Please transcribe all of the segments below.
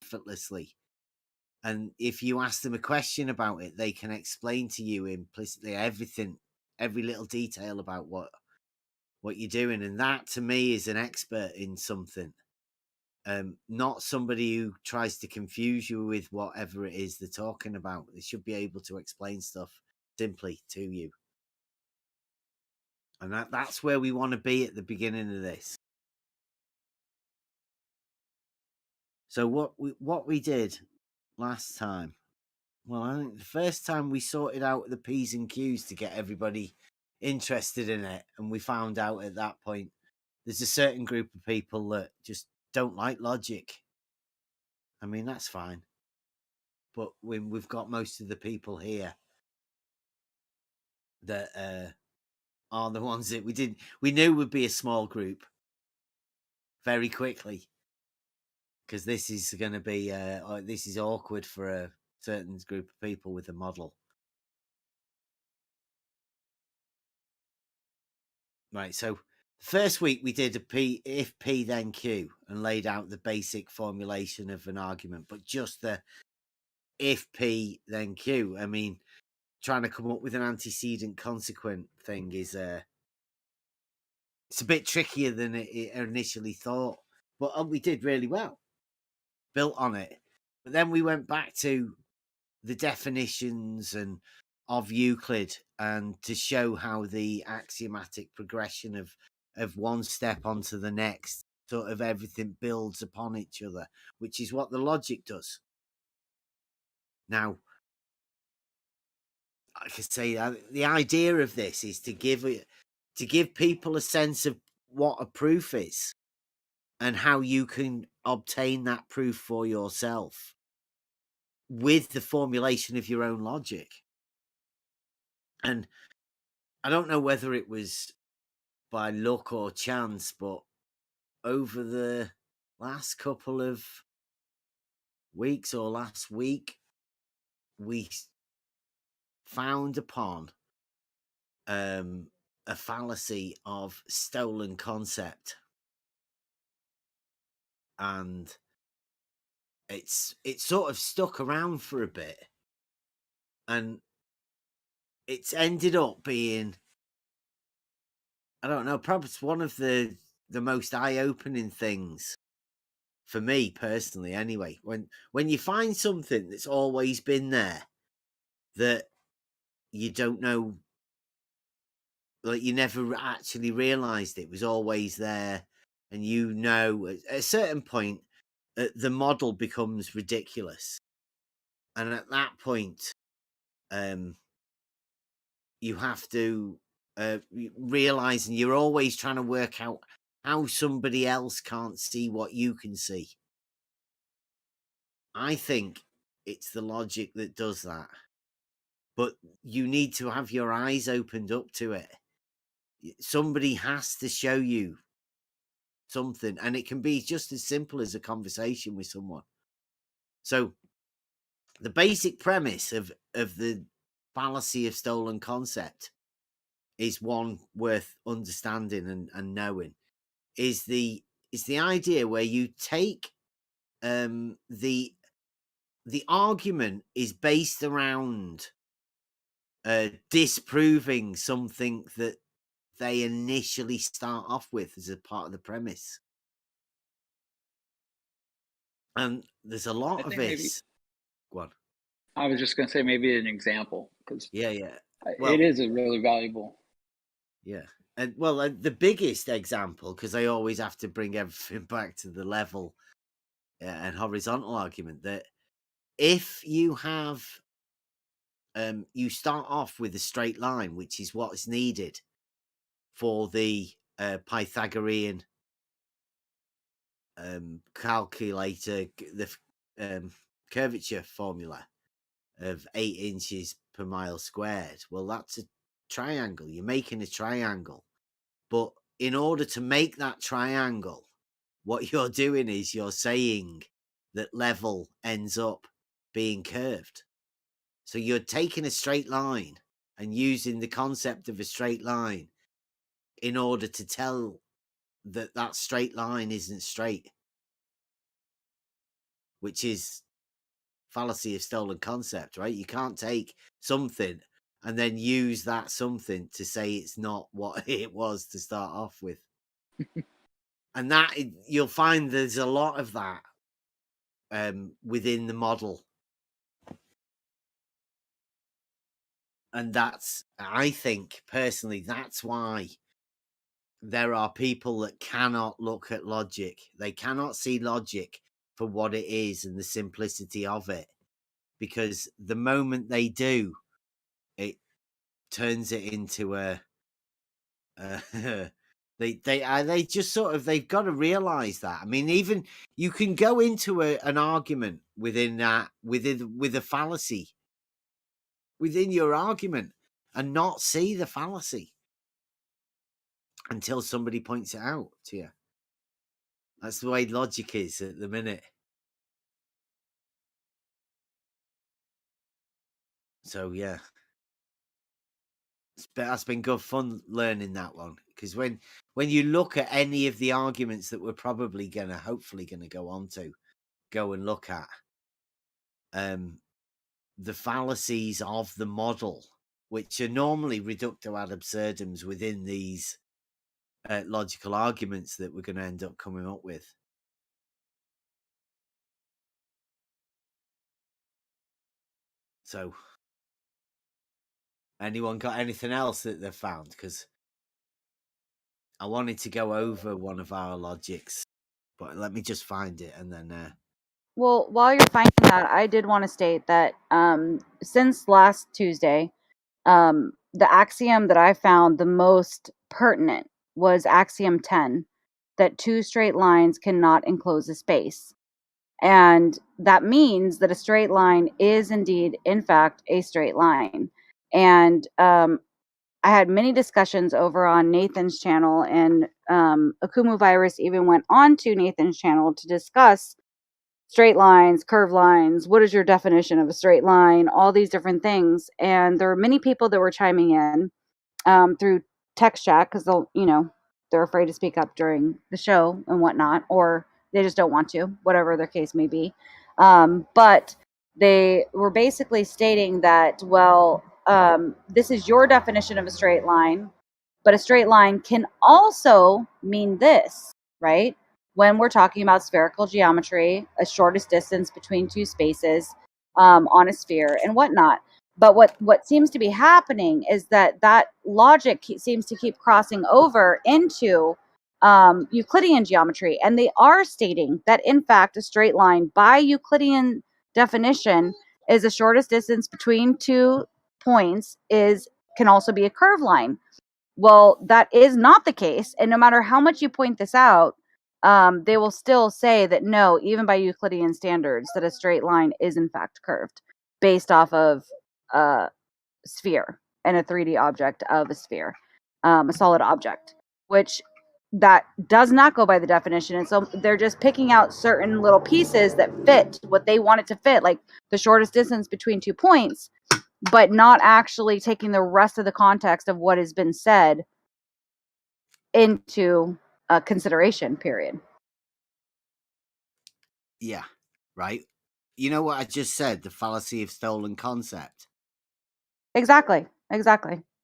effortlessly. And if you ask them a question about it, they can explain to you implicitly everything, every little detail about what you're doing. And that to me is an expert in something. Not somebody who tries to confuse you with whatever it is they're talking about. They should be able to explain stuff simply to you. And that's where we want to be at the beginning of this. So what we did last time, well, I think the first time we sorted out the P's and Q's to get everybody interested in it, and we found out at that point there's a certain group of people that just don't like logic. I mean, that's fine. But we've got most of the people here that are the ones that we knew would be a small group very quickly, because this is going to be this is awkward for a certain group of people with a model. Right, so first week we did a P, if P then Q, and laid out the basic formulation of an argument, but just the if P then Q. I mean, trying to come up with an antecedent consequent thing is it's a bit trickier than it initially thought, but we did really well, built on it. But then we went back to the definitions and of Euclid, and to show how the axiomatic progression of one step onto the next, sort of everything builds upon each other, which is what the logic does. Now, I could say the idea of this is to give people a sense of what a proof is and how you can obtain that proof for yourself with the formulation of your own logic. And I don't know whether it was by luck or chance, but over the last couple of weeks or last week, we found upon a fallacy of stolen concept, and it's sort of stuck around for a bit, and it's ended up being, I don't know, probably one of the most eye-opening things for me personally, anyway. When you find something that's always been there that you don't know, like you never actually realized it was always there, and you know at a certain point the model becomes ridiculous, and at that point you have to realize, and you're always trying to work out how somebody else can't see what you can see. I think it's the logic that does that, but you need to have your eyes opened up to it. Somebody has to show you something, and it can be just as simple as a conversation with someone. So the basic premise of the fallacy of stolen concept is one worth understanding and knowing. Is the idea where you take the argument is based around disproving something that they initially start off with as a part of the premise. And there's a lot of this. Go on. I was just going to say maybe an example, because well, it is a really valuable. Yeah. And well, the biggest example, because I always have to bring everything back to the level and horizontal argument, that if you have you start off with a straight line, which is what is needed for the Pythagorean calculator, the curvature formula of 8 inches per mile squared. Well, that's a triangle. You're making a triangle, but in order to make that triangle, what you're doing is you're saying that level ends up being curved. So you're taking a straight line and using the concept of a straight line in order to tell that that straight line isn't straight. which is fallacy of stolen concept, right? You can't take something and then use that something to say it's not what it was to start off with. And that you'll find there's a lot of that within the model. And that's, I think personally, that's why there are people that cannot look at logic. They cannot see logic for what it is and the simplicity of it, because the moment they do, it turns it into a they just sort of, they've got to realize that. I mean, even you can go into an argument within that, with a fallacy within your argument and not see the fallacy until somebody points it out to you. That's the way logic is at the minute. So yeah, that's been good fun learning that one, because when you look at any of the arguments that we're probably hopefully gonna go on to go and look at, the fallacies of the model, which are normally reductio ad absurdums within these logical arguments that we're going to end up coming up with. So, anyone got anything else that they've found? Because I wanted to go over one of our logics, but let me just find it and then. Well, while you're finding that, I did want to state that since last Tuesday, the axiom that I found the most pertinent was axiom 10, that two straight lines cannot enclose a space. And that means that a straight line is indeed, in fact, a straight line. And I had many discussions over on Nathan's channel, and Akumu Virus even went on to Nathan's channel to discuss straight lines, curved lines. What is your definition of a straight line? All these different things. And there were many people that were chiming in through text chat, because they're afraid to speak up during the show and whatnot, or they just don't want to, whatever their case may be. But they were basically stating that, well, this is your definition of a straight line, but a straight line can also mean this, right? When we're talking about spherical geometry, a shortest distance between two spaces on a sphere and whatnot. But what seems to be happening is that logic seems to keep crossing over into Euclidean geometry. And they are stating that, in fact, a straight line by Euclidean definition is the shortest distance between 2 points can also be a curved line. Well, that is not the case. And no matter how much you point this out, they will still say that no, even by Euclidean standards, that a straight line is in fact curved based off of a sphere and a 3D object of a sphere, a solid object, which that does not go by the definition. And so they're just picking out certain little pieces that fit what they want it to fit, like the shortest distance between 2 points, but not actually taking the rest of the context of what has been said into consideration, period. Yeah, right. You know what I just said? The fallacy of stolen concept. Exactly.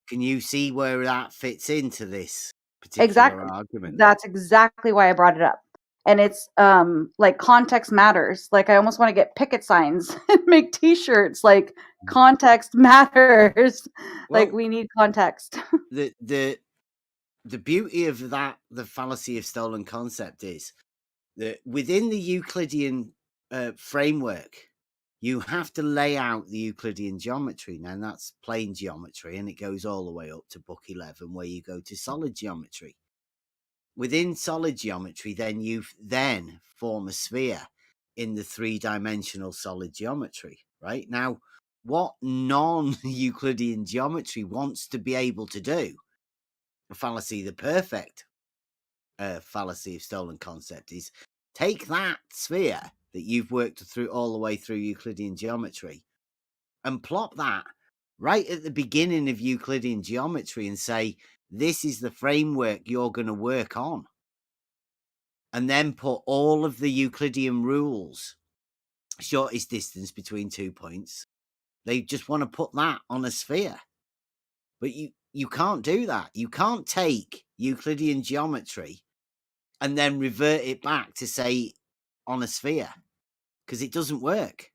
Can you see where that fits into this particular argument? That's exactly why I brought it up. And it's like context matters. Like I almost want to get picket signs and make t-shirts like context matters. Well, like we need context. The beauty of that, the fallacy of stolen concept, is that within the Euclidean framework, you have to lay out the Euclidean geometry. Now that's plane geometry, and it goes all the way up to book 11, where you go to solid geometry. Within solid geometry, then you form a sphere in the 3-dimensional solid geometry, right? Now, what non-Euclidean geometry wants to be able to do, the fallacy, the perfect fallacy of stolen concept, is take that sphere that you've worked through all the way through Euclidean geometry and plop that right at the beginning of Euclidean geometry and say, this is the framework you're going to work on. And then put all of the Euclidean rules shortest distance between 2 points. They just want to put that on a sphere. But you can't do that. You can't take Euclidean geometry and then revert it back to say on a sphere, because it doesn't work.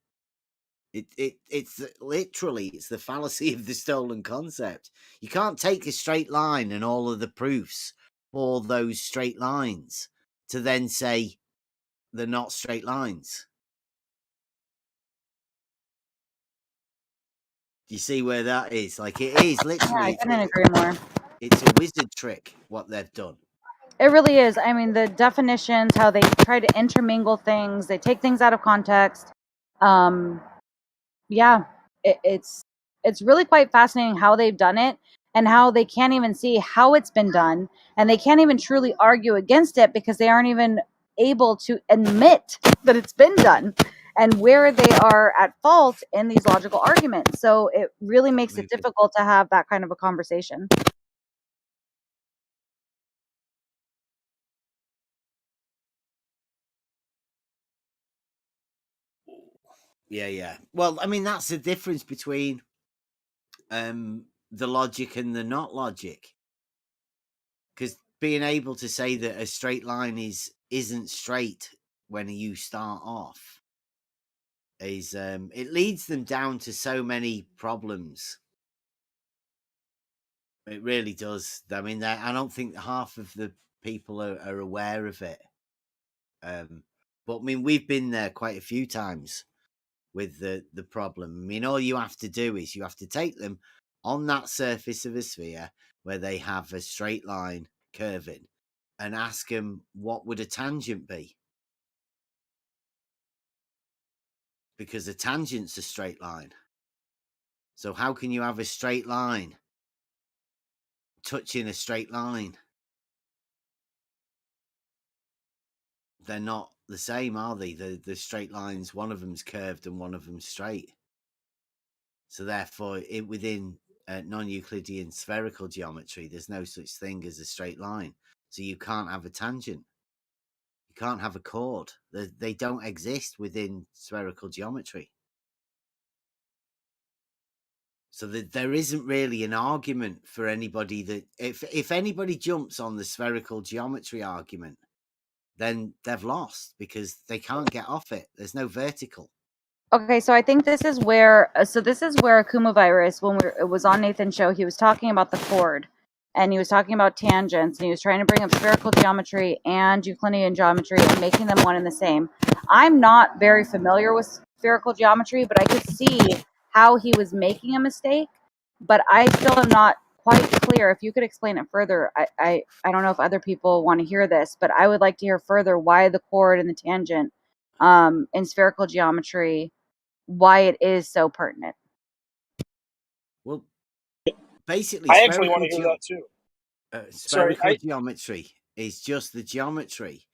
It's literally, it's the fallacy of the stolen concept. You can't take a straight line and all of the proofs for those straight lines to then say they're not straight lines. Do you see where that is? Like, it is literally. Yeah, I couldn't agree more. It's a wizard trick what they've done. It really is. I mean, the definitions, how they try to intermingle things, they take things out of context. Yeah, it's really quite fascinating how they've done it, and how they can't even see how it's been done, and they can't even truly argue against it because they aren't even able to admit that it's been done and where they are at fault in these logical arguments. So it really makes it difficult to have that kind of a conversation. Yeah. Well, I mean, that's the difference between the logic and the not logic. Because being able to say that a straight line isn't straight when you start off is it leads them down to so many problems. It really does. I mean, I don't think half of the people are aware of it. But I mean, we've been there quite a few times with the problem. I mean, all you have to do is you have to take them on that surface of a sphere where they have a straight line curving and ask them, what would a tangent be? Because a tangent's a straight line. So how can you have a straight line touching a straight line? They're not the same, are they? The straight lines, one of them's curved and one of them's straight. So therefore, within non-Euclidean spherical geometry, there's no such thing as a straight line. So you can't have a tangent. You can't have a chord. They don't exist within spherical geometry. So there isn't really an argument for anybody that if anybody jumps on the spherical geometry argument, then they've lost because they can't get off it. There's no vertical. Okay, so I think this is where Akuma Virus, when it was on Nathan's show, he was talking about the chord, and he was talking about tangents, and he was trying to bring up spherical geometry and Euclidean geometry and making them one and the same. I'm not very familiar with spherical geometry, but I could see how he was making a mistake, but I still am not quite clear. If you could explain it further, I don't know if other people want to hear this, but I would like to hear further why the chord and the tangent in spherical geometry, why it is so pertinent. Well, basically, I actually want to hear that too. Spherical geometry is just the geometry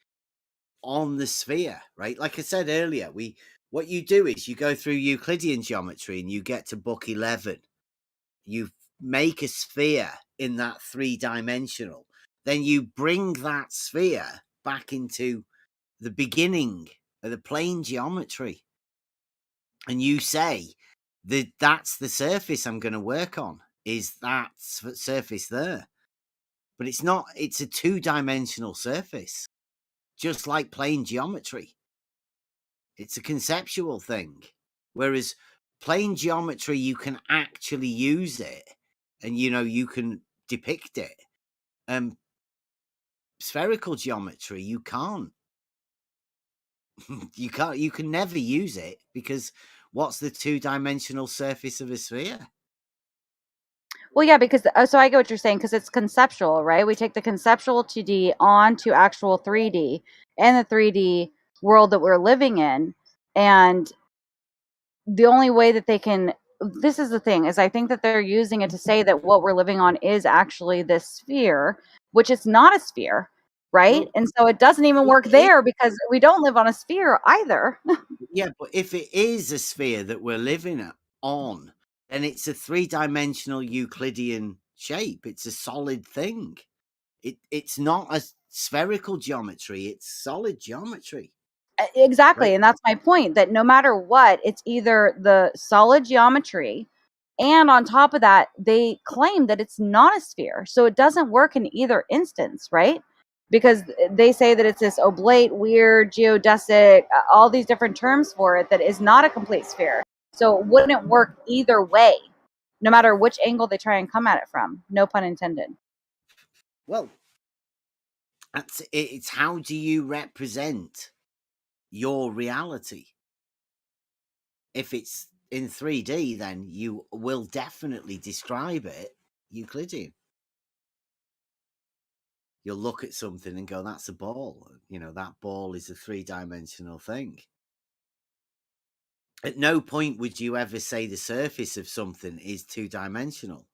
on the sphere, right? Like I said earlier, what you do is you go through Euclidean geometry and you get to book 11. You make a sphere in that 3-dimensional. Then you bring that sphere back into the beginning of the plane geometry. And you say that that's the surface I'm going to work on, is that surface there. But it's not, it's a 2-dimensional surface, just like plane geometry. It's a conceptual thing. Whereas plane geometry, you can actually use it and, you can depict it. Spherical geometry, you can't. You can never use it because what's the 2-dimensional surface of a sphere? Well, yeah, because so I get what you're saying, because it's conceptual, right? We take the conceptual 2D onto actual 3D and the 3D world that we're living in. And the only way that they can, this is the thing, is I think that they're using it to say that what we're living on is actually this sphere, which is not a sphere, right? Well, and so it doesn't even work there because we don't live on a sphere either. Yeah, but if it is a sphere that we're living on, then it's a 3-dimensional Euclidean shape. It's a solid thing. It's not a spherical geometry. It's solid geometry. Exactly. Right? And that's my point, that no matter what, it's either the solid geometry, and on top of that, they claim that it's not a sphere. So it doesn't work in either instance, right? Because they say that it's this oblate, weird, geodesic, all these different terms for it that is not a complete sphere. So it wouldn't work either way, no matter which angle they try and come at it from. No pun intended. Well, it's how do you represent your reality? If it's in 3D, then you will definitely describe it Euclidean. You'll look at something and go, that's a ball. You know, that ball is a 3-dimensional thing. At no point would you ever say the surface of something is 2-dimensional.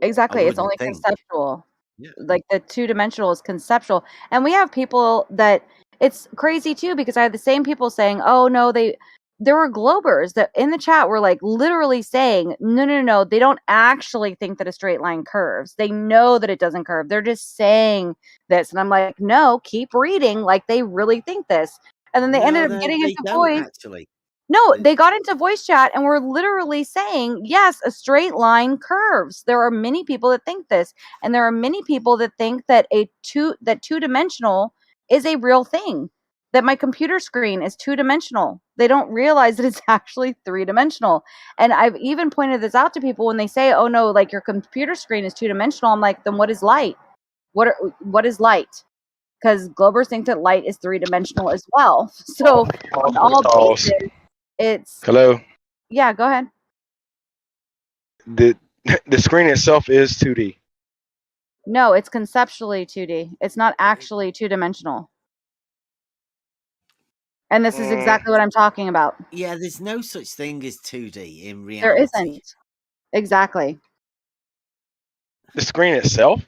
Exactly. It's only think. conceptual. Yeah. Like the 2-dimensional is conceptual. And we have people that, it's crazy too, because I had the same people saying, oh no, there were globers that in the chat were like literally saying, no, they don't actually think that a straight line curves. They know that it doesn't curve. They're just saying this. And I'm like, no, keep reading. Like they really think this. And then they ended up getting they into don't voice. actually. No, they got into voice chat and were literally saying, yes, a straight line curves. There are many people that think this, and there are many people that think that two-dimensional is a real thing. That my computer screen is 2-dimensional. They don't realize that it's actually 3-dimensional. And I've even pointed this out to people when they say, "Oh no, like your computer screen is 2-dimensional." I'm like, "Then what is light? What is light?" Because Globers think that light is 3-dimensional as well. So on all bases, it's Hello. yeah, go ahead. The screen itself is 2D. No, it's conceptually 2D. It's not actually 2-dimensional. And this is exactly what I'm talking about. Yeah, there's no such thing as 2D in reality. There isn't. Exactly. The screen itself?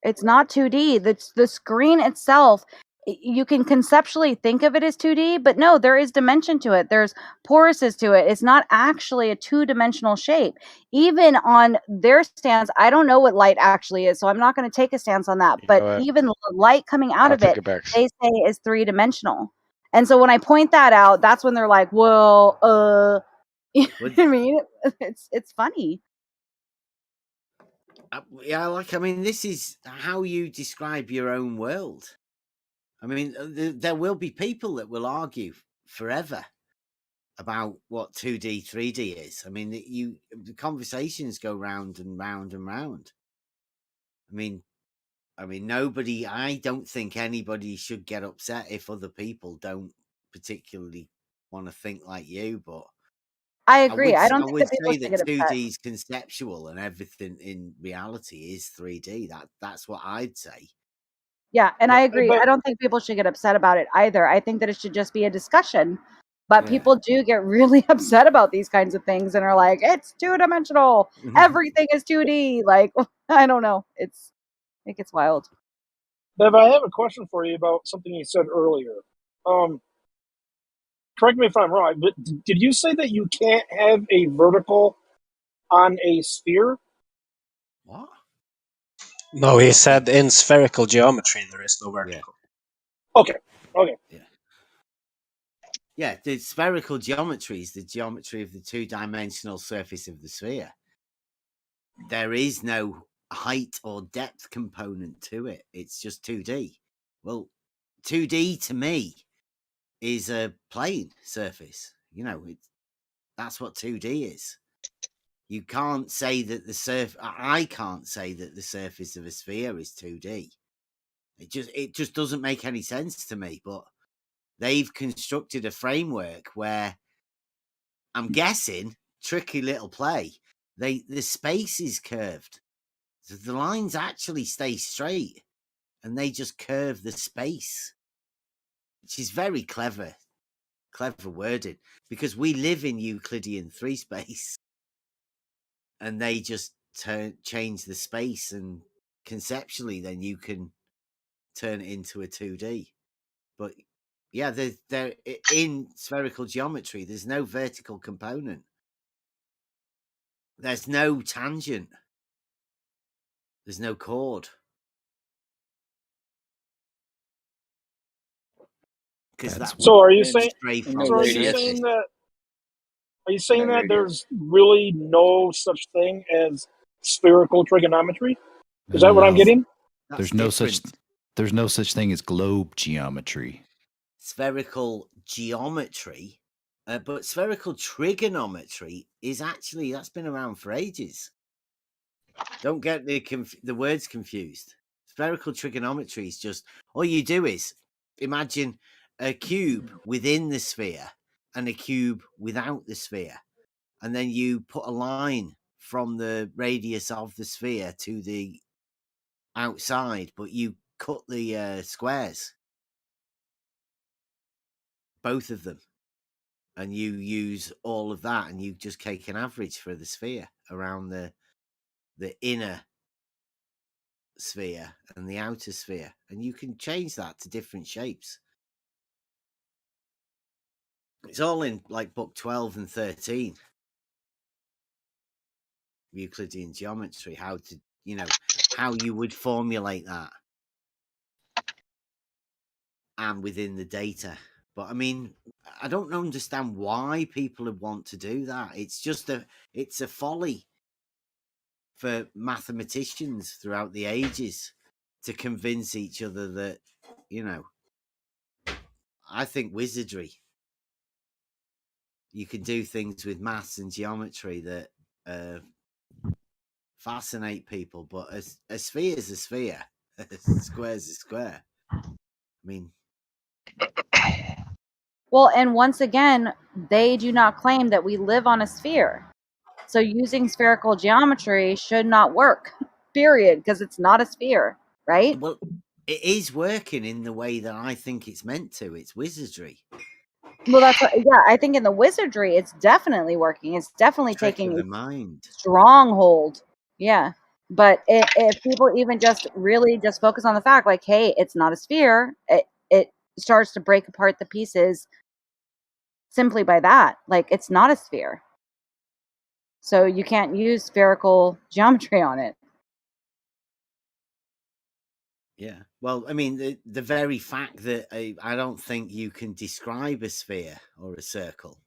It's not 2D. The screen itself, you can conceptually think of it as 2D, but no, there is dimension to it. There's porousness to it. It's not actually a 2-dimensional shape. Even on their stance, I don't know what light actually is, so I'm not going to take a stance on that. But even the light coming out of it, they say is 3-dimensional. And so when I point that out, that's when they're like, well, you know what I mean? It's funny. Yeah, like, I mean, this is how you describe your own world. I mean, there will be people that will argue forever about what 2D, 3D is. I mean, the conversations go round and round and round. I mean, I don't think anybody should get upset if other people don't particularly want to think like you, but I agree. I don't I think would that people say should that get upset. 2D is conceptual and everything in reality is 3D. That's what I'd say. Yeah, and I agree. I don't think people should get upset about it either. I think that it should just be a discussion. But people do get really upset about these kinds of things and are like, it's 2-dimensional. Everything is 2D. Like, I don't know. It gets wild. Bev, I have a question for you about something you said earlier. Correct me if I'm wrong, but did you say that you can't have a vertical on a sphere? What? No, he said in spherical geometry there is no vertical. Okay. Yeah, the spherical geometry is the geometry of the 2-dimensional surface of the sphere. There is no height or depth component to it. It's just 2D. Well, 2D to me is a plane surface. You know, that's what 2D is. You can't say that I can't say that the surface of a sphere is 2D. It just doesn't make any sense to me. But they've constructed a framework where I'm guessing, tricky little play, the space is curved. So the lines actually stay straight and they just curve the space, which is very clever wording, because we live in Euclidean 3 space and they just change the space, and conceptually then you can turn it into a 2D. But yeah, they're in spherical geometry, there's no vertical component. There's no tangent. There's no chord. because that's So are you And- saying? straight and from no So are the you radius. saying surface. that? Are you saying No that radius. there's really no such thing as spherical trigonometry? Is that what I'm No. getting? That's There's no different. there's no such thing as globe geometry. Spherical geometry, but spherical trigonometry is actually, that's been around for ages. Don't get the words confused. Spherical trigonometry is just, all you do is imagine a cube within the sphere and a cube without the sphere, and then you put a line from the radius of the sphere to the outside, but you cut the squares, both of them, and you use all of that, and you just take an average for the sphere around the inner sphere and the outer sphere, and you can change that to different shapes. It's all in like book 12 and 13, Euclidean geometry, how to, how you would formulate that and within the data. But I mean, I don't understand why people would want to do that. It's just it's a folly for mathematicians throughout the ages to convince each other that, I think wizardry. You can do things with maths and geometry that fascinate people, but a sphere is a sphere. A square is a square. I mean, Well, and once again, they do not claim that we live on a sphere. So using spherical geometry should not work, period, because it's not a sphere, right? well, it is working in the way that I think it's meant to. It's wizardry. Well, that's what, yeah, I think in the wizardry, it's definitely working. It's definitely Trick taking of a the mind. stronghold. Yeah. But if people even just really just focus on the fact, like, hey, it's not a sphere, it starts to break apart the pieces simply by that. Like, it's not a sphere. So you can't use spherical geometry on it. Yeah. Well, I mean, the very fact that I don't think you can describe a sphere or a circle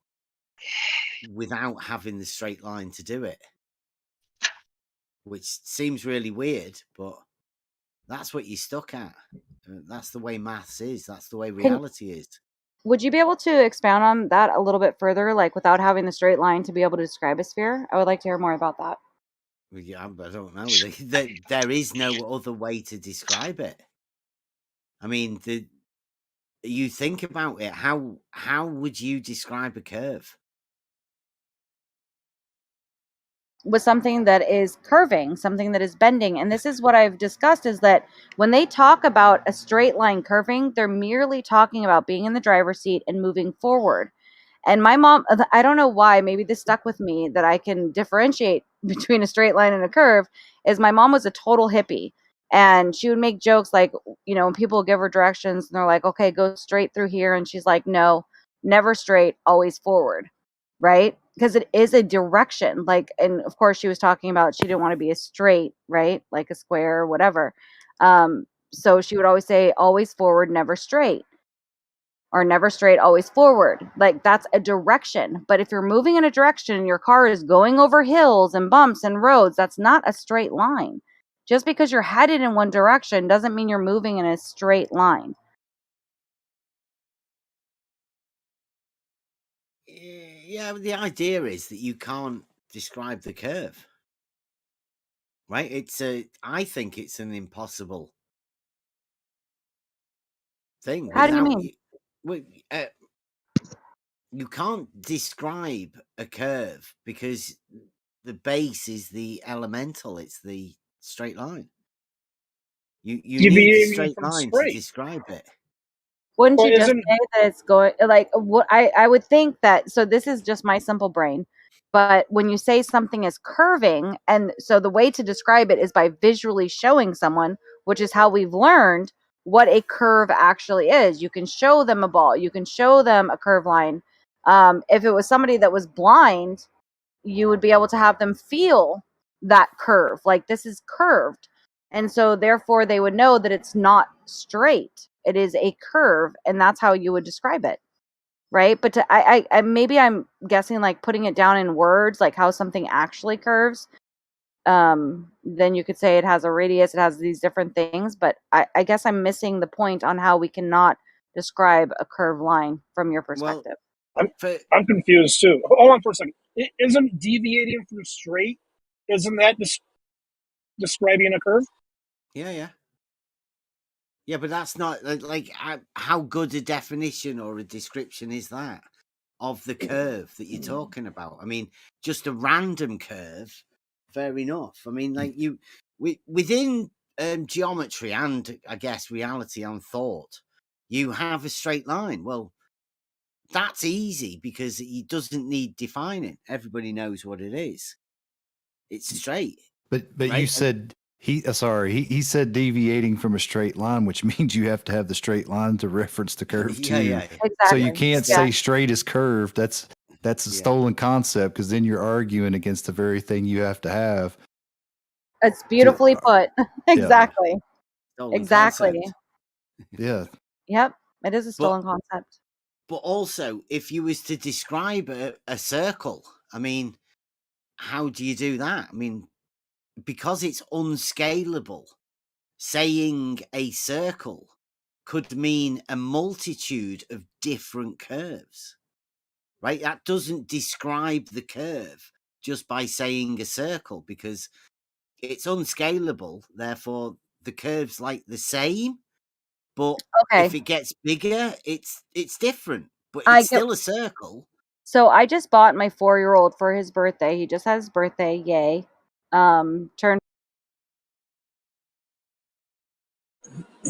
without having the straight line to do it, which seems really weird, but that's what you're stuck at. That's the way maths is. That's the way reality is. Would you be able to expound on that a little bit further, like without having the straight line to be able to describe a sphere? I would like to hear more about that. Well, yeah, I don't know. There is no other way to describe it. I mean, you think about it. How would you describe a curve? With something that is curving, something that is bending. And this is what I've discussed, is that when they talk about a straight line curving, they're merely talking about being in the driver's seat and moving forward. And my mom, I don't know why, maybe this stuck with me, that I can differentiate between a straight line and a curve, is my mom was a total hippie. And she would make jokes like, when people give her directions and they're like, okay, go straight through here. And she's like, no, never straight, always forward. Right? Because it is a direction. Like, and of course she was talking about, she didn't want to be a straight, right? Like a square or whatever. So she would always say, always forward, never straight. Or never straight, always forward. Like, that's a direction. But if you're moving in a direction and your car is going over hills and bumps and roads, that's not a straight line. Just because you're headed in one direction doesn't mean you're moving in a straight line. Yeah, the idea is that you can't describe the curve, right? I think it's an impossible thing. How do you mean? You can't describe a curve because the base is the elemental. It's the straight line. You You'd need be the aiming straight from line to straight. describe it. Wouldn't Well, you just isn't say that it's going, like, what I would think that, so this is just my simple brain, but when you say something is curving, and so the way to describe it is by visually showing someone, which is how we've learned what a curve actually is. You can show them a ball, you can show them a curve line. If it was somebody that was blind, you would be able to have them feel that curve, like this is curved. And so therefore they would know that it's not straight. It is a curve, and that's how you would describe it, right? But I maybe I'm guessing like putting it down in words, like how something actually curves. Then you could say it has a radius, it has these different things, but I guess I'm missing the point on how we cannot describe a curved line from your perspective. I'm confused too. Hold on for a second. Isn't deviating from straight? Isn't that describing a curve? Yeah. Yeah, but that's not like how good a definition or a description is that of the curve that you're talking about? I mean, just a random curve, fair enough. I mean, like within geometry and I guess reality and thought, you have a straight line. Well, that's easy because it doesn't need defining. Everybody knows what it is. It's straight. But Right? you said he said deviating from a straight line, which means you have to have the straight line to reference the curve too. Yeah. Exactly. So you can't say straight is curved. That's a stolen concept because then you're arguing against the very thing you have to have. It's beautifully put. Exactly. Stolen Exactly. concept. Yeah. Yep. It is a stolen concept. But also, if you was to describe a circle, I mean, how do you do that? I mean, because it's unscalable, saying a circle could mean a multitude of different curves, right? That doesn't describe the curve just by saying a circle because it's unscalable. Therefore, the curve's like the same, but if it gets bigger, it's different. But it's still a circle. So I just bought my 4-year-old for his birthday. He just had his birthday. Yay. Turned.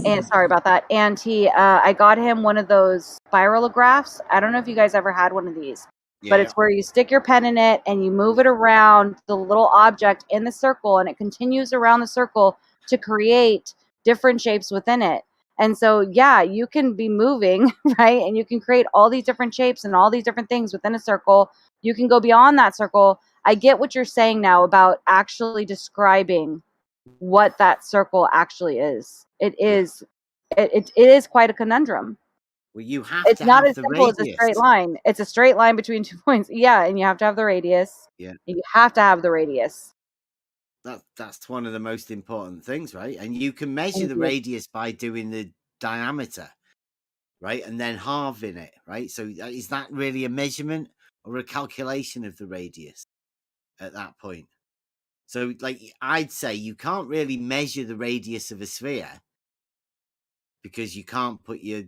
And sorry about that. And I got him one of those spiralographs. I don't know if you guys ever had one of these, but it's where you stick your pen in it and you move it around the little object in the circle, and it continues around the circle to create different shapes within it. And so, yeah, you can be moving, right? And you can create all these different shapes and all these different things within a circle. You can go beyond that circle. I get what you're saying now about actually describing what that circle actually is. It is quite a conundrum. Well, you have it's to not have as the simple radius. as a straight line. It's a straight line between 2 points. Yeah, and you have to have the radius. Yeah. You have to have the radius. That's one of the most important things, right? And you can measure the radius by doing the diameter, right? And then halving it, right? So is that really a measurement or a calculation of the radius at that point? So, like, I'd say you can't really measure the radius of a sphere because you can't put your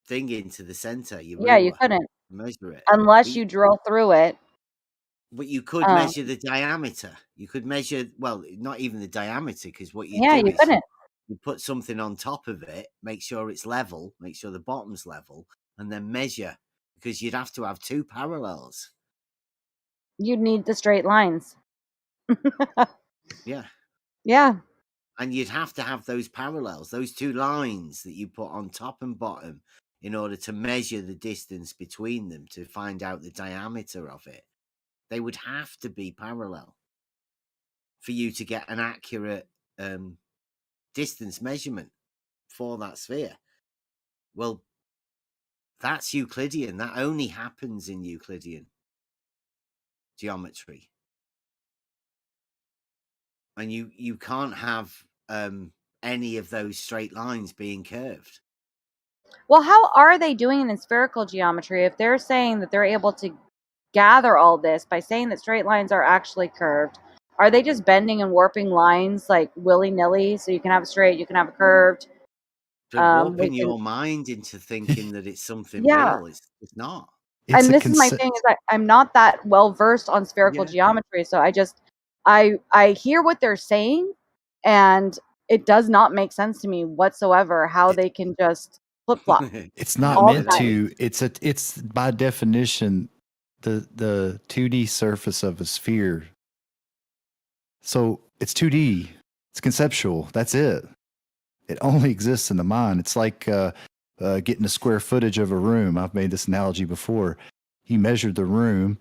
thing into the center. You couldn't measure it unless you drill through it. But you could measure the diameter. You could measure, well, not even the diameter, because what you do is you put something on top of it, make sure it's level, make sure the bottom's level, and then measure, because you'd have to have 2 parallels. You'd need the straight lines. Yeah. Yeah. And you'd have to have those parallels, those 2 lines that you put on top and bottom in order to measure the distance between them to find out the diameter of it. They would have to be parallel for you to get an accurate distance measurement for that sphere. Well, that's Euclidean. That only happens in Euclidean geometry. And you can't have any of those straight lines being curved. Well, how are they doing it in spherical geometry if they're saying that they're able to gather all this by saying that straight lines are actually curved? Are they just bending and warping lines like willy-nilly so you can have a straight, you can have a curved? But warping your mind into thinking that it's something real, it's not. And this is my thing, is I'm not that well versed on spherical geometry, so I hear what they're saying, and it does not make sense to me whatsoever how they can just flip-flop. It's not meant to. It's by definition the 2D surface of a sphere. So it's 2D. It's conceptual. That's it. It only exists in the mind. It's like getting the square footage of a room. I've made this analogy before. You measure the room,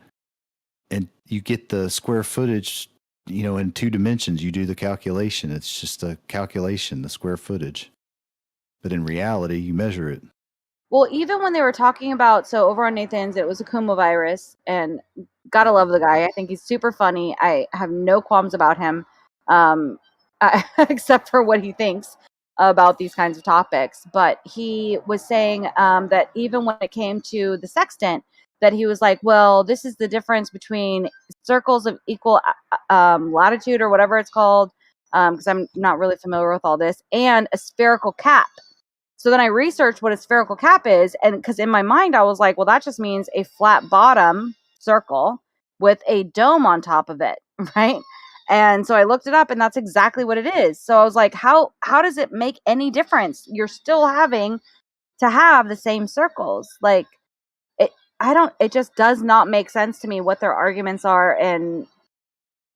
and you get the square footage, in 2 dimensions. You do the calculation. It's just a calculation, the square footage. but in reality, you measure it. Well, even when they were talking about, so over on Nathan's, it was a Kuma virus, and gotta love the guy. I think he's super funny. I have no qualms about him, except for what he thinks about these kinds of topics. But he was saying that even when it came to the sextant, that he was like, well, this is the difference between circles of equal latitude or whatever it's called, because I'm not really familiar with all this, and a spherical cap. So then I researched what a spherical cap is, and because in my mind I was like, well, that just means a flat bottom circle with a dome on top of it, right? And so I looked it up, and that's exactly what it is. So I was like, how does it make any difference? You're still having to have the same circles. Like it just does not make sense to me what their arguments are, and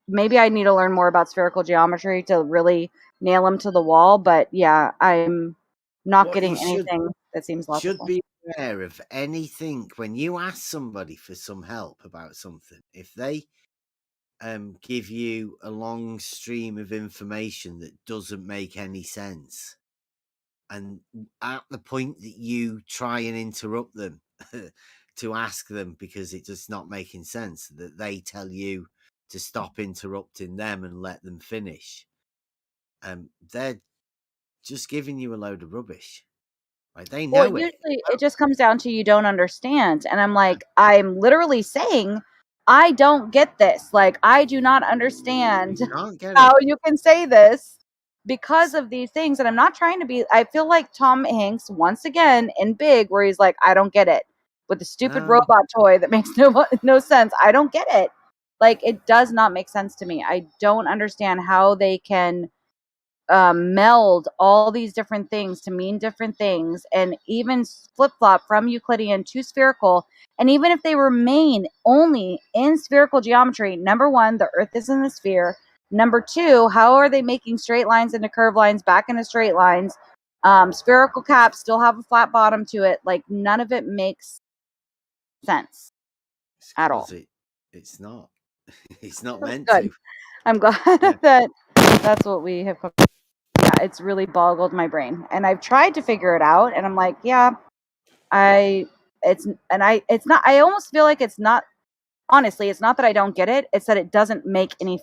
maybe I need to learn more about spherical geometry to really nail them to the wall. But yeah, I'm not What getting you should anything that seems logical. be aware of anything when you ask somebody for some help about something. If they give you a long stream of information that doesn't make any sense, and at the point that you try and interrupt them to ask them because it's just not making sense, that they tell you to stop interrupting them and let them finish, they're just giving you a load of rubbish. Like, they Well, know it. usually it just comes down to you don't understand. And I'm like, I'm literally saying, I don't get this. Like, I do not understand You can't get how it. you can say this because of these things. And I'm not trying to be, I feel like Tom Hanks, once again, in Big, where he's like, I don't get it. With the stupid No. robot toy that makes no sense. I don't get it. Like, it does not make sense to me. I don't understand how they can meld all these different things to mean different things, and even flip-flop from Euclidean to spherical. And even if they remain only in spherical geometry, number one, the Earth is in the sphere. Number two, how are they making straight lines into curved lines back into straight lines? Spherical caps still have a flat bottom to it. Like, none of it makes sense at all. It's not. It's not meant Good. to. I'm glad that that's what we have come. Yeah, it's really boggled my brain, and I've tried to figure it out, and I'm like, yeah, it's not. I almost feel like it's not. Honestly, it's not that I don't get it; it's that it doesn't make any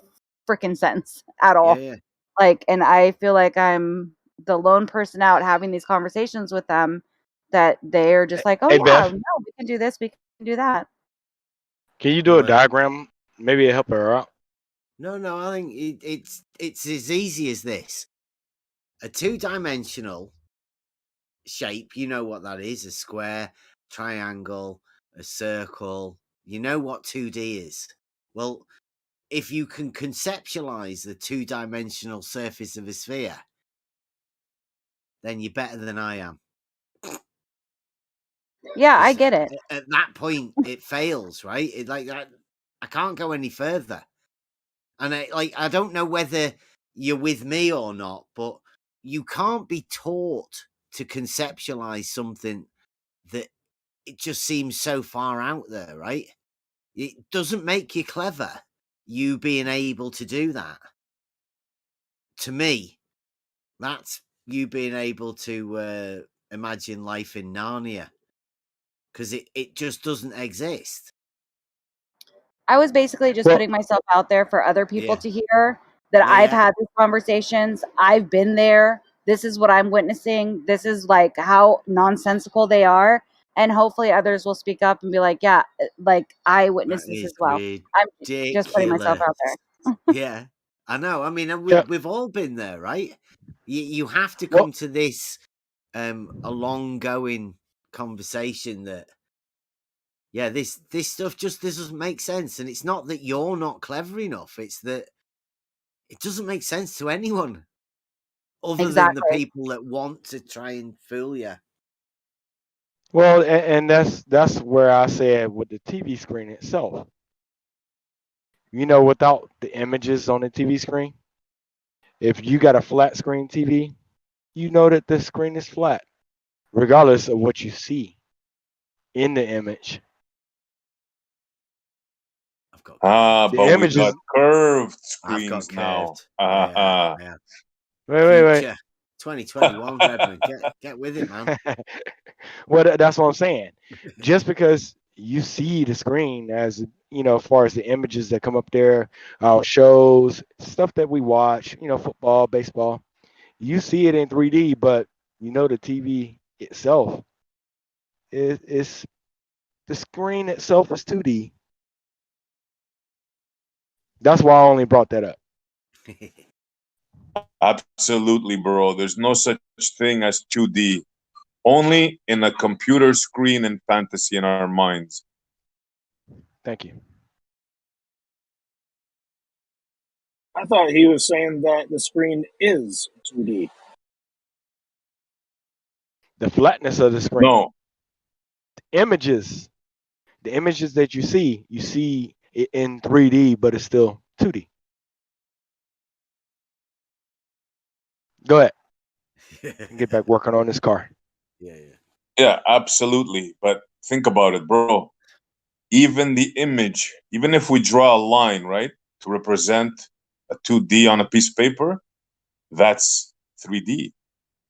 freaking sense at all. Yeah. Like, and I feel like I'm the lone person out having these conversations with them, that they're just like, oh Hey, yeah, Beth, no, we can do this, we can do that. can you do a diagram? Maybe it'll help her out. No, I think it's as easy as this. A two-dimensional shape, you know what that is: a square, triangle, a circle. You know what 2D is. Well, if you can conceptualize the two-dimensional surface of a sphere, then you're better than I am. Yeah, I get it. At that point, it fails, right? It like that. I can't go any further. And I don't know whether you're with me or not, but you can't be taught to conceptualize something that it just seems so far out there, right? It doesn't make you clever, you being able to do that. To me, that's you being able to imagine life in Narnia, because it just doesn't exist. I was basically just putting myself out there for other people to hear that I've had these conversations. I've been there. This is what I'm witnessing. This is like how nonsensical they are. And hopefully others will speak up and be like, yeah, like I witnessed this as well. I'm just putting myself out there. Yeah, I know. I mean, we've all been there, right? You have to come to this a long-going conversation that, yeah, this stuff just doesn't make sense. And it's not that you're not clever enough, it's that it doesn't make sense to anyone other than the people that want to try and fool you. Well, and that's where I said with the TV screen itself. You know, without the images on the TV screen, if you got a flat screen TV, you know that the screen is flat, regardless of what you see in the image. But we got curved screens I've got now. curved. Wait. Future. 2021, Redmond. Get with it, man. Well, that's what I'm saying. Just because you see the screen as as far as the images that come up there, our shows, stuff that we watch, football, baseball, you see it in 3D, but the TV itself is the screen itself is 2D. That's why I only brought that up. Absolutely, bro. There's no such thing as 2D. Only in a computer screen and fantasy in our minds. Thank you. I thought he was saying that the screen is 2D. The flatness of the screen. No. The images that you see it in 3D, but it's still 2D. Go ahead. Get back working on this car. Yeah, absolutely. But think about it, bro. Even the image, even if we draw a line, right, to represent a 2D on a piece of paper, that's 3D.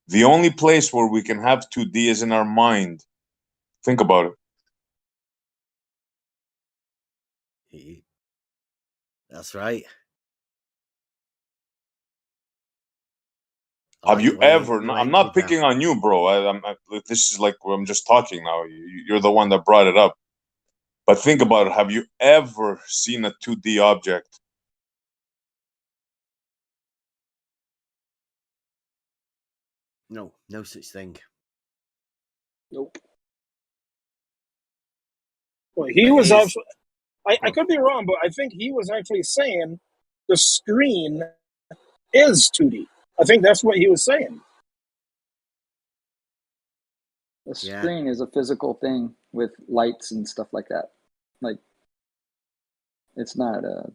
The only place where we can have 2D is in our mind. Think about it. That's right. Have you ever? I'm not picking on you, bro. This is like I'm just talking now. You're the one that brought it up. But think about it. Have you ever seen a 2D object? No such thing. Nope. Well, he was actually. I could be wrong, but I think he was actually saying the screen is 2D. I think that's what he was saying. The screen is a physical thing with lights and stuff like that. Like, it's not a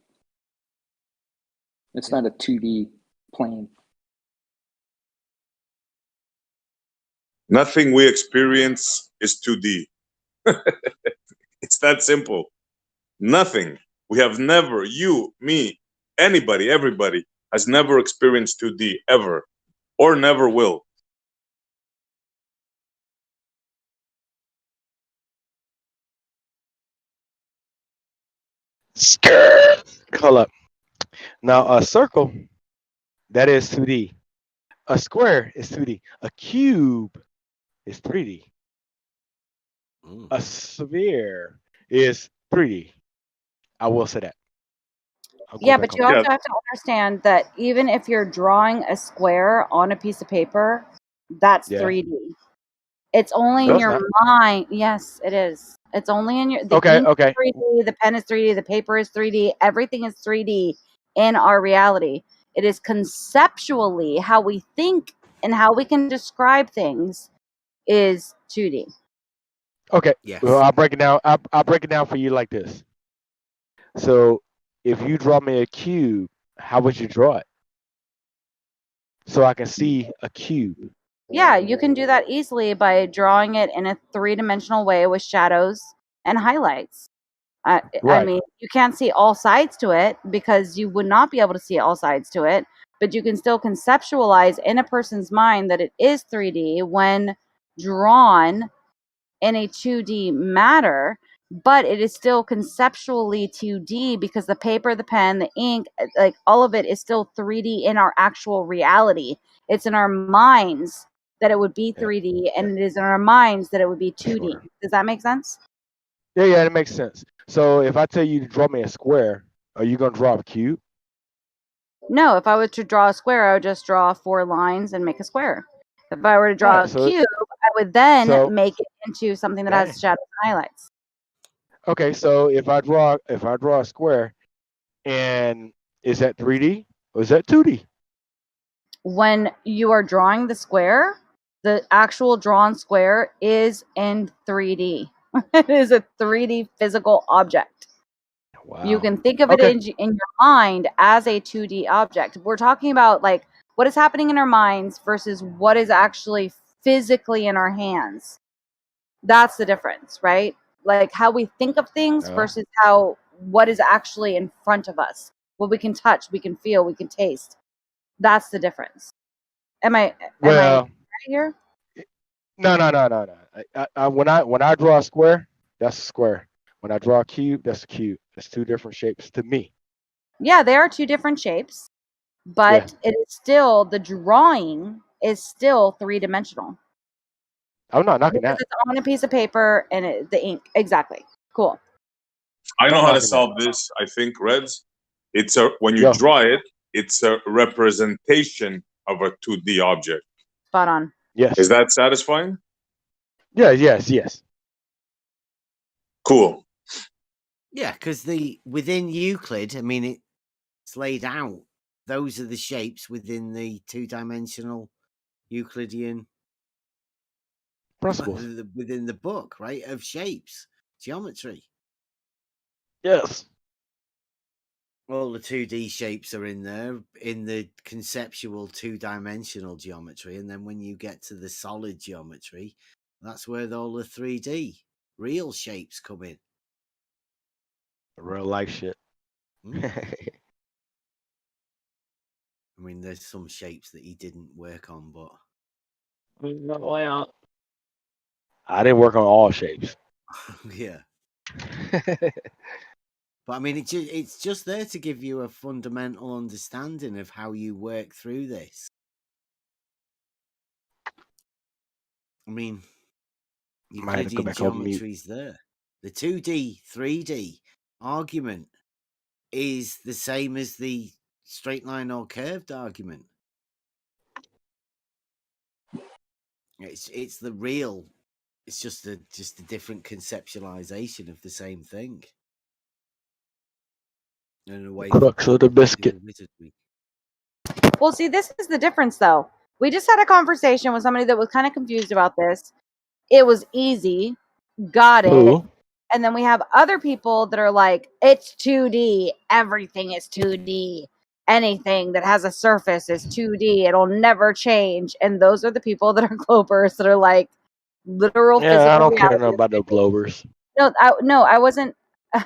2D plane. Nothing we experience is 2D. It's that simple. Nothing. We have never, you, me, anybody, everybody has never experienced 2D ever, or never will. Hold up. Now a circle, that is 2D. A square is 2D. A cube is 3D. A sphere is 3D. I will say that. Yeah, but you also have to understand that even if you're drawing a square on a piece of paper, that's 3D. It's only in your mind. Yes, it is. It's only in your. The ink is 3D, the pen is 3D, the paper is 3D. Everything is 3D in our reality. It is conceptually how we think and how we can describe things is 2D. Okay. Yes. Well, I'll break it down. I'll break it down for you like this. So, if you draw me a cube, how would you draw it? So I can see a cube. Yeah, you can do that easily by drawing it in a 3-dimensional way with shadows and highlights. Right. I mean, you can't see all sides to it because you would not be able to see all sides to it, but you can still conceptualize in a person's mind that it is 3D when drawn in a 2D matter, but it is still conceptually 2D because the paper, the pen, the ink, like all of it is still 3D in our actual reality. It's in our minds that it would be 3D, and it is in our minds that it would be 2D. Sure. Does that make sense? Yeah, it makes sense. So if I tell you to draw me a square, are you going to draw a cube? No, if I was to draw a square, I would just draw 4 lines and make a square. If I were to draw a cube, I would then make it into something that has shadows and highlights. Okay, so if I draw a square, and is that 3D or is that 2D? When you are drawing the square, the actual drawn square is in 3D. It is a 3D physical object. Wow. You can think of it in your mind as a 2D object. We're talking about like what is happening in our minds versus what is actually physically in our hands. That's the difference, right? Like how we think of things versus what is actually in front of us. What we can touch, we can feel, we can taste. That's the difference. Am I Well, right here? no. When I draw a square, that's a square. When I draw a cube, that's a cube. It's two different shapes to me. Yeah, they are two different shapes, but it is still, the drawing is still 3-dimensional. I'm not knocking Because that. it's on a piece of paper and the ink. Exactly. Cool. I know I'm how to knocking that. solve this. I think, Reds. It's when you Yo. draw it, it's a representation of a 2D object. Spot on. Yes. Is that satisfying? Yeah. Yes. Cool. Yeah, because within Euclid, I mean, it's laid out. Those are the shapes within the 2-dimensional Euclidean Principles. within the book, right? Of shapes, geometry. Yes. All the 2D shapes are in there in the conceptual 2-dimensional geometry, and then when you get to the solid geometry, that's where all the 3D real shapes come in. Real life shit. I mean, there's some shapes that he didn't work on, but I didn't work on all shapes. yeah. But I mean, it's just there to give you a fundamental understanding of how you work through this. I mean, Might have to go Euclidean back on mute. geometry's there. The 2D, 3D argument is the same as the straight line or curved argument. It's the real. It's just a different conceptualization of the same thing. In a way, Crux of the biscuit. Well, see, this is the difference, though. We just had a conversation with somebody that was kind of confused about this. It was easy, got it. Ooh. And then we have other people that are like, it's 2D. Everything is 2D. Anything that has a surface is 2D. It'll never change. And those are the people that are globers that are like literal physical Yeah, I don't care reality. nothing about no globers. No, I wasn't.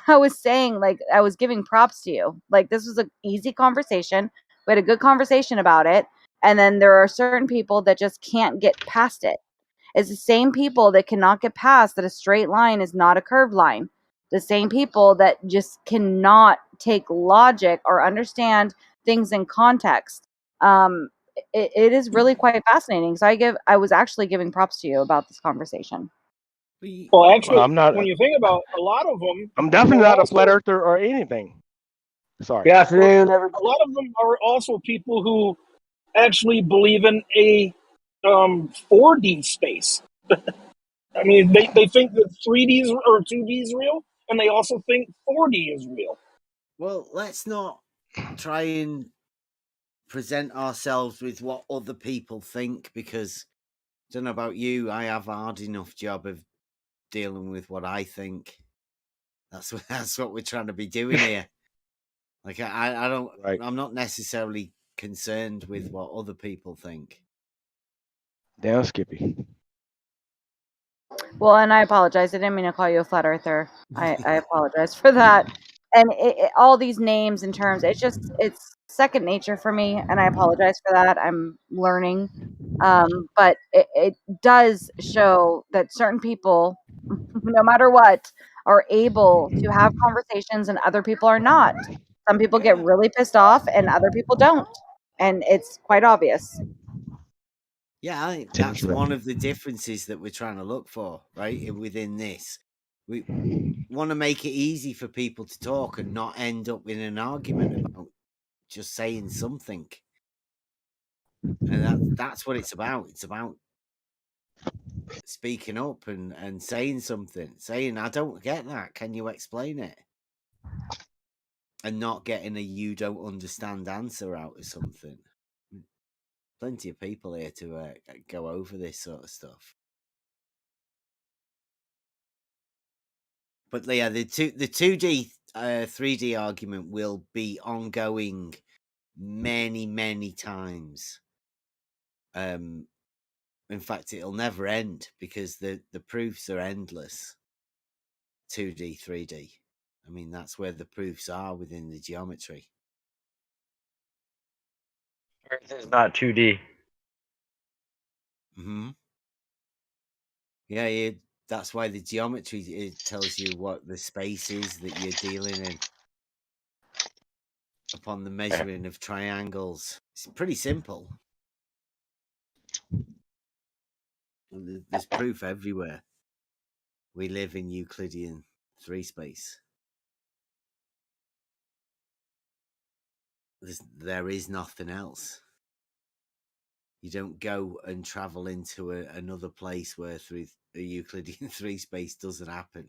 I was saying, like, I was giving props to you. Like, this was an easy conversation. We had a good conversation about it. And then there are certain people that just can't get past it. It's the same people that cannot get past that a straight line is not a curved line. The same people that just cannot take logic or understand things in context. It is really quite fascinating. So I was actually giving props to you about this conversation. Well, actually, I'm not. when you think about a lot of them, I'm definitely are not a also, flat earther or anything. Sorry. Good afternoon, everybody. a lot of them are also people who actually believe in a 4D space. I mean, they think that 3D is, or 2D is real, and they also think 4D is real. Well, let's not try and present ourselves with what other people think, because I don't know about you, I have a hard enough job of dealing with what I think. That's what we're trying to be doing here. Like I don't, Right. I'm not necessarily concerned with what other people think. Damn, Skippy. Well, and I apologize. I didn't mean to call you a flat earther. I apologize for that. And all these names and terms, it's second nature for me, and I apologize for that. I'm learning. But it does show that certain people, no matter what, are able to have conversations and other people are not. Some people get really pissed off and other people don't. And it's quite obvious. Yeah, I think that's one of the differences that we're trying to look for, right? Within this, we want to make it easy for people to talk and not end up in an argument about just saying something. And that's what it's about. It's about speaking up and saying something, saying, I don't get that. Can you explain it? And not getting a you don't understand answer out of something. Plenty of people here to go over this sort of stuff. But yeah, the 2D, 3D argument will be ongoing many times. In fact, it'll never end because the proofs are endless. 2D, 3D. I mean, that's where the proofs are within the geometry. Earth is not 2D. Mm-hmm. Yeah, that's why the geometry, it tells you what the space is that you're dealing in upon the measuring of triangles. It's pretty simple. There's proof everywhere. We live in Euclidean 3 space. There is nothing else. You don't go and travel into another place where through a Euclidean 3 space doesn't happen.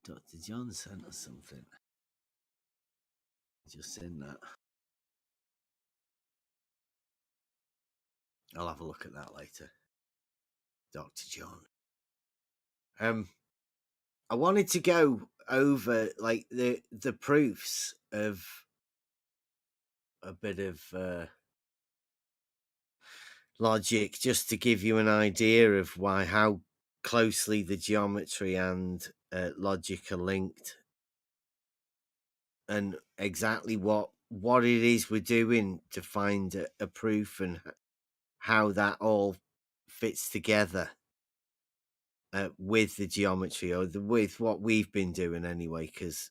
Dr. John sent us something. Just seen that. I'll have a look at that later. Dr. John. I wanted to go over like the proofs of a bit of logic, just to give you an idea of how closely the geometry and logic are linked, and exactly what it is we're doing to find a proof, and how that all fits together with the geometry, or with what we've been doing anyway, because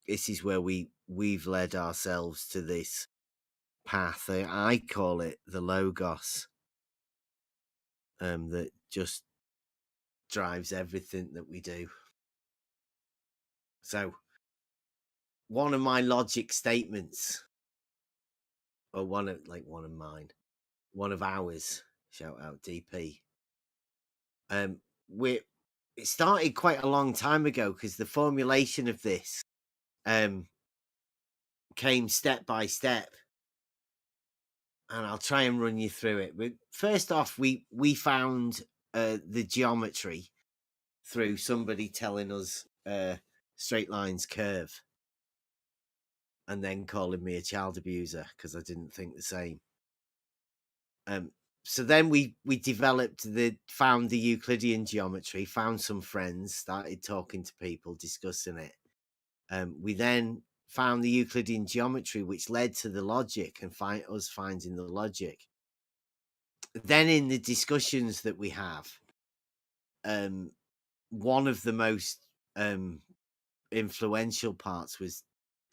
this is where we've led ourselves to this path. I call it the Logos, that just drives everything that we do. So one of my logic statements, or one of mine, one of ours, shout out DP. It started quite a long time ago, because the formulation of this came step by step, and I'll try and run you through it. But first off, we found the geometry through somebody telling us straight lines curve, and then calling me a child abuser because I didn't think the same. So then we found the Euclidean geometry, found some friends, started talking to people, discussing it. We then found the Euclidean geometry, which led to the logic, and us finding the logic. Then in the discussions that we have, one of the most influential parts was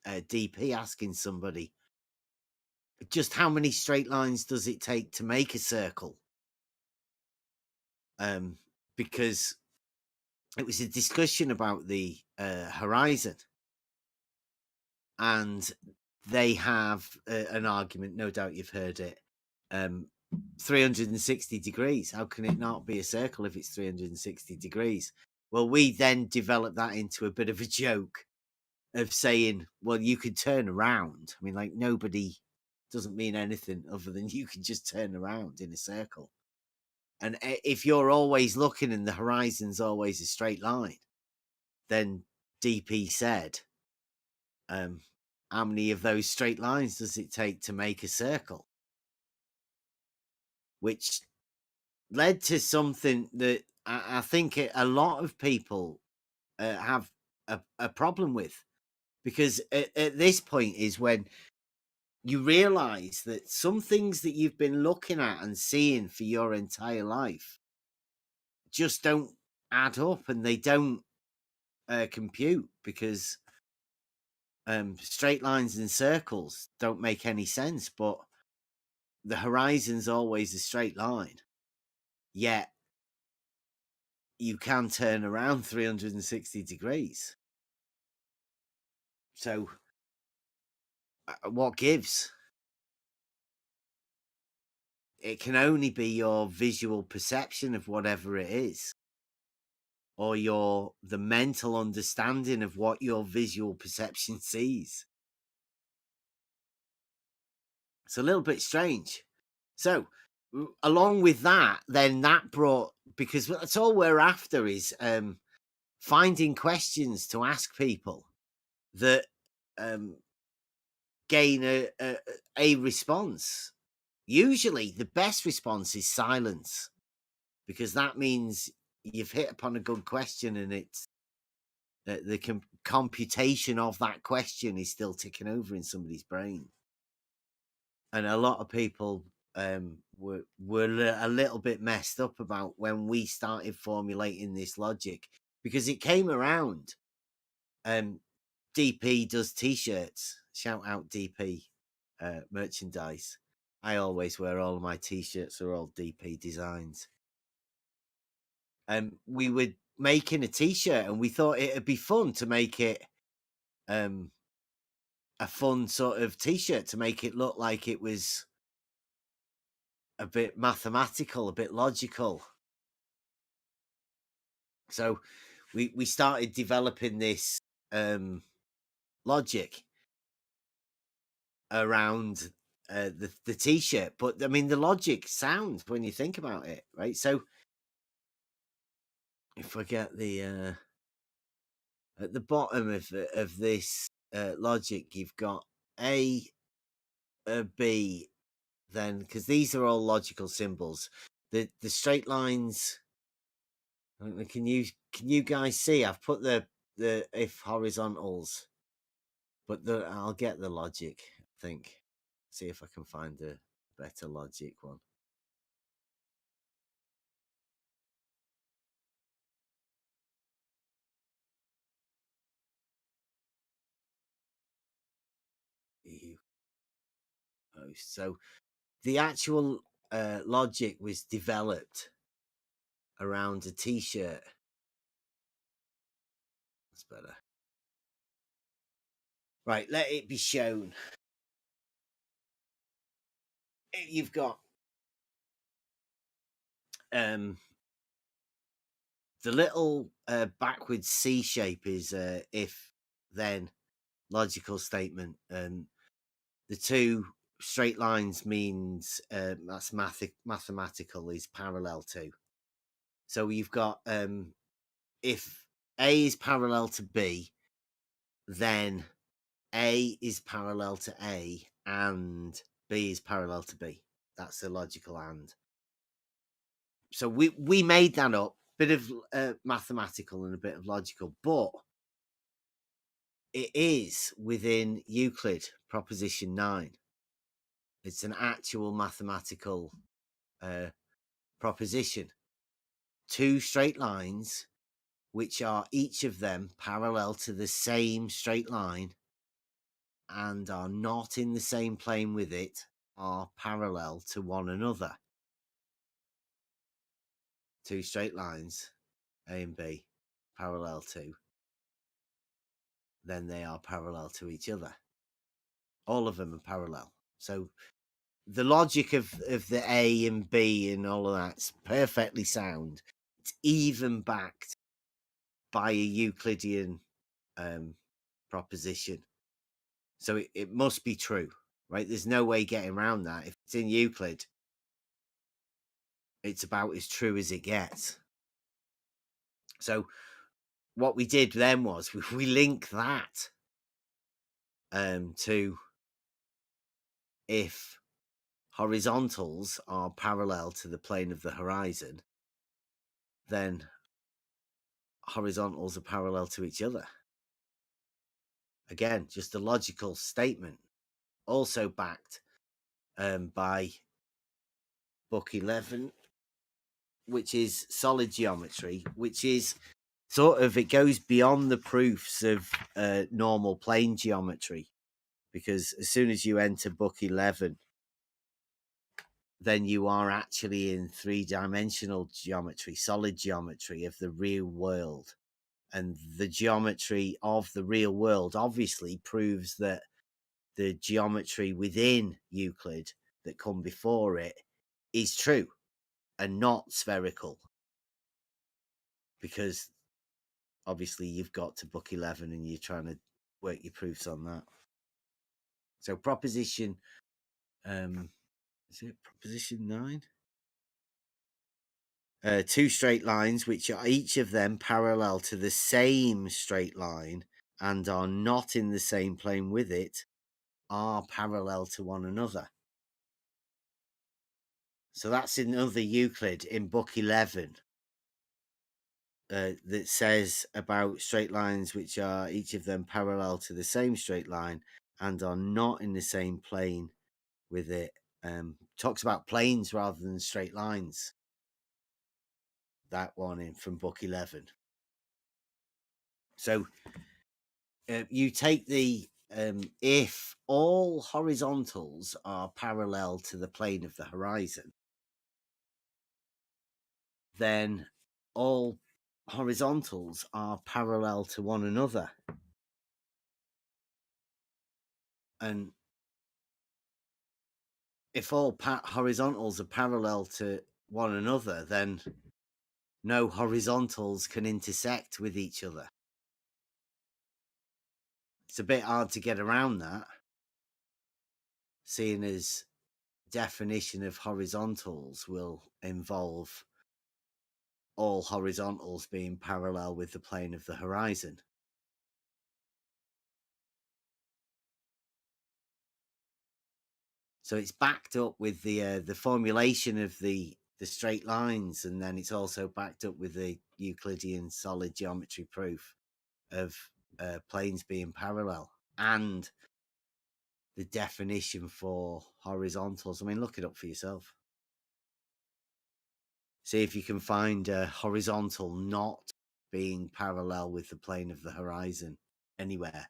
DP asking somebody, just how many straight lines does it take to make a circle? Because it was a discussion about the horizon, and they have an argument, no doubt you've heard it, 360 degrees. How can it not be a circle if it's 360 degrees? Well, we then developed that into a bit of a joke of saying, well, you could turn around. I mean, like, nobody doesn't mean anything other than you can just turn around in a circle. And if you're always looking and the horizon's always a straight line, then DP said, how many of those straight lines does it take to make a circle? Which led to something that I think a lot of people have a problem with, because at this point is when you realize that some things that you've been looking at and seeing for your entire life just don't add up, and they don't compute, because straight lines and circles don't make any sense, but the horizon's always a straight line, yet you can turn around 360 degrees. So what gives? It can only be your visual perception of whatever it is, or the mental understanding of what your visual perception sees. It's a little bit strange. So along with that, then that brought, because that's all we're after is finding questions to ask people that gain a response. Usually the best response is silence, because that means you've hit upon a good question, and the computation of that question is still ticking over in somebody's brain. And a lot of people were a little bit messed up about when we started formulating this logic, because it came around. DP does t-shirts. Shout out DP merchandise. I always wear all of my t-shirts are all DP designs. We were making a t-shirt and we thought it'd be fun to make it a fun sort of t-shirt, to make it look like it was a bit mathematical, a bit logical. So we started developing this logic around the t-shirt. But I mean, the logic sounds when you think about it, right? So if I get the at the bottom of this logic, you've got A, B, then, because these are all logical symbols. The straight lines. Can you guys see? I've put the if horizontals, but I'll get the logic. I think. See if I can find a better logic one. So the actual logic was developed around a t-shirt. That's better. Right, let it be shown. You've got the little backwards C shape is if then logical statement, and the two straight lines means that's mathematical is parallel to. So you've got if A is parallel to B, then A is parallel to A and B is parallel to B. That's the logical and. So we made that up, bit of mathematical and a bit of logical, but it is within Euclid proposition 9. It's an actual mathematical proposition. Two straight lines, which are each of them parallel to the same straight line and are not in the same plane with it, are parallel to one another. Two straight lines, A and B, parallel to, then they are parallel to each other. All of them are parallel. So the logic of the A and B and all of that's perfectly sound. It's even backed by a Euclidean proposition. So it must be true, right? There's no way getting around that. If it's in Euclid, it's about as true as it gets. So what we did then was we link that to if horizontals are parallel to the plane of the horizon, then horizontals are parallel to each other. Again, just a logical statement, also backed by book 11, which is solid geometry, which is sort of, it goes beyond the proofs of normal plane geometry, because as soon as you enter book 11, then you are actually in three-dimensional geometry, solid geometry of the real world. And the geometry of the real world obviously proves that the geometry within Euclid that come before it is true and not spherical. Because obviously you've got to book 11 and you're trying to work your proofs on that. So proposition, is it proposition 9? Two straight lines, which are each of them parallel to the same straight line and are not in the same plane with it, are parallel to one another. So that's another Euclid in book 11. that says about straight lines which are each of them parallel to the same straight line and are not in the same plane with it. Talks about planes rather than straight lines. That one in from book 11. So you take the if all horizontals are parallel to the plane of the horizon, then all horizontals are parallel to one another. And if all horizontals are parallel to one another, then no horizontals can intersect with each other. It's a bit hard to get around that, seeing as definition of horizontals will involve all horizontals being parallel with the plane of the horizon. So it's backed up with the formulation of the straight lines, and then it's also backed up with the Euclidean solid geometry proof of planes being parallel and the definition for horizontals. I mean, look it up for yourself. See if you can find a horizontal not being parallel with the plane of the horizon anywhere,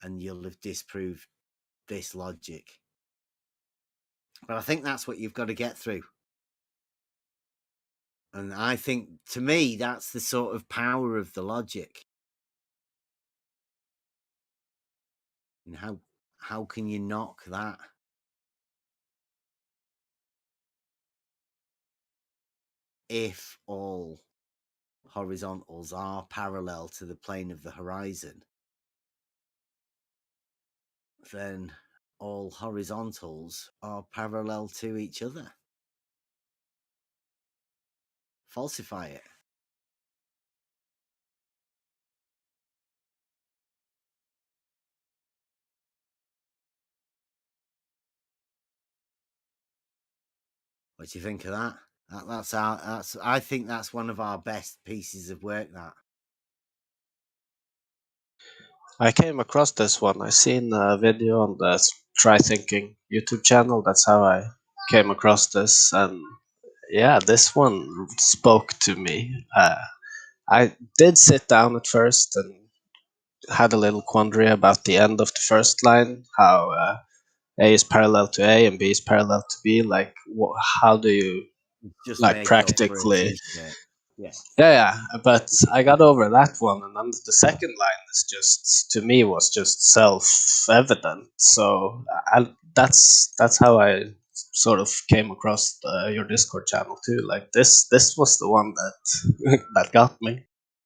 and you'll have disproved this logic. But I think that's what you've got to get through. And I think, to me, that's the sort of power of the logic. And how can you knock that? If all horizontals are parallel to the plane of the horizon, then all horizontals are parallel to each other. Falsify it. What do you think of that? I think that's one of our best pieces of work. That I came across this one. I seen a video on the Try Thinking YouTube channel. That's how I came across this, and yeah, this one spoke to me. I did sit down at first and had a little quandary about the end of the first line, how A is parallel to A and B is parallel to B. Like, how do you just like make up for a practically? t-shirt. Yeah. Yeah, but I got over that one, and then the second line is just, to me, was just self-evident. So that's how I sort of came across your Discord channel too. Like this was the one that that got me.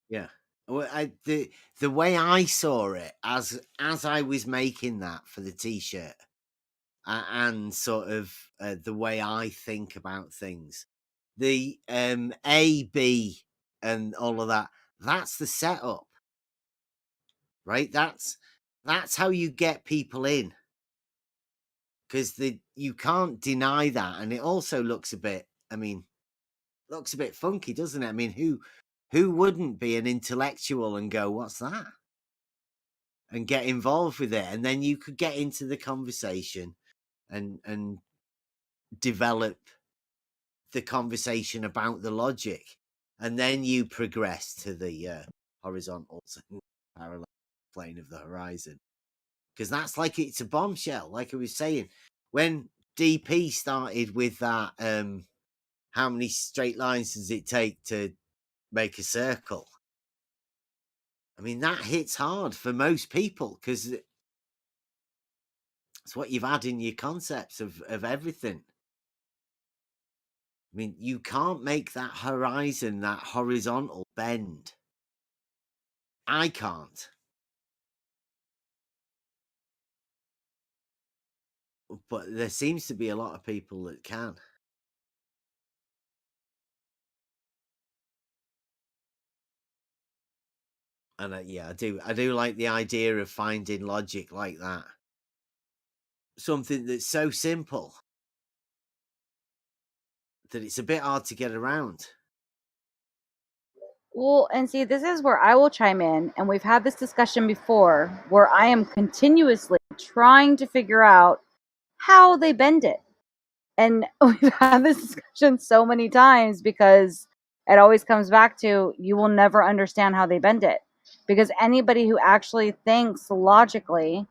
Yeah. Well, the way I saw it as I was making that for the t-shirt, and sort of the way I think about things, the A, B, and all of that, that's the setup, right? That's how you get people in, because you can't deny that, and it also looks a bit, looks a bit funky, doesn't it? I mean, who wouldn't be an intellectual and go, what's that? And get involved with it. And then you could get into the conversation and develop the conversation about the logic. And then you progress to the horizontals and parallel plane of the horizon. Because that's like, it's a bombshell. Like I was saying, when DP started with that, how many straight lines does it take to make a circle? I mean, that hits hard for most people because it's what you've had in your concepts of everything. I mean, you can't make that horizon, that horizontal bend. I can't. But there seems to be a lot of people that can. And yeah, I do like the idea of finding logic like that. Something that's so simple that it's a bit hard to get around. Well, and see, this is where I will chime in, and we've had this discussion before, where I am continuously trying to figure out how they bend it. And we've had this discussion so many times because it always comes back to you will never understand how they bend it. Because anybody who actually thinks logically,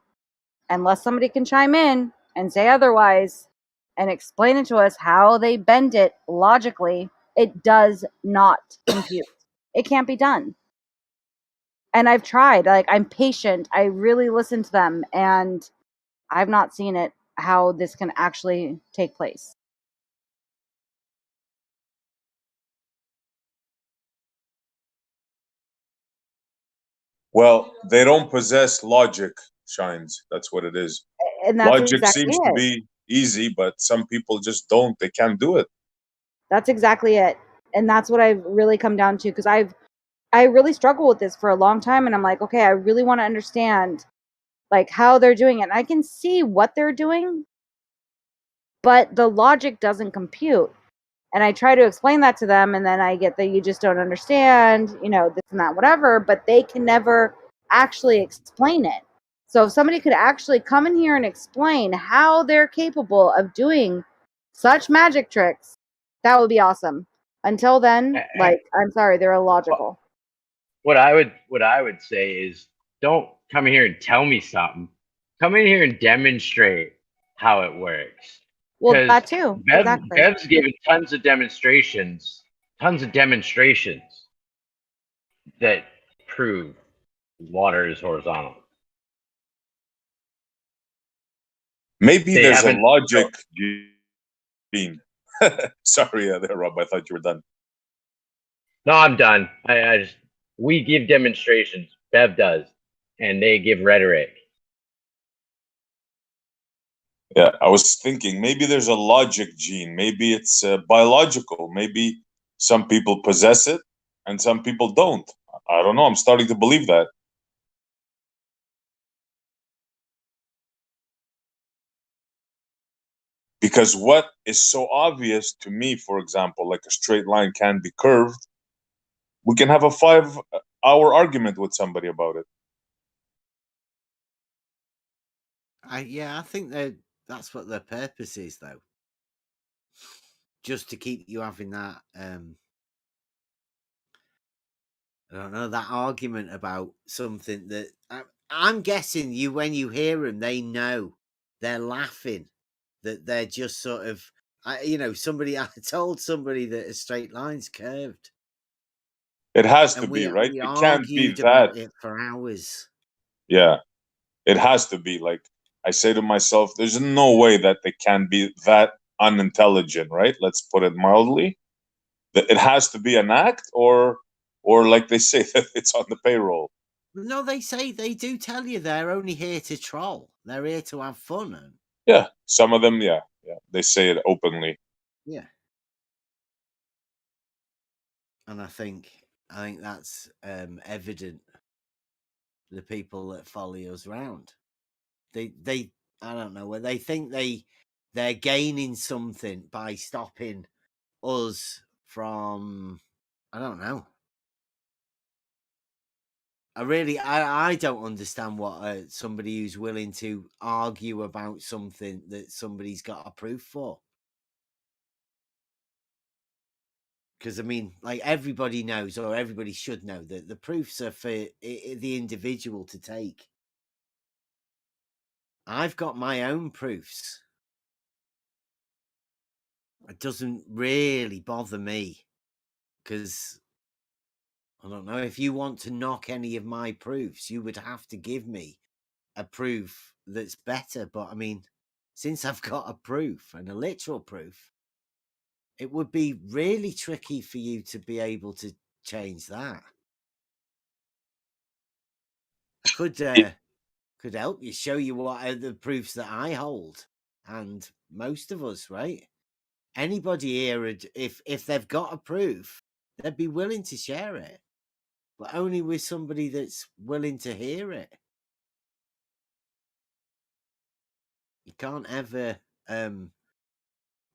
unless somebody can chime in and say otherwise and explain it to us how they bend it logically, it does not compute. It can't be done. And I've tried. Like, I'm patient. I really listen to them, and I've not seen it how this can actually take place. Well, they don't possess logic, Shines. That's what it is. And that's Logic exactly seems to it. be easy, but some people just don't. They can't do it. That's exactly it. And that's what I've really come down to, because I really struggle with this for a long time, and I'm like, okay, I really want to understand like how they're doing it. And I can see what they're doing, but the logic doesn't compute. And I try to explain that to them, and then I get that you just don't understand, you know, this and that, whatever, but they can never actually explain it. So if somebody could actually come in here and explain how they're capable of doing such magic tricks, that would be awesome. Until then, like, I'm sorry, they're illogical. What I would say is, don't come in here and tell me something. Come in here and demonstrate how it works. Well, 'Cause that too. Exactly. Bev's given tons of demonstrations that prove water is horizontal. Maybe They there's a haven't- logic gene. Sorry, there, Rob. I thought you were done. No, I'm done. We give demonstrations. Bev does, and they give rhetoric. Yeah, I was thinking maybe there's a logic gene. Maybe it's biological. Maybe some people possess it and some people don't. I don't know. I'm starting to believe that. Because what is so obvious to me, for example, like a straight line can be curved, we can have a 5-hour argument with somebody about it. I think that's what their purpose is, though. Just to keep you having that, I don't know, that argument about something that I'm guessing when you hear them, they know, they're laughing, that they're just sort of, I told somebody that a straight line's curved. It has And to be, we right? we It can't be argued that. about it for hours. Yeah, it has to be. Like, I say to myself, there's no way that they can be that unintelligent, right? Let's put it mildly. It has to be an act, or like they say, that it's on the payroll. No, they do tell you they're only here to troll. They're here to have fun. Yeah, some of them, yeah, they say it openly. Yeah. And I think that's evident. The people that follow us around, they I don't know, where they think they're gaining something by stopping us from, I don't know. I don't understand what somebody who's willing to argue about something that somebody's got a proof for. Because, I mean, like, everybody knows, or everybody should know, that the proofs are for the individual to take. I've got my own proofs. It doesn't really bother me, because, I don't know, if you want to knock any of my proofs, you would have to give me a proof that's better. But, I mean, since I've got a proof, and a literal proof, it would be really tricky for you to be able to change that. I could help you, show you what are the proofs that I hold, and most of us, right? Anybody here, if they've got a proof, they'd be willing to share it, but only with somebody that's willing to hear it. You can't ever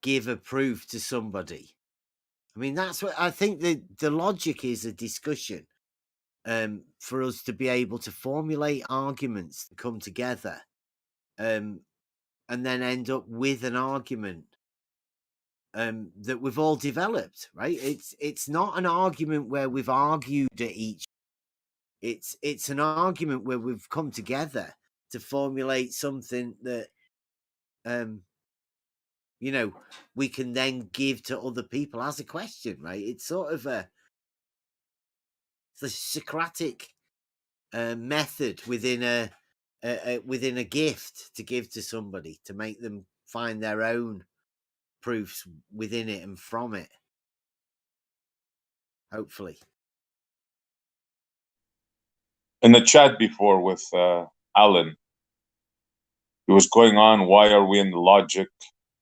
give a proof to somebody. I mean, that's what I think the logic is a discussion for us to be able to formulate arguments to come together and then end up with an argument that we've all developed, right? It's not an argument where we've argued at each. It's an argument where we've come together to formulate something that you know, we can then give to other people as a question, right? It's sort of the Socratic method within a gift to give to somebody to make them find their own proofs within it and from it. Hopefully. In the chat before with Alan, it was going on, why are we in the logic?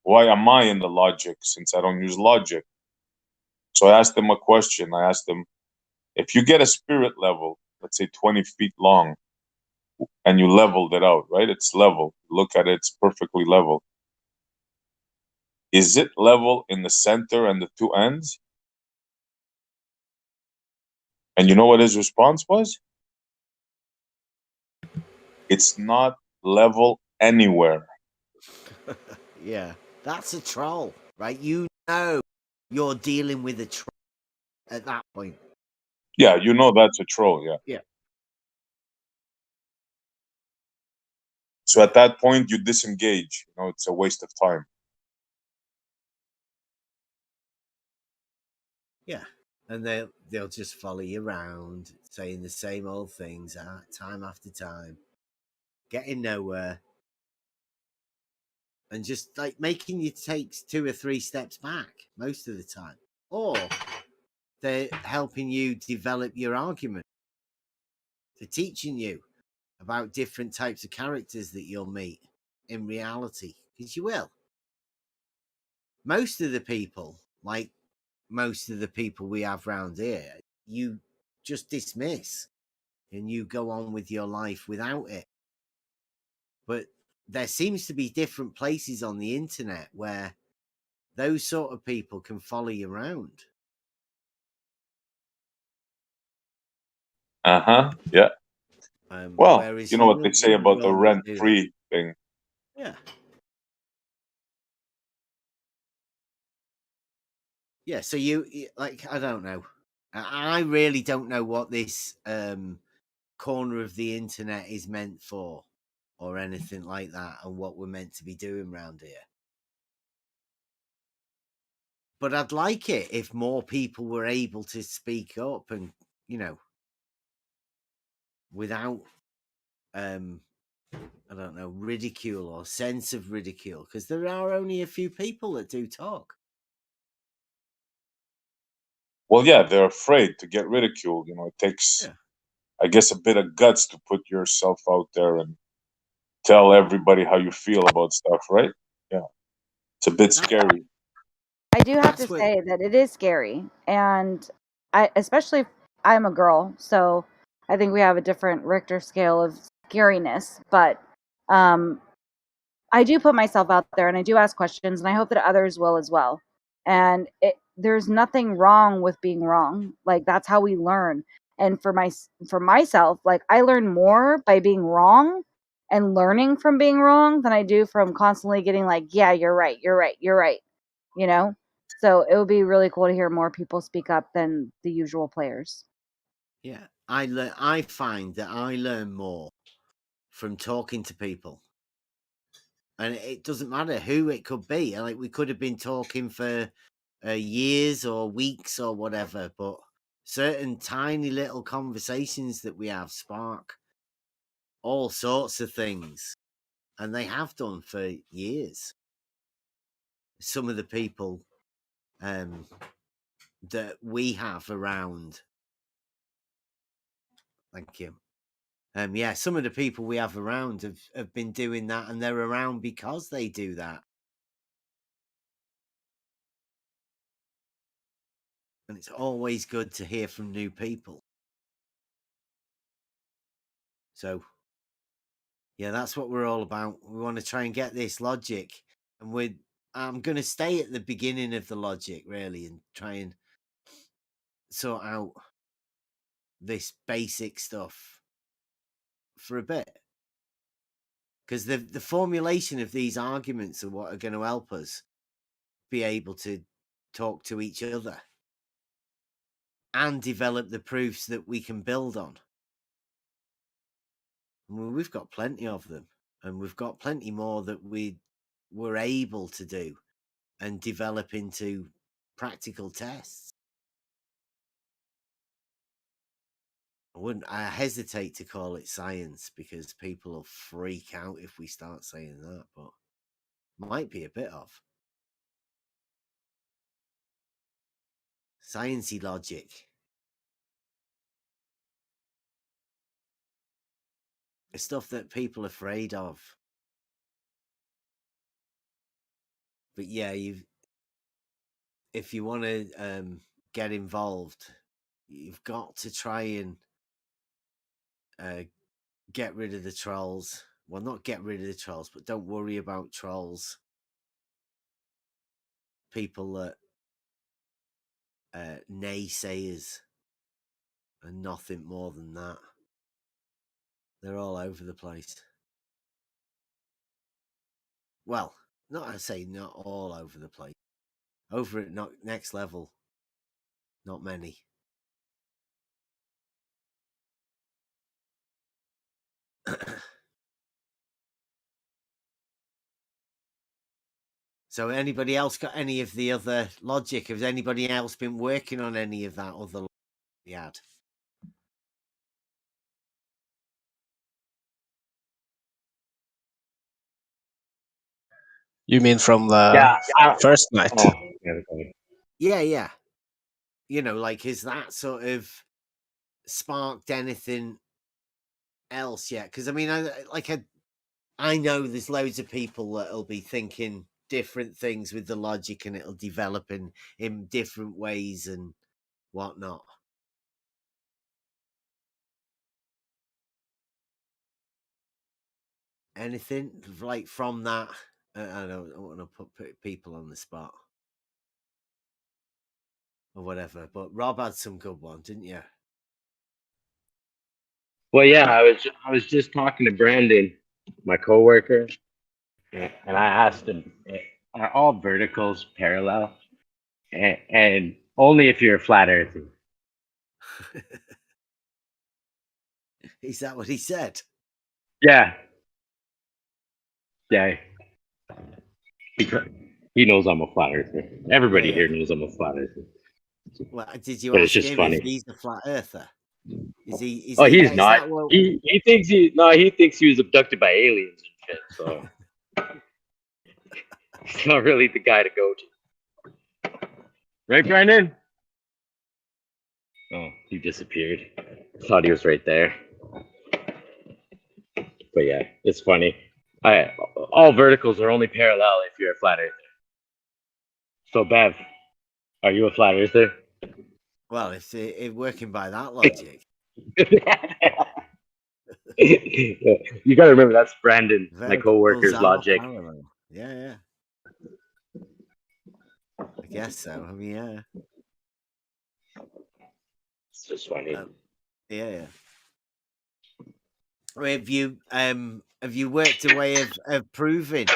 Why am I in the logic since I don't use logic? So I asked him a question. I asked him, if you get a spirit level, let's say 20 feet long, and you leveled it out, right? It's level. Look at it, it's perfectly level. Is it level in the center and the two ends? And you know what his response was? It's not level anywhere. Yeah, that's a troll, right? You know you're dealing with a troll at that point. Yeah, you know that's a troll, yeah. Yeah. So at that point, you disengage. You know, it's a waste of time. Yeah. And they'll just follow you around, saying the same old things time after time, getting nowhere, and just like making you take 2 or 3 steps back most of the time. Or they're helping you develop your argument. They're teaching you about different types of characters that you'll meet in reality, because you will. Most of the people, like most of the people we have around here, you just dismiss and you go on with your life without it. But there seems to be different places on the internet where those sort of people can follow you around. Yeah. Well, Whereas you know what they say about the rent-free thing. Yeah. Yeah, so you like, I don't know. I really don't know what this corner of the internet is meant for or anything like that, and what we're meant to be doing around here. But I'd like it if more people were able to speak up and, you know, without I don't know, ridicule or sense of ridicule, because there are only a few people that do talk. Well, yeah, they're afraid to get ridiculed. You know, it takes, I guess, a bit of guts to put yourself out there and tell everybody how you feel about stuff, right? Yeah. It's a bit scary. I do have to say that it is scary, and I'm a girl, so I think we have a different Richter scale of scariness, but I do put myself out there and I do ask questions, and I hope that others will as well. And there's nothing wrong with being wrong. Like, that's how we learn. And for myself, like, I learn more by being wrong and learning from being wrong than I do from constantly getting like, yeah, you're right, you're right, you're right. You know? So it would be really cool to hear more people speak up than the usual players. Yeah, I find that I learn more from talking to people, and it doesn't matter who it could be. Like, we could have been talking for years or weeks or whatever, but certain tiny little conversations that we have spark all sorts of things, and they have done for years. Some of the people that we have around. Thank you. Yeah, some of the people we have around have been doing that, and they're around because they do that. And it's always good to hear from new people. So, yeah, that's what we're all about. We want to try and get this logic, and I'm going to stay at the beginning of the logic, really, and try and sort out this basic stuff for a bit. Because the formulation of these arguments are what are going to help us be able to talk to each other and develop the proofs that we can build on. Well, we've got plenty of them, and we've got plenty more that we were able to do and develop into practical tests. I hesitate to call it science because people will freak out if we start saying that, but might be a bit of sciencey logic. It's stuff that people are afraid of. But yeah, if you want to get involved, you've got to try and get rid of the trolls. Well, not get rid of the trolls, but don't worry about trolls. People that naysayers and nothing more than that. They're all over the place. Well, I say not all over the place. Over at next level, not many. So anybody else got any of the other logic? Has anybody else been working on any of that other logic we had? You mean from the first night? Oh, Yeah. You know, like, has that sort of sparked anything else yet? Because I mean, I know there's loads of people that'll be thinking different things with the logic, and it'll develop in different ways and whatnot. Anything like from that? I don't want to put people on the spot or whatever, but Rob had some good one, didn't you? Well, yeah, I was just talking to Brandon, my coworker, and I asked him, "Are all verticals parallel?" And only if you're a flat earther. Is that what he said? Yeah. Because he knows I'm a flat earther. Everybody here knows I'm a flat earther. Well, did you But ask it's just him funny. if he's a flat earther? Is he? He's not. He thinks he thinks he was abducted by aliens and shit. So he's not really the guy to go to, right, Brandon? Oh, he disappeared. Thought he was right there. But yeah, it's funny. All verticals are only parallel if you're a flat earther. So Bev, are you a flat earther? Well, if working by that logic. You gotta remember that's Brandon, my coworker's logic. Parallel. Yeah. I guess so. I mean, yeah. It's just funny. Yeah. Have you worked a way of proving?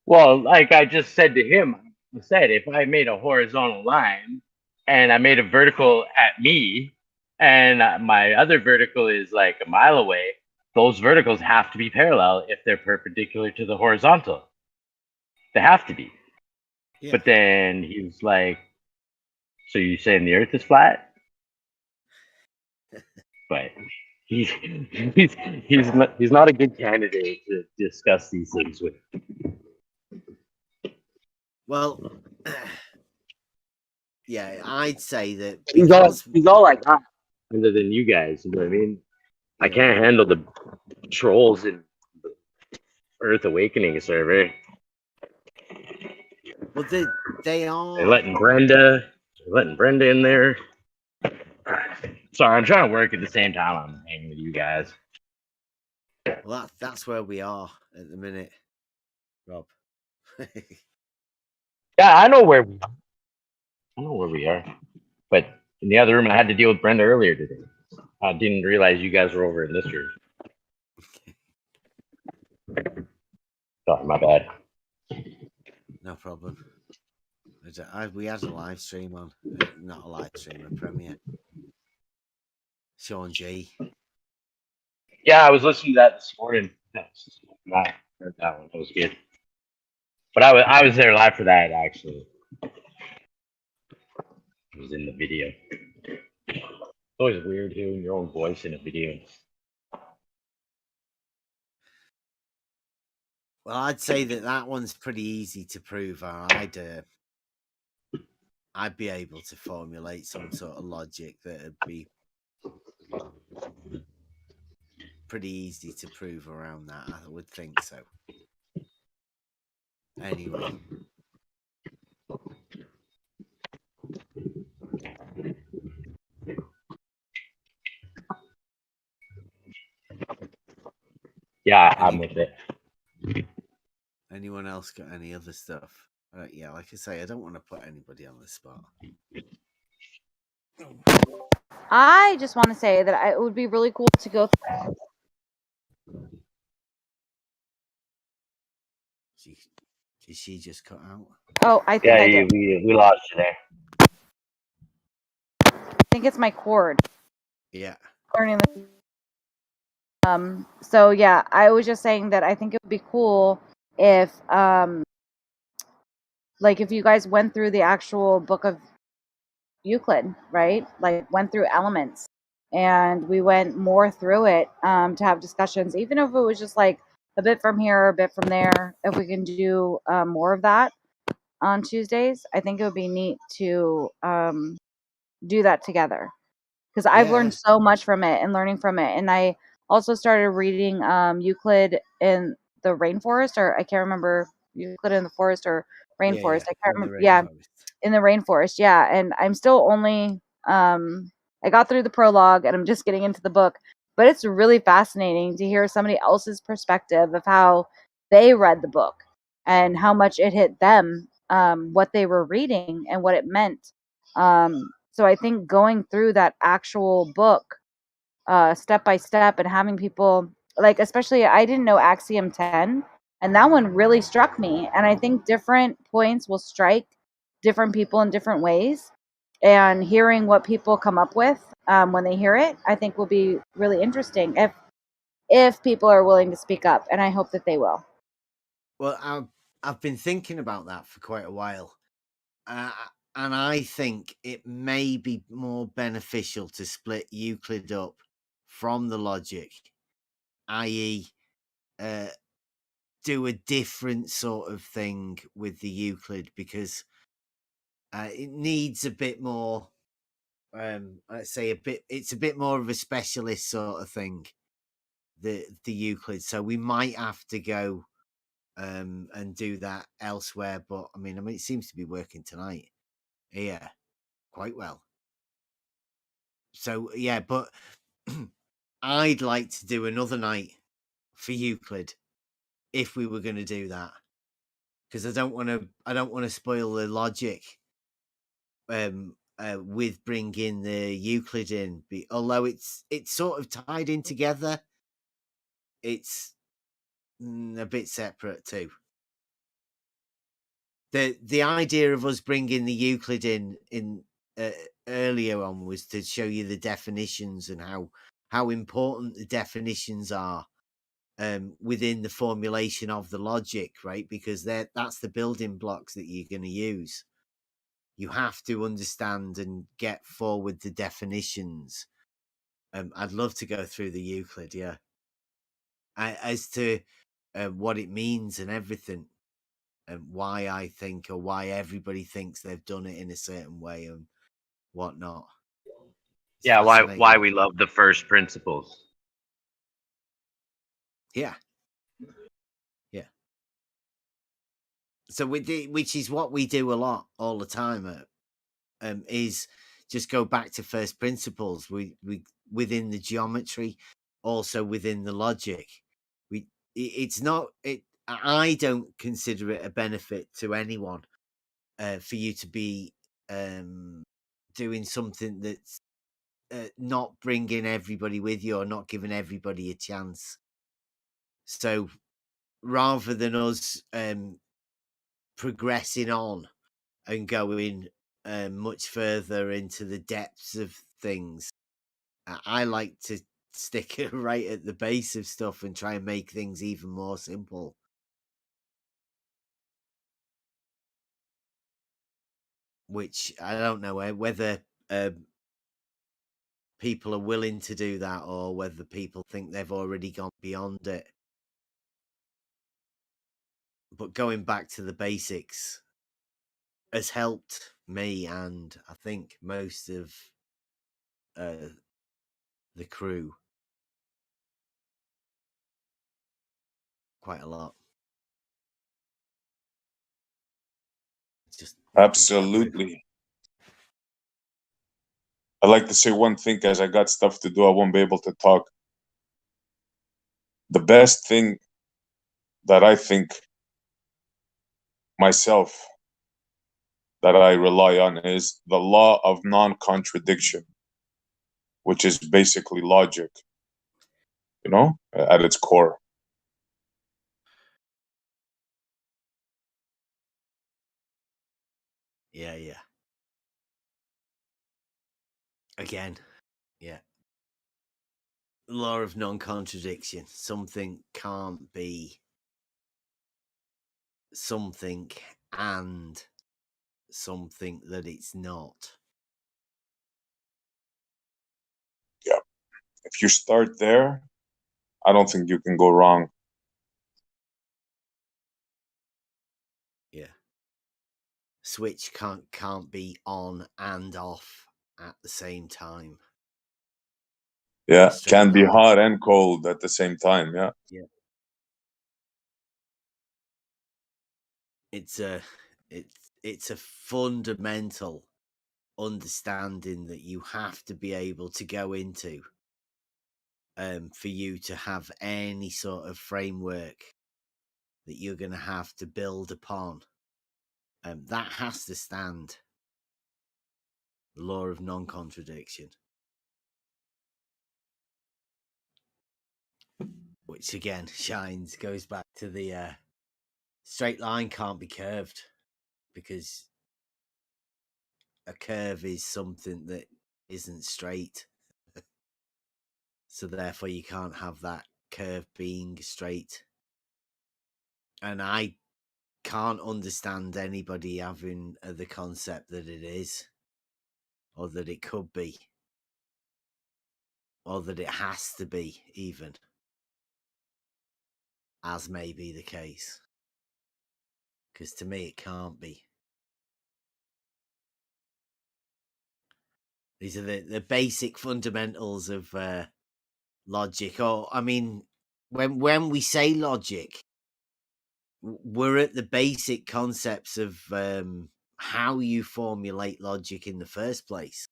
Well, like I just said to him, I said if I made a horizontal line and I made a vertical at me, and my other vertical is like a mile away, those verticals have to be parallel if they're perpendicular to the horizontal. They have to be. Yeah. But then he was like, "So you saying the Earth is flat?" But he's not a good candidate to discuss these things with. Well, yeah, I'd say that he's all like that, other than you guys. You know what I mean? Yeah. I can't handle the trolls in the Earth Awakening server. Well, they are. They're letting Brenda in there. Sorry, I'm trying to work at the same time I'm hanging with you guys. Well, that's where we are at the minute, Rob. Yeah, I know where we are. I don't know where we are, but in the other room, I had to deal with Brenda earlier today. I didn't realize you guys were over in this room. Sorry, my bad. No problem. We had a live stream on, not a live stream, a premiere. Sean G. Yeah, I was listening to that this morning. I heard that one. That was good. But I was there live for that actually. I was in the video. It's always weird hearing your own voice in a video. Well, I'd say that one's pretty easy to prove. I'd be able to formulate some sort of logic that would be pretty easy to prove around that. I would think so. Anyway. Yeah, I'm with it. Anyone else got any other stuff? Yeah, like I say, I don't want to put anybody on the spot. I just want to say that it would be really cool to go through. Did she just cut out? Oh, I think I did. we lost you there. I think it's my cord. Yeah. So yeah, I was just saying that I think it would be cool if like if you guys went through the actual book of Euclid, right? Like went through elements and we went more through it to have discussions, even if it was just like a bit from here, a bit from there. If we can do more of that on Tuesdays, I think it would be neat to do that together. Because I've learned so much from it and learning from it. And I also started reading Euclid in the rainforest, or I can't remember, Euclid in the forest or rainforest. I can't remember. Yeah, in the rainforest. Yeah. And I'm still only, I got through the prologue and I'm just getting into the book. But it's really fascinating to hear somebody else's perspective of how they read the book and how much it hit them, what they were reading and what it meant. So I think going through that actual book step by step and having people, like, especially I didn't know Axiom 10, and that one really struck me. And I think different points will strike different people in different ways. And hearing what people come up with when they hear it, I think will be really interesting if people are willing to speak up. And I hope that they will. Well, I've been thinking about that for quite a while. And I think it may be more beneficial to split Euclid up from the logic, i.e., do a different sort of thing with the Euclid, because it needs a bit more, let's say it's a bit more of a specialist sort of thing, the Euclid. So we might have to go and do that elsewhere. But I mean, it seems to be working tonight. Yeah, quite well. So yeah, but I'd like to do another night for Euclid if we were going to do that, because I don't want to spoil the logic with bringing the Euclid in. Although it's sort of tied in together, it's a bit separate too. The idea of us bringing the Euclid in earlier on was to show you the definitions and how important the definitions are within the formulation of the logic, right? Because that's the building blocks that you're going to use. You have to understand and get forward the definitions. I'd love to go through the Euclid, yeah, as to what it means and everything. Why I think, or why everybody thinks they've done it in a certain way and whatnot. It's why we love the first principles. Yeah. So which is what we do a lot all the time. Is just go back to first principles. We within the geometry, also within the logic. It's not it. I don't consider it a benefit to anyone for you to be doing something that's not bringing everybody with you or not giving everybody a chance. So rather than us progressing on and going much further into the depths of things, I like to stick it right at the base of stuff and try and make things even more simple. Which I don't know whether people are willing to do that or whether people think they've already gone beyond it. But going back to the basics has helped me and I think most of the crew quite a lot. It's just Absolutely. I'd like to say one thing, as I got stuff to do, I won't be able to talk. The best thing that I think myself that I rely on is the law of non-contradiction, which is basically logic, you know, at its core. Yeah. Again, yeah. Law of non-contradiction. Something can't be something and something that it's not. Yeah. If you start there, I don't think you can go wrong. Yeah. Switch can't be on and off at the same time. Yeah, can be hot and cold at the same time. Yeah. Yeah. It's a fundamental understanding that you have to be able to go into for you to have any sort of framework that you're going to have to build upon. That has to stand. The law of non-contradiction. Which again goes back to the straight line can't be curved, because a curve is something that isn't straight. So therefore you can't have that curve being straight. And I can't understand anybody having the concept that it is, or that it could be, or that it has to be, even, as may be the case. Because to me it can't be. These are the basic fundamentals of logic. Or, I mean, when we say logic, we're at the basic concepts of how you formulate logic in the first place.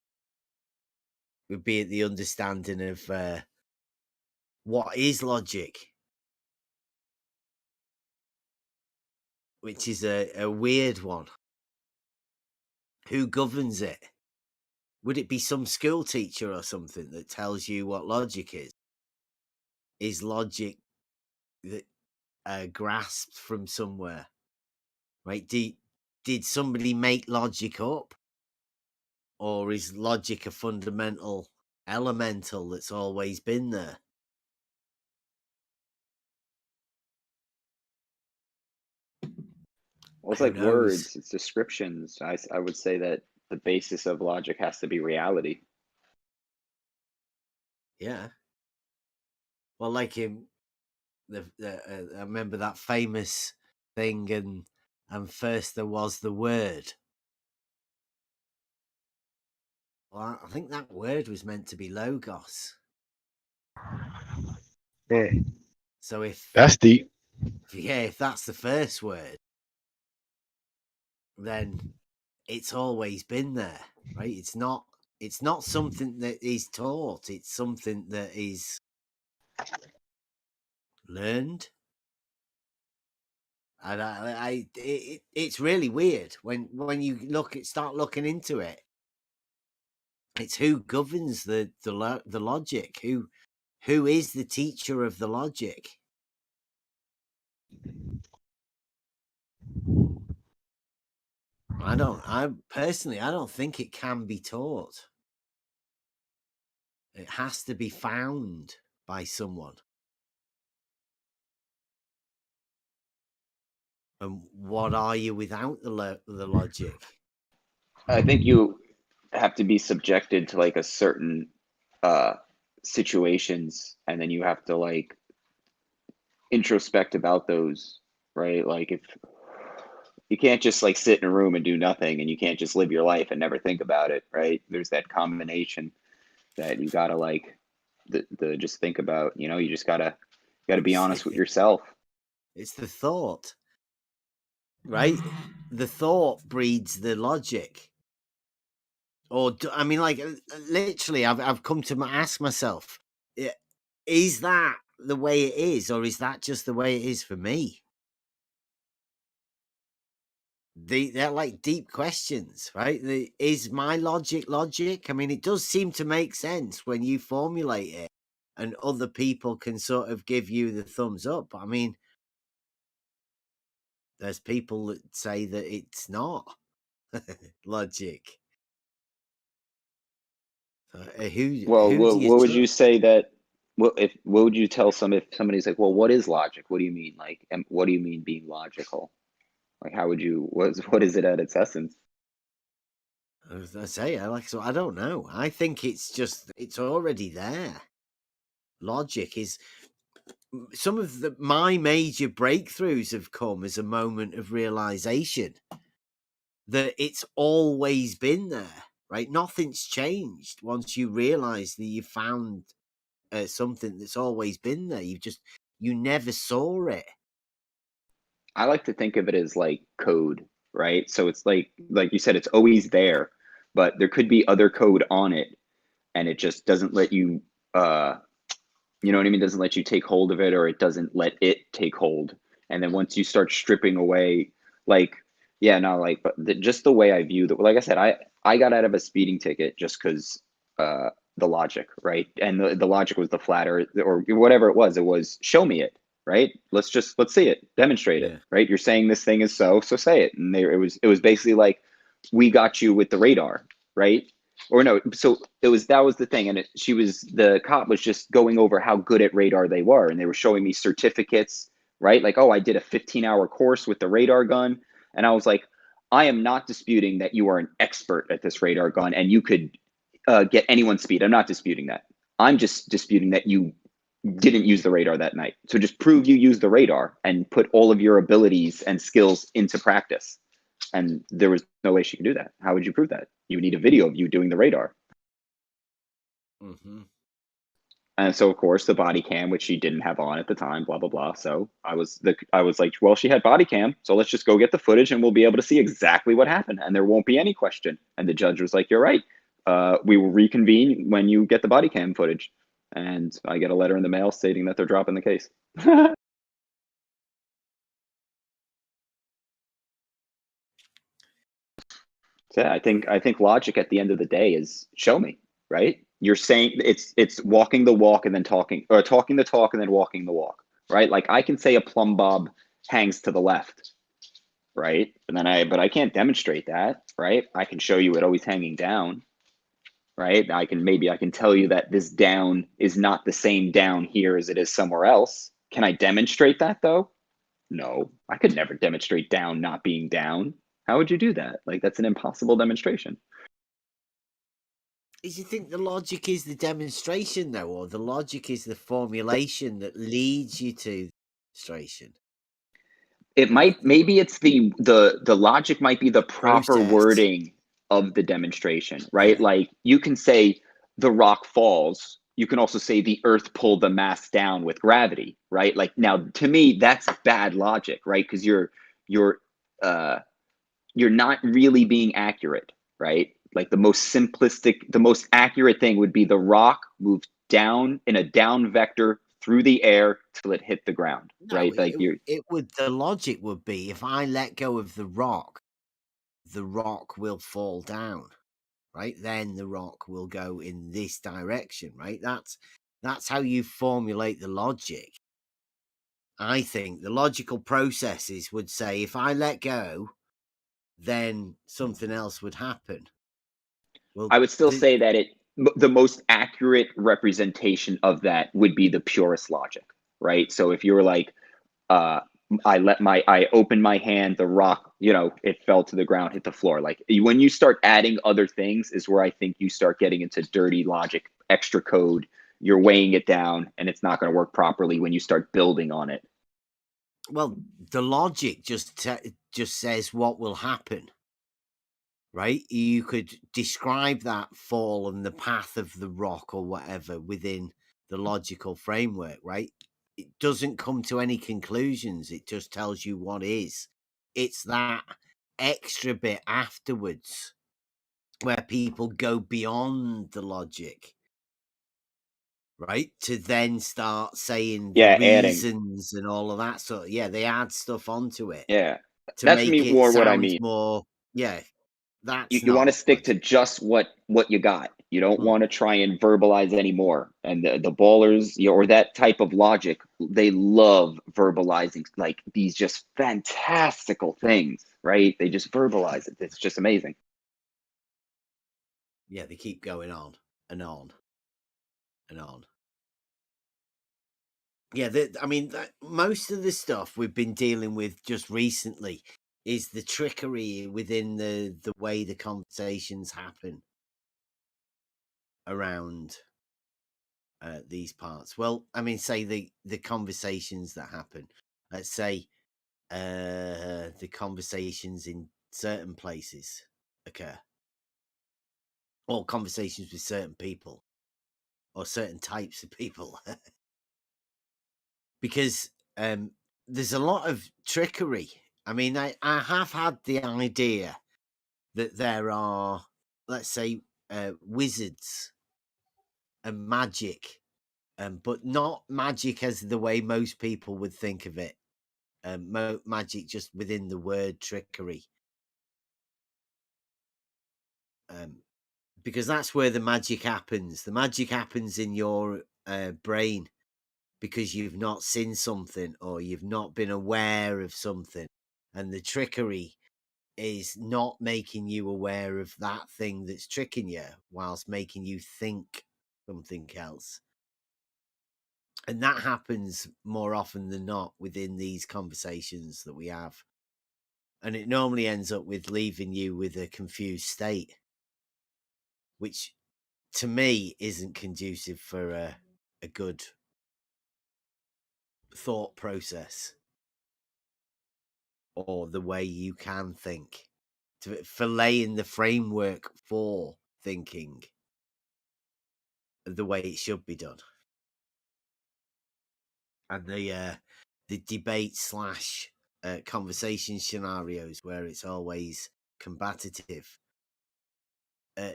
Would be at the understanding of what is logic, which is a weird one. Who governs it? Would it be some school teacher or something that tells you what logic is? Is logic that grasped from somewhere? Right? Did somebody make logic up? Or is logic a fundamental elemental that's always been there? Well, it's Who like knows? words, it's descriptions. I would say that the basis of logic has to be reality. Yeah. Well, like him, I remember that famous thing, and first there was the word. Well, I think that word was meant to be logos. So if That's deep. if that's the first word, then it's always been there, right? It's not something that is taught. It's something that is learned. And it's really weird when you start looking into it. It's who governs the logic, who is the teacher of the logic. I personally don't think it can be taught. It has to be found by someone. And what are you without the logic? I think you have to be subjected to like a certain situations, and then you have to like introspect about those, right? Like if you can't just like sit in a room and do nothing, and you can't just live your life and never think about it, right? There's that combination that you gotta like the just think about, you know, you just gotta be honest with yourself. It's the thought, right? The thought breeds the logic. Or I mean, like literally, I've come to ask myself, is that the way it is, or is that just the way it is for me? They're like deep questions, right? Is my logic? I mean, it does seem to make sense when you formulate it, and other people can sort of give you the thumbs up. I mean, there's people that say that it's not logic. Well, Who do you what would trust? you say that? What would you tell if somebody's like, well, what is logic? What do you mean? Like, what do you mean being logical? Like, how would you? What is it at its essence? As I say, I don't know. I think it's already there. Logic is some of my major breakthroughs have come as a moment of realization that it's always been there, right? Nothing's changed once you realize that you found something that's always been there. You never saw it. I like to think of it as like code, right? So it's like you said, it's always there, but there could be other code on it, and it just doesn't let you, you know what I mean? Doesn't let you take hold of it, or it doesn't let it take hold. And then once you start stripping away, like, yeah, no, like, but just the way I view that, like I said, I got out of a speeding ticket just because the logic, right? And the logic was the flatter or whatever it was show me it, right? Let's see it, demonstrate it, right? You're saying this thing is so say it. And it was basically like, we got you with the radar, right? Or no, so that was the thing. And the cop was just going over how good at radar they were. And they were showing me certificates, right? Like, oh, I did a 15-hour course with the radar gun. And I was like, I am not disputing that you are an expert at this radar gun and you could get anyone's speed. I'm not disputing that. I'm just disputing that you didn't use the radar that night. So just prove you used the radar and put all of your abilities and skills into practice. And there was no way she could do that. How would you prove that? You would need a video of you doing the radar. Mm-hmm. And so, of course, the body cam, which she didn't have on at the time, blah, blah, blah. So I was like, well, she had body cam. So let's just go get the footage and we'll be able to see exactly what happened. And there won't be any question. And the judge was like, you're right. We will reconvene when you get the body cam footage. And I get a letter in the mail stating that they're dropping the case. So yeah, I think logic at the end of the day is show me, right? You're saying it's walking the walk and then talking, or talking the talk and then walking the walk, right? Like I can say a plumb bob hangs to the left, right? But I can't demonstrate that, right? I can show you it always hanging down, right? I can tell you that this down is not the same down here as it is somewhere else. Can I demonstrate that though? No, I could never demonstrate down not being down. How would you do that? Like that's an impossible demonstration. Is you think the logic is the demonstration though, or the logic is the formulation that leads you to the demonstration? It might, maybe it's the logic might be the proper Process. wording of the demonstration, right? Yeah. Like you can say the rock falls. You can also say the earth pulled the mass down with gravity, right? Like now to me, that's bad logic, right? Because you're not really being accurate, right? Like the most accurate thing would be the rock moved down in a down vector through the air till it hit the ground, No, right? Like it would. The logic would be if I let go of the rock will fall down, right? Then the rock will go in this direction, right? That's how you formulate the logic. I think the logical processes would say if I let go, then something else would happen. Well, I would still say that the most accurate representation of that would be the purest logic, right? So if you're like, I opened my hand, the rock, it fell to the ground, hit the floor. Like when you start adding other things is where I think you start getting into dirty logic, extra code. You're weighing it down and it's not going to work properly when you start building on it. Well, the logic just says what will happen, right? You could describe that fall and the path of the rock or whatever within the logical framework, right? It doesn't come to any conclusions. It just tells you what is. It's that extra bit afterwards where people go beyond the logic, right? To then start saying the reasons and all of that sort of, they add stuff onto it. Yeah. To That's make me it more sound what I mean. more, that's you want to stick to just what you got. You don't want to try and verbalize anymore. And the ballers, or that type of logic, they love verbalizing like these just fantastical things, right? They just verbalize it. It's just amazing. Yeah, they keep going on and on and on. Yeah, I mean, most of the stuff we've been dealing with just recently is the trickery within the way the conversations happen around these parts. Well, I mean, say the conversations that happen. Let's say the conversations in certain places occur, or conversations with certain people, or certain types of people. Because there's a lot of trickery. I mean, I have had the idea that there are, let's say, wizards and magic, but not magic as the way most people would think of it. Magic just within the word trickery. Because that's where the magic happens. The magic happens in your brain because you've not seen something or you've not been aware of something. And the trickery is not making you aware of that thing that's tricking you whilst making you think something else. And that happens more often than not within these conversations that we have. And it normally ends up with leaving you with a confused state, which to me isn't conducive for a good thought process or the way you can think, for laying the framework for thinking the way it should be done. And the debate / conversation scenarios where it's always combative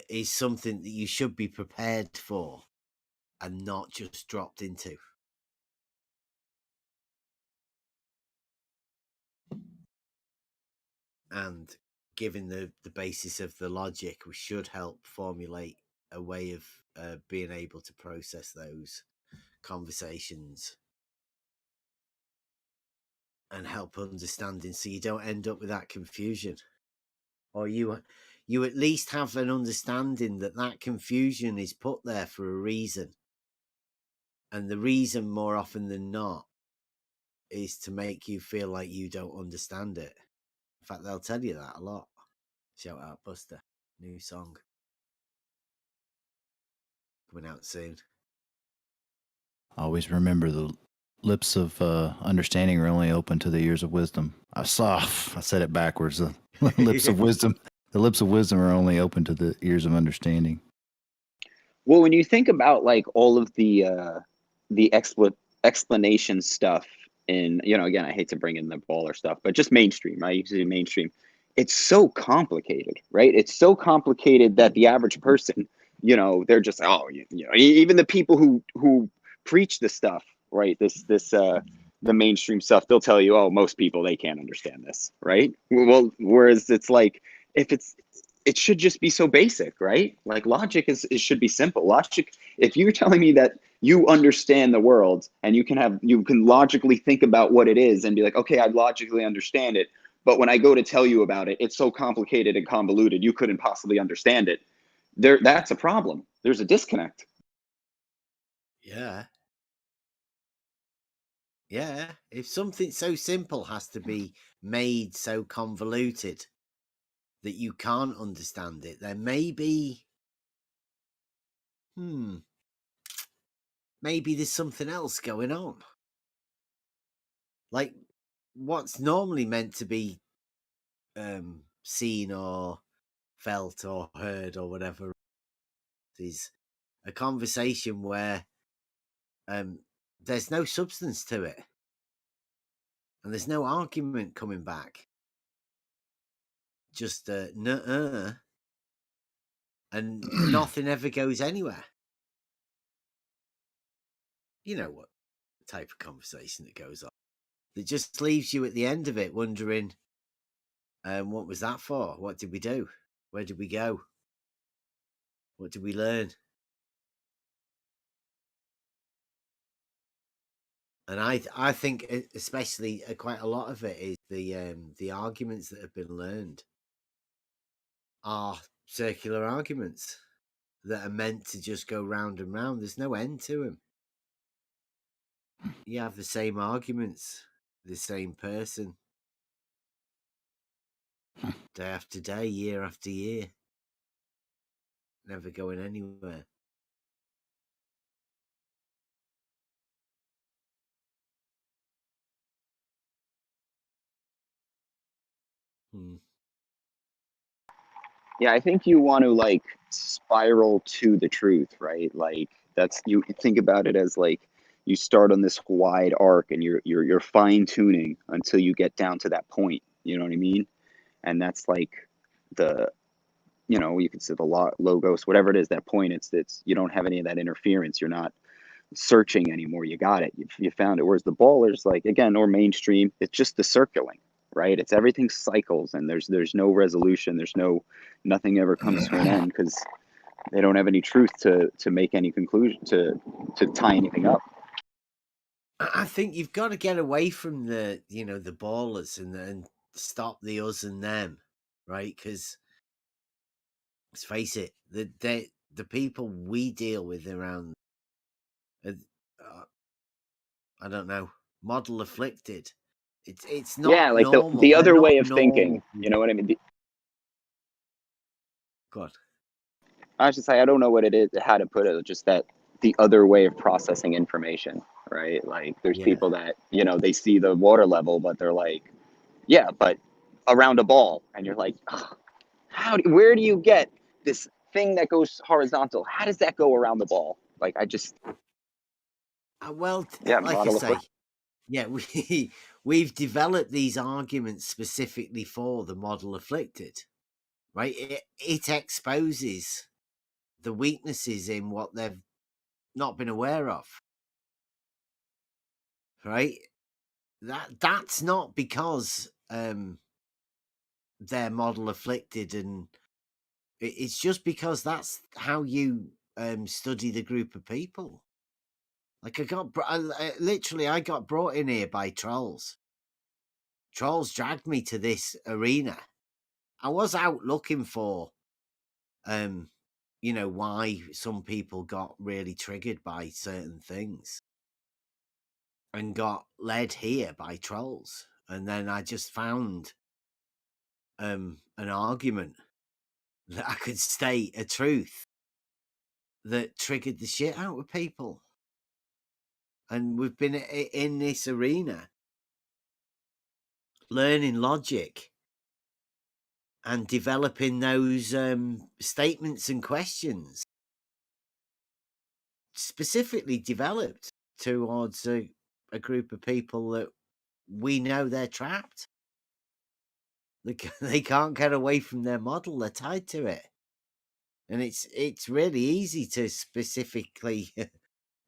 is something that you should be prepared for and not just dropped into. And given the basis of the logic, we should help formulate a way of being able to process those conversations and help understanding, so you don't end up with that confusion, or you at least have an understanding that confusion is put there for a reason, and the reason more often than not is to make you feel like you don't understand it. In fact, they'll tell you that a lot. Shout out Buster, new song coming out soon. Always remember the lips of understanding are only open to the ears of wisdom. I said it backwards. The lips of wisdom. The lips of wisdom are only open to the ears of understanding. Well, when you think about like all of the explanation stuff in, again, I hate to bring in the baller stuff, but just mainstream, right? You see mainstream. It's so complicated, right? It's so complicated that the average person, they're just, even the people who preach the stuff right? The mainstream stuff, they'll tell you, oh, most people, they can't understand this, right? Well, whereas it's like, it should just be so basic, right? Like logic it should be simple. Logic, if you're telling me that you understand the world and you can logically think about what it is and be like, okay, I logically understand it, but when I go to tell you about it, it's so complicated and convoluted, you couldn't possibly understand it. That's a problem. There's a disconnect. Yeah. Yeah. If something so simple has to be made so convoluted that you can't understand it, then maybe there's something else going on. Like what's normally meant to be seen or felt or heard or whatever is a conversation where there's no substance to it and there's no argument coming back, just nuh-uh, and nothing ever goes anywhere. You know what type of conversation that goes on, that just leaves you at the end of it wondering, what was that for? What did we do? Where did we go? What did we learn? And I think especially quite a lot of it is the arguments that have been learned are circular arguments that are meant to just go round and round. There's no end to them. You have the same arguments, the same person, day after day, year after year, never going anywhere. Yeah, I think you want to like spiral to the truth, right? Like you think about it as like you start on this wide arc and you're fine tuning until you get down to that point. You know what I mean? And that's like you can say the logos, whatever it is, that point. It's you don't have any of that interference. You're not searching anymore. You got it. You found it. Whereas the ballers, like again, or mainstream, it's just the circling, right? It's everything cycles and there's no resolution. There's nothing ever comes to an end because they don't have any truth to make any conclusion to tie anything up. I think you've got to get away from the ballers and stop the us and them, right? Because let's face it, the people we deal with around, I don't know, model afflicted. It's not, yeah, like normal. the other They're way not of normal. thinking. You know what I mean? God. I was just like, I don't know what it is, how to put it. Just that the other way of processing information, right? Like there's people that, they see the water level, but they're like, yeah, but around a ball. And you're like, oh, where do you get this thing that goes horizontal? How does that go around the ball? Like, I just. Well, yeah, like I say, yeah, we've developed these arguments specifically for the model afflicted, right? It exposes the weaknesses in what they've not been aware of, right? That's not because they're model afflicted, and it's just because that's how you study the group of people. Like I got brought in here by trolls. Trolls dragged me to this arena. I was out looking for why some people got really triggered by certain things and got led here by trolls. And then I just found an argument that I could state a truth that triggered the shit out of people. And we've been in this arena learning logic and developing those statements and questions specifically developed towards a group of people that we know they're trapped. They can't get away from their model. They're tied to it. And it's really easy to specifically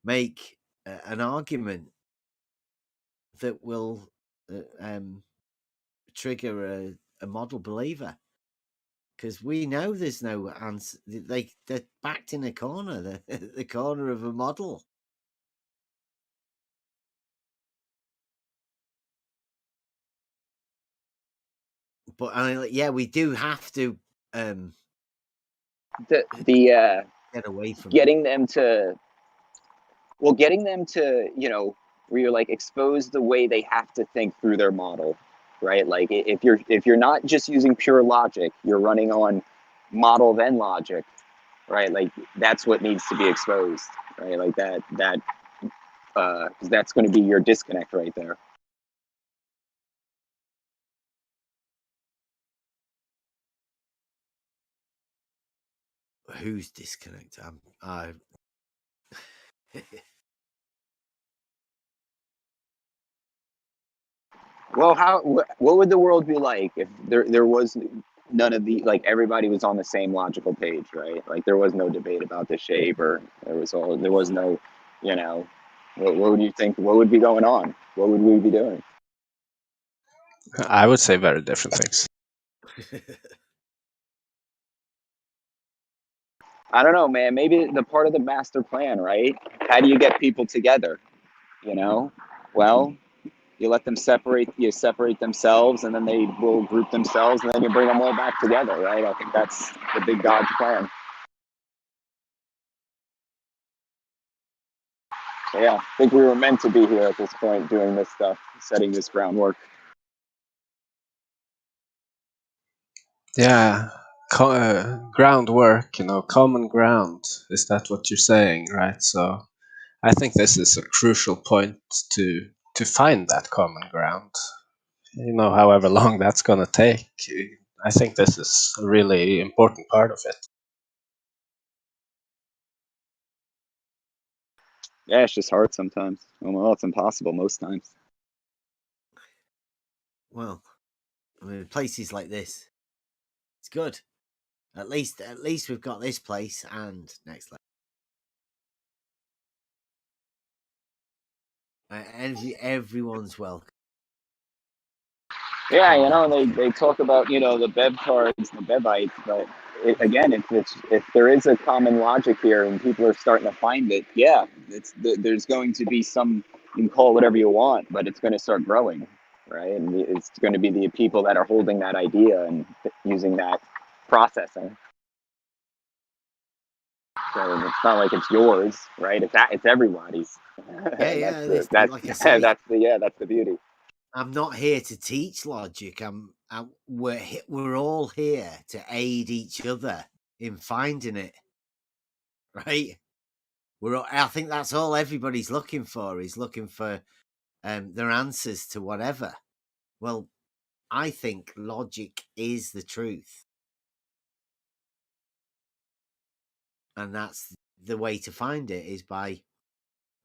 make an argument that will trigger a model believer. Because we know there's no answer. They're backed in a corner, the corner of a model. But yeah, we do have to The get away from getting them to where you're like expose the way they have to think through their model, right? Like if you're not just using pure logic, you're running on model then logic, right? Like that's what needs to be exposed, right? Like that 'cause that's going to be your disconnect right there. who's disconnect. Well, what would the world be like if there was none of the, like, everybody was on the same logical page, right? Like there was no debate about the shape, or there was no, what would you think? What would be going on? What would we be doing? I would say very different things. I don't know, man. Maybe the part of the master plan, right? How do you get people together? Well, you let them separate themselves, and then they will group themselves, and then you bring them all back together, right? I think that's the big God plan. So yeah, I think we were meant to be here at this point, doing this stuff, setting this groundwork. Yeah, groundwork, common ground. Is that what you're saying, right? So I think this is a crucial point to find that common ground. However long that's gonna take, I think this is a really important part of it. Yeah, it's just hard sometimes. Well, it's impossible most times. Well, I mean, places like this, it's good. At least we've got this place and next level. Everyone's welcome. Yeah, they talk about the Bev cards, the Bevites, but again, if there is a common logic here and people are starting to find it, yeah, there's going to be some, you can call it whatever you want, but it's going to start growing, right? And it's going to be the people that are holding that idea and using that processing. So it's not like it's yours, right? It's everybody's. Yeah, That's like I say, that's the beauty. I'm not here to teach logic. We're all here to aid each other in finding it, right? I think that's all everybody's looking for. Is looking for their answers to whatever. Well, I think logic is the truth, and that's the way to find it is by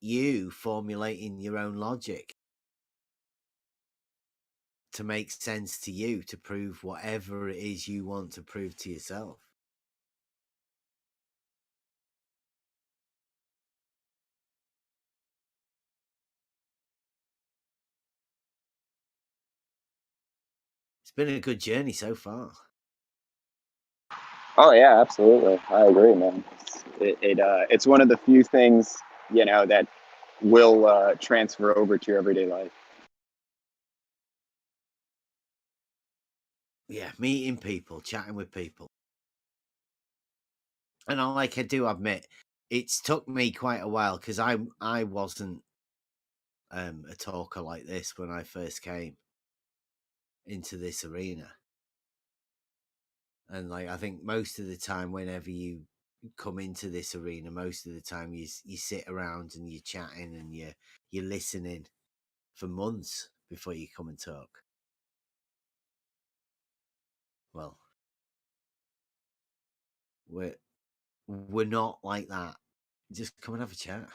you formulating your own logic to make sense to you, to prove whatever it is you want to prove to yourself. It's been a good journey so far. Oh yeah, absolutely. I agree, man. It's one of the few things that will transfer over to your everyday life. Yeah, meeting people, chatting with people. And I do admit, it's took me quite a while because I wasn't a talker like this when I first came into this arena. And I think most of the time, whenever you come into this arena, most of the time you sit around and you're chatting and you're listening for months before you come and talk. Well, we're not like that. Just come and have a chat.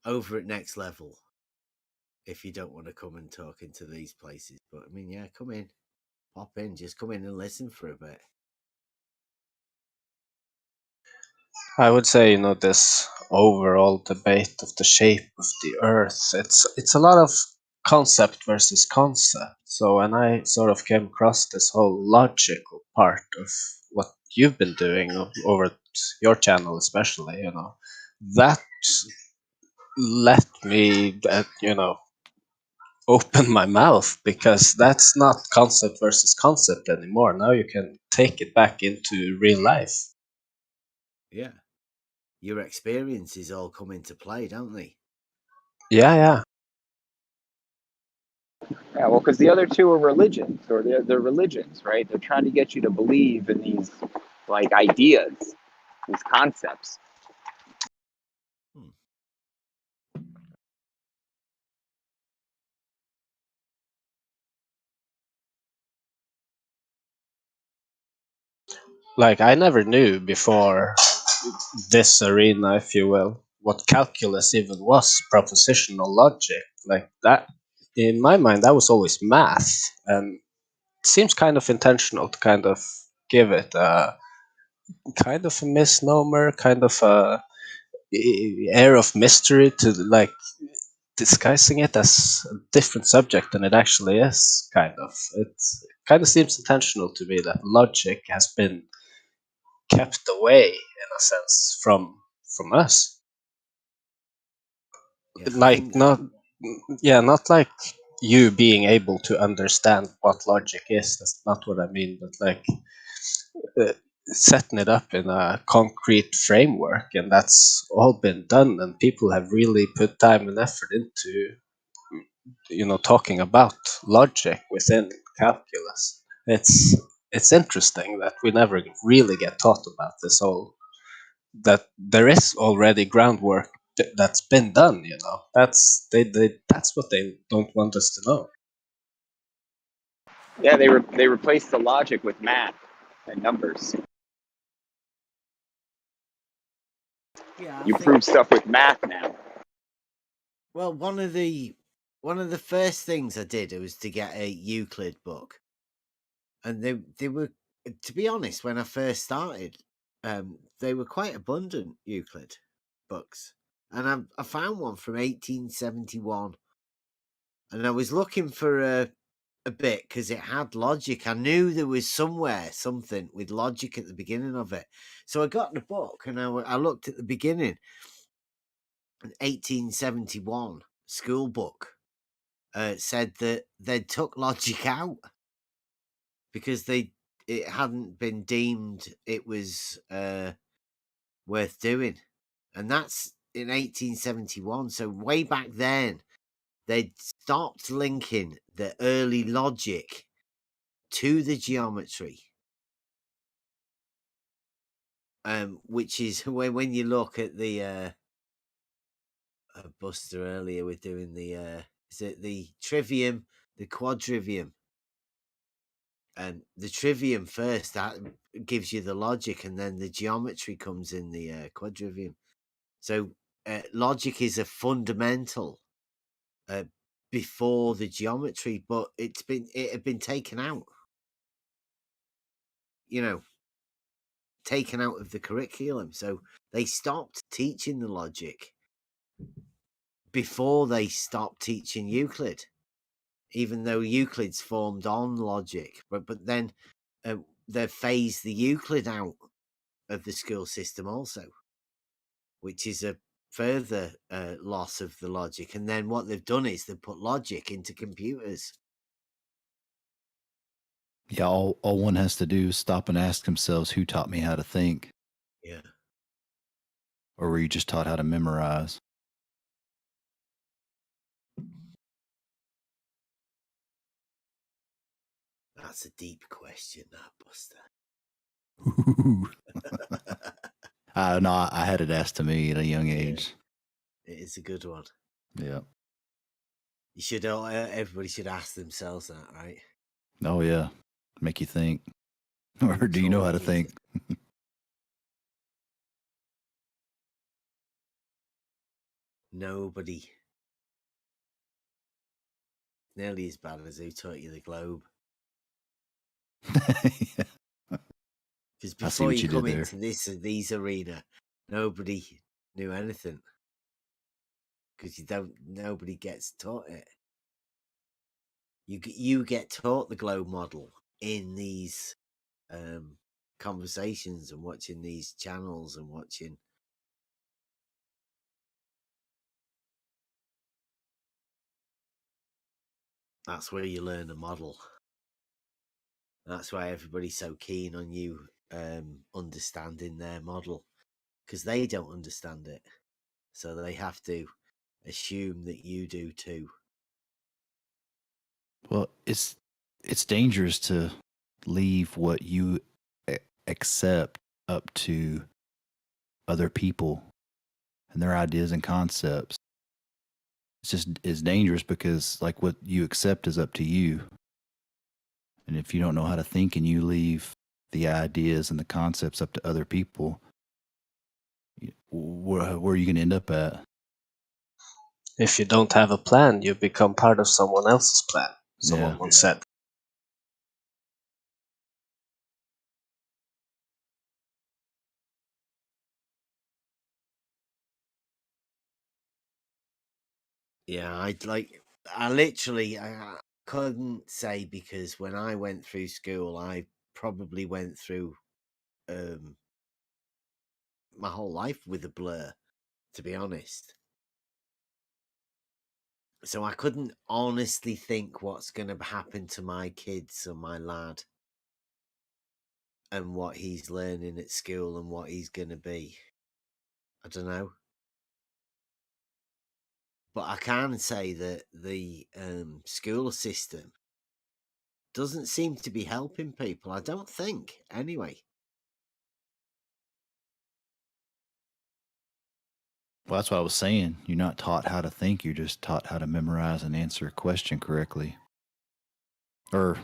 Over at Next Level, if you don't want to come and talk into these places. But I mean, yeah, come in, pop in, just come in and listen for a bit. I would say, this overall debate of the shape of the Earth, it's a lot of concept versus concept. So when I sort of came across this whole logical part of what you've been doing over your channel, especially, that let me, open my mouth, because that's not concept versus concept anymore. Now you can take it back into real life. Yeah. Your experiences all come into play, don't they? Yeah. Yeah, well, because the other two are religions, or they're religions, right? They're trying to get you to believe in these like ideas, these concepts. Like, I never knew before this arena, if you will, what calculus even was, propositional logic. Like that, in my mind, that was always math, and it seems kind of intentional to kind of give it a kind of a misnomer, kind of a air of mystery to, like, disguising it as a different subject than it actually is. It kind of seems intentional to me that logic has been kept away, in a sense, from us. Yeah, I Like, think not like you being able to understand what logic is. That's not what I mean. But like, setting it up in a concrete framework, and that's all been done, and people have really put time and effort into talking about logic within calculus. It's interesting that we never really get taught about this whole, that there is already groundwork that's been done. That's what they don't want us to know. Yeah, they replaced the logic with math and numbers. yeah, I You think prove stuff with math now. well, one of the first things I did was to get a Euclid book, and they were, to be honest, when I first started, they were quite abundant, Euclid books, and I found one from 1871, and I was looking for a bit because it had logic. I knew there was something with logic at the beginning of it, so I got the book and I looked at the beginning. An 1871 school book said that they took logic out because it hadn't been deemed it was worth doing, and that's in 1871. So way back then, they'd stopped linking the early logic to the geometry, which is when you look at the Buster earlier with doing the is it the trivium, the quadrivium, and the trivium first that gives you the logic, and then the geometry comes in the quadrivium. So logic is a fundamental before the geometry, but it had been taken out. Taken out of the curriculum. So they stopped teaching the logic before they stopped teaching Euclid, even though Euclid's formed on logic. But then they phased the Euclid out of the school system also, which is a further loss of the logic. And then what they've done is they've put logic into computers. Yeah, all one has to do is stop and ask themselves, who taught me how to think? Yeah. Or were you just taught how to memorize? That's a deep question, that, Buster. No, I had it asked to me at a young age. It is a good one. Yeah. You should. Everybody should ask themselves that, right? Oh yeah, make you think. Or do you know how to think? Nobody. Nearly as bad as who taught you the globe. Because before you come into these arena, nobody knew anything because nobody gets taught it. You get taught the globe model in these conversations and watching these channels and watching. That's where you learn the model. That's why everybody's so keen on you understanding their model, because they don't understand it, so they have to assume that you do too. Well, it's dangerous to leave what you accept up to other people and their ideas and concepts. It's dangerous because like what you accept is up to you. And if you don't know how to think and you leave the ideas and the concepts up to other people, where are you going to end up at? If you don't have a plan, you become part of someone else's plan. Someone once said. Yeah, I literally I couldn't say, because when I went through school, I probably went through my whole life with a blur, to be honest. So I couldn't honestly think what's going to happen to my kids or my lad and what he's learning at school and what he's going to be. I don't know. But I can say that the school system doesn't seem to be helping people. I don't think, anyway. Well, that's what I was saying. You're not taught how to think. You're just taught how to memorize and answer a question correctly. Or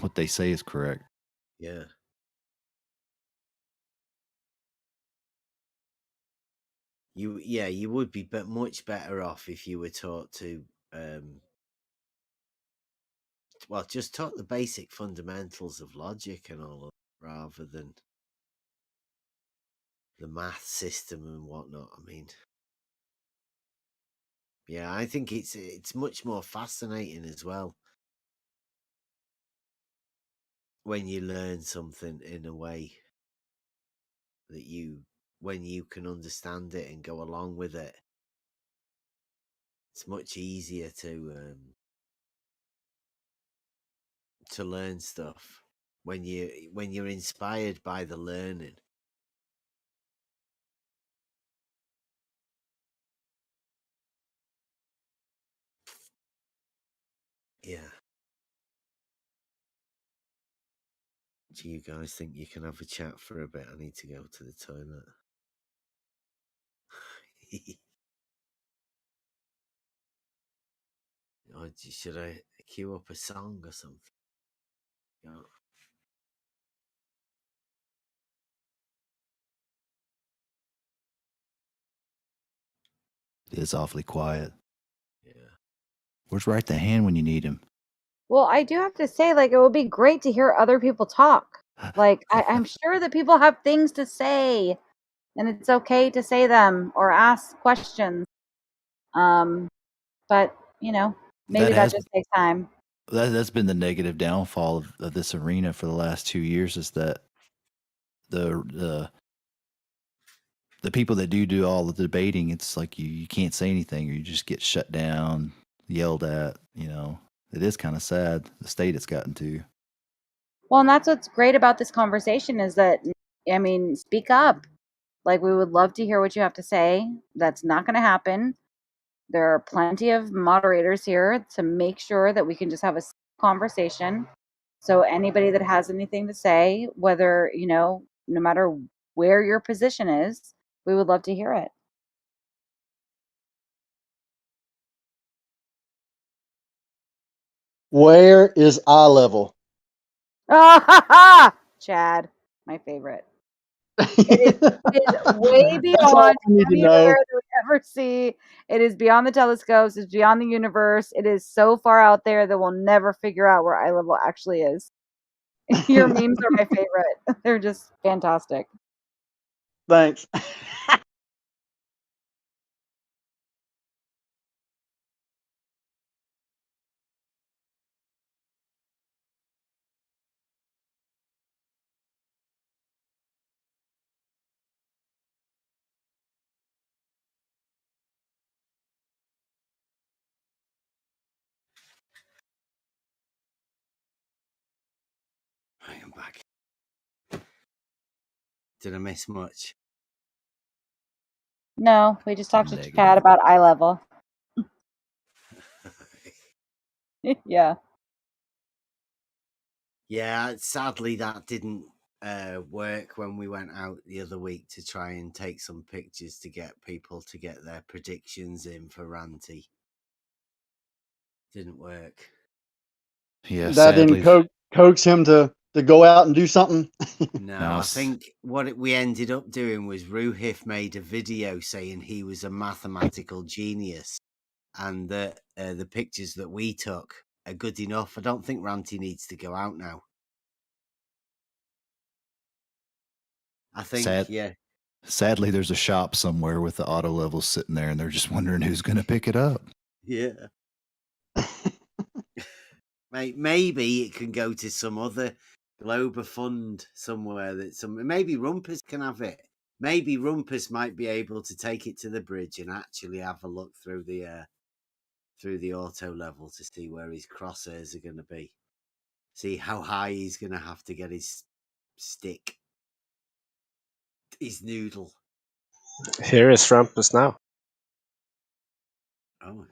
what they say is correct. Yeah. You would be much better off if you were taught to, just taught the basic fundamentals of logic and all of that, rather than the math system and whatnot. I mean, yeah, I think it's much more fascinating as well when you learn something in a way that when you can understand it and go along with it. It's much easier to learn stuff when you're inspired by the learning. Yeah. Do you guys think you can have a chat for a bit? I need to go to the toilet. Or should I queue up a song or something? Yeah. It's awfully quiet. Yeah. Where's Right the Hand when you need him? Well, I do have to say, like, it would be great to hear other people talk. Like, I'm sure that people have things to say, and it's okay to say them or ask questions. But maybe that just takes time. That's been the negative downfall of this arena for the last 2 years, is that the people that do all the debating, it's like you can't say anything, or you just get shut down, yelled at. It is kind of sad, the state it's gotten to. Well, and that's what's great about this conversation is that, I mean, speak up. Like, we would love to hear what you have to say. That's not going to happen. There are plenty of moderators here to make sure that we can just have a conversation. So anybody that has anything to say, whether, no matter where your position is, we would love to hear it. Where is eye level? Chad, my favorite. It is way beyond anywhere that we ever see. It is beyond the telescopes. It's beyond the universe. It is so far out there that we'll never figure out where eye level actually is. Your memes are my favorite. They're just fantastic. Thanks. back. Did I miss much? No, we just talked to Negative. Chad about eye level. Yeah. Yeah, sadly that didn't work when we went out the other week to try and take some pictures to get people to get their predictions in for Ranty. Didn't work. Yeah, That sadly. didn't coax him to go out and do something. No, No, I think what we ended up doing was Ruhif made a video saying he was a mathematical genius and that the pictures that we took are good enough. I don't think Ranty needs to go out now. I think, yeah. Sadly, there's a shop somewhere with the auto levels sitting there, and they're just wondering who's going to pick it up. Yeah. Maybe it can go to some other Glober fund somewhere that maybe Rumpus can have it. Maybe Rumpus might be able to take it to the bridge and actually have a look through the auto level to see where his crosshairs are going to be. See how high he's going to have to get his stick, his noodle. Here is Rumpus now. Oh,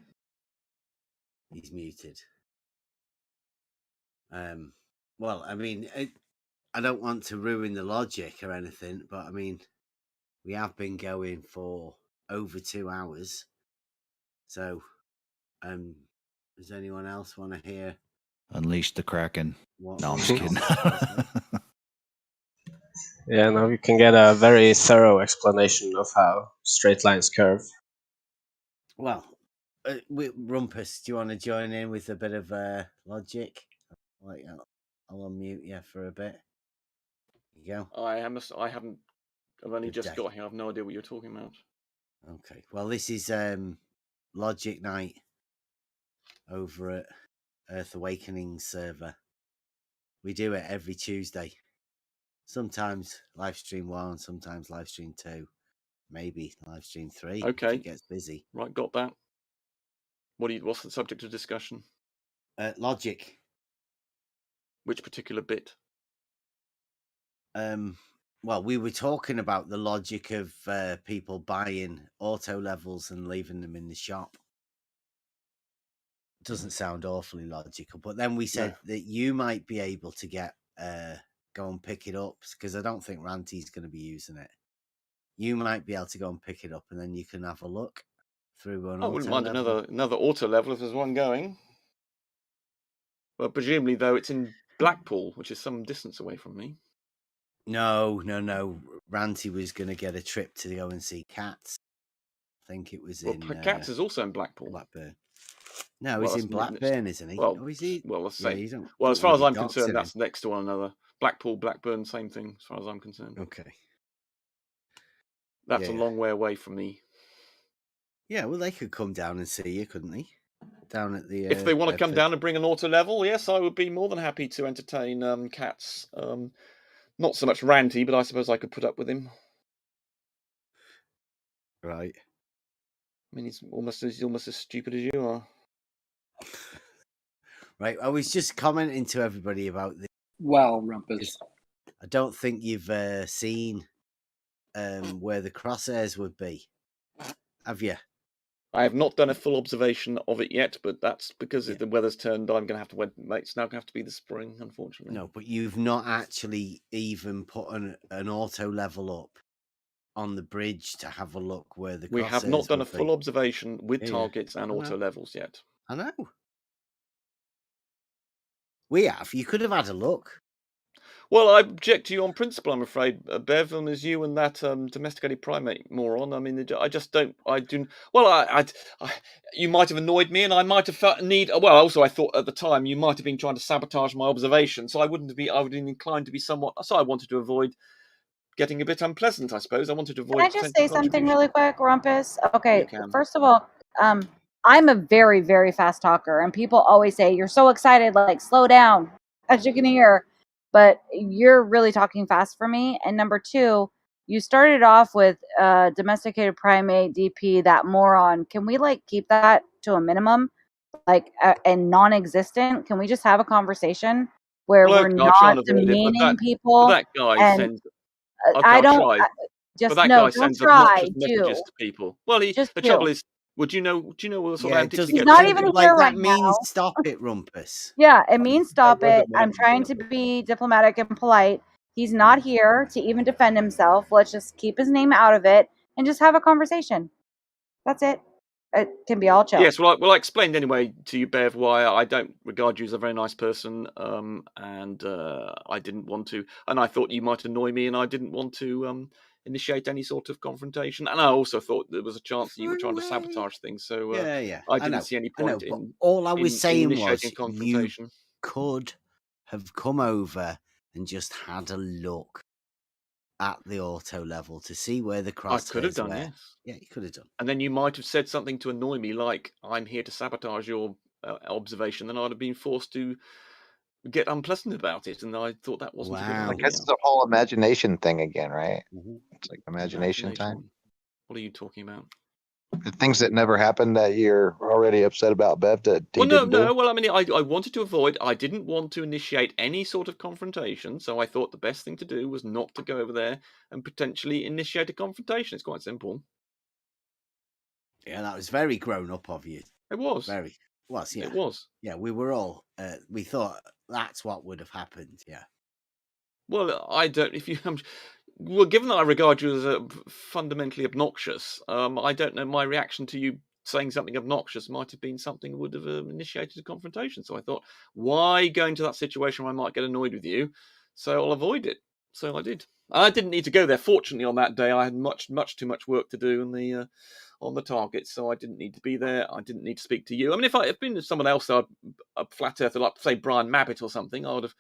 he's muted. Well, I mean, I don't want to ruin the logic or anything, but I mean, we have been going for over 2 hours. So, does anyone else want to hear? Unleash the Kraken. No, I'm just kidding. Yeah, now you can get a very thorough explanation of how straight lines curve. Well, Rumpus, do you want to join in with a bit of logic? I'll unmute you for a bit. There you go. I've only just got here. I have no idea what you're talking about. Okay. Well, this is Logic Night over at Earth Awakening server. We do it every Tuesday. Sometimes Livestream 1, sometimes Livestream 2, maybe Livestream 3 Okay. if it gets busy. Right, got that. What's the subject of discussion? Logic. Which particular bit? Well, we were talking about the logic of people buying auto levels and leaving them in the shop. Doesn't sound awfully logical, but then we said that you might be able to go and pick it up, because I don't think Ranty's going to be using it. You might be able to go and pick it up, and then you can have a look through an auto. I wouldn't mind another auto level if there's one going. Well, presumably though, it's in Blackpool, which is some distance away from me. No. Ranty was going to get a trip to go and see Cats. I think it was in. Cats is also in Blackpool. Blackburn. No, he's in Blackburn, isn't he? Well, is he? Well, let's say. Yeah, well, as far as I'm concerned, that's next to one another. Blackpool, Blackburn, same thing. As far as I'm concerned. Okay. That's a long way away from me. Yeah, well, they could come down and see you, couldn't they? Down at the. If they want to come down and bring an auto level, yes, I would be more than happy to entertain Cats. Not so much Ranty, but I suppose I could put up with him. Right. I mean, he's almost as stupid as you are. Right. I was just commenting to everybody about this. Well, Rumpus. I don't think you've seen where the crosshairs would be. Have you? I have not done a full observation of it yet, but that's because the weather's turned. I'm going to have to wait. It's now going to have to be the spring, unfortunately. No, but you've not actually even put an auto level up on the bridge to have a look where the crosshairs We have not done a full be. observation with targets and auto levels yet. I know. We have. You could have had a look. Well, I object to you on principle, I'm afraid, Bev, and as you and that domesticated primate moron. I mean, I just don't. I do. Well, you might have annoyed me, and I might have felt need. Well, also, I thought at the time you might have been trying to sabotage my observation, so I would be inclined to be somewhat. So I wanted to avoid getting a bit unpleasant. I suppose I wanted to avoid. Can I just say something really quick, Rumpus? Okay, first of all, I'm a very, very fast talker, and people always say you're so excited, like slow down, as you can hear. But you're really talking fast for me. And number two, you started off with domesticated primate, DP, that moron. Can we keep that to a minimum, and non-existent? Can we just have a conversation? where Well, we're okay, I'll try not and avoid it, but demeaning but people. that guy And sends. Okay, I I'll don't try. But just that no, guy don't sends try. obnoxious messages Do to people. Well, just the do. trouble is, do you know what sort of Yeah, it antics he doesn't. He's gets not up even to? here Like right that means now. stop it, Rumpus. Yeah, it means stop wait a it. minute, I'm trying wait to a minute. be diplomatic and polite. He's not here to even defend himself. Let's just keep his name out of it and just have a conversation. That's it. It can be all chill. Yes, well, I explained anyway to you, Bev, why I don't regard you as a very nice person, and I didn't want to, and I thought you might annoy me, and I didn't want to initiate any sort of confrontation, and I also thought there was a chance that you were trying to sabotage things, so Yeah, I I didn't know, see any I know. point But in all I was saying initiating was a confrontation. you could have come over and just had a look at the auto level to see where the I could have crosshairs done, were. yes. Yeah, you could have done. And then you might have said something to annoy me, like I'm here to sabotage your observation, then I'd have been forced to get unpleasant about it, and I thought that wasn't a good Wow. I idea. guess it's the whole imagination thing again, right? Mhm. It's like imagination time. What are you talking about? The things that never happened that you're already upset about, Bev, that he Well, no, didn't do. no. Well, I mean, I wanted to avoid. I didn't want to initiate any sort of confrontation, so I thought the best thing to do was not to go over there and potentially initiate a confrontation. It's quite simple. Yeah, that was very grown up of you. It was. Very. Was, yeah. It was. Yeah, we were all, we thought that's what would have happened, yeah. Well, I don't. If you, well, given that I regard you as fundamentally obnoxious, I don't know. My reaction to you saying something obnoxious might have been something that would have initiated a confrontation. So I thought, why go into that situation where I might get annoyed with you? So I'll avoid it. So I did. I didn't need to go there. Fortunately, on that day, I had much too much work to do on the target, so I didn't need to be there. I didn't need to speak to you. I mean, if I'd been someone else, a flat earther, like say Brian Mabbitt or something, I would have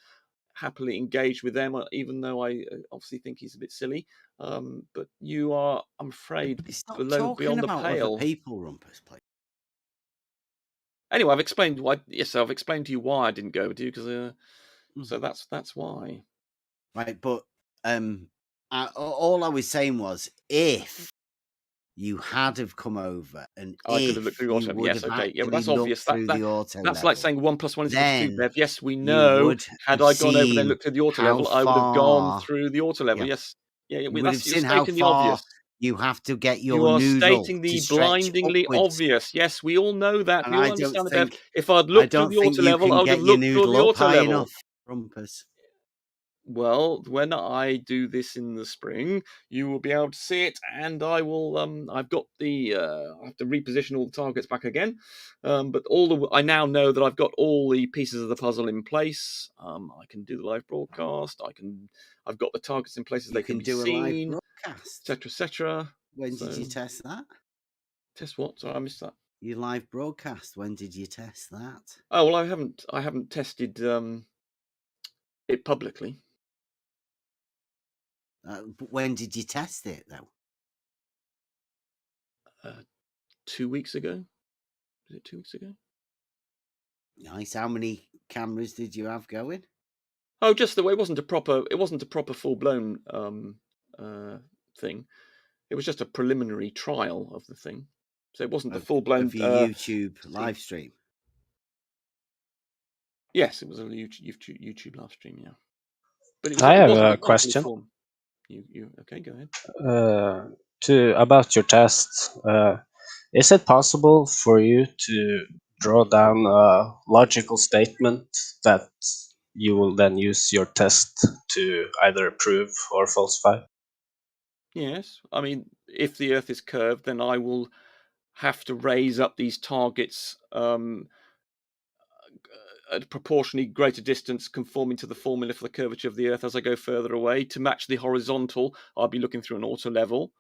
happily engaged with them, even though I obviously think he's a bit silly. But you are, I'm afraid, Stop beyond the about pale. other people, Rumpus, please. Anyway, I've explained why. Yes, I've explained to you why I didn't go with you, because so that's why. Right, but all I was saying was, if you had have come over and I could have looked if through the you auto. would Yes, have okay, yeah, but actually that's looked obvious. through the auto That's level, like saying 1 + 1 = 2, then Bev. Yes, we you know. would Had have I gone over there and seen looked through the auto how level, I would have gone far. through the auto level. Yeah. Yes, yeah, You would have you're seen how stating the far obvious. you have to get You your are noodle stating to the stretch blindingly upwards. obvious. Yes, we all know that. And We all I don't understand that, Bev. think If I'd looked through the you auto level, can I would have get your looked through noodle the up auto high level. enough, Rumpus. Well, when I do this in the spring, you will be able to see it, and I will. I've got the. I have to reposition all the targets back again, but I now know that I've got all the pieces of the puzzle in place. I can do the live broadcast. I've got the targets in place as they can be do a live seen, broadcast, etc., etc. When did you test that? Test what? Sorry, I missed that. Your live broadcast. When did you test that? Oh well, I haven't tested it publicly. When did you test it though? 2 weeks ago. Was it 2 weeks ago? Nice. How many cameras did you have going? Oh, just the way it wasn't a proper full blown thing. It was just a preliminary trial of the thing. So it wasn't the full blown of your YouTube live stream. Yes, it was a YouTube live stream. Yeah, but I have a question. You okay? Go ahead. About your test. Is it possible for you to draw down a logical statement that you will then use your test to either prove or falsify? Yes, I mean, if the Earth is curved, then I will have to raise up these targets at a proportionally greater distance, conforming to the formula for the curvature of the Earth as I go further away. To match the horizontal, I'll be looking through an auto level,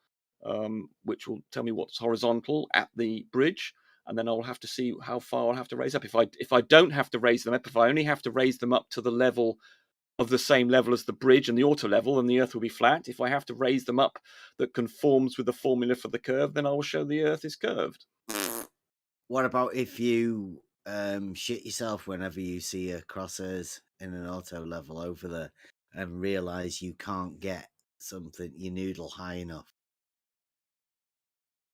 which will tell me what's horizontal at the bridge, and then I'll have to see how far I'll have to raise up. If I don't have to raise them up, if I only have to raise them up to the level of the same level as the bridge and the auto level, then the Earth will be flat. If I have to raise them up that conforms with the formula for the curve, then I will show the Earth is curved. What about if you shit yourself whenever you see a crosshairs in an auto level over there and realize you can't get your noodle high enough?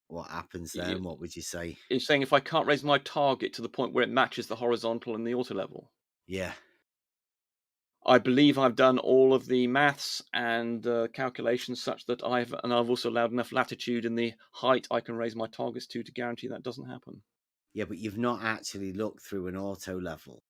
What happens then? What would you say? You're saying if I can't raise my target to the point where it matches the horizontal and the auto level? Yeah. I believe I've done all of the maths and calculations such that I've also allowed enough latitude in the height I can raise my targets to guarantee that doesn't happen. Yeah, but you've not actually looked through an auto level,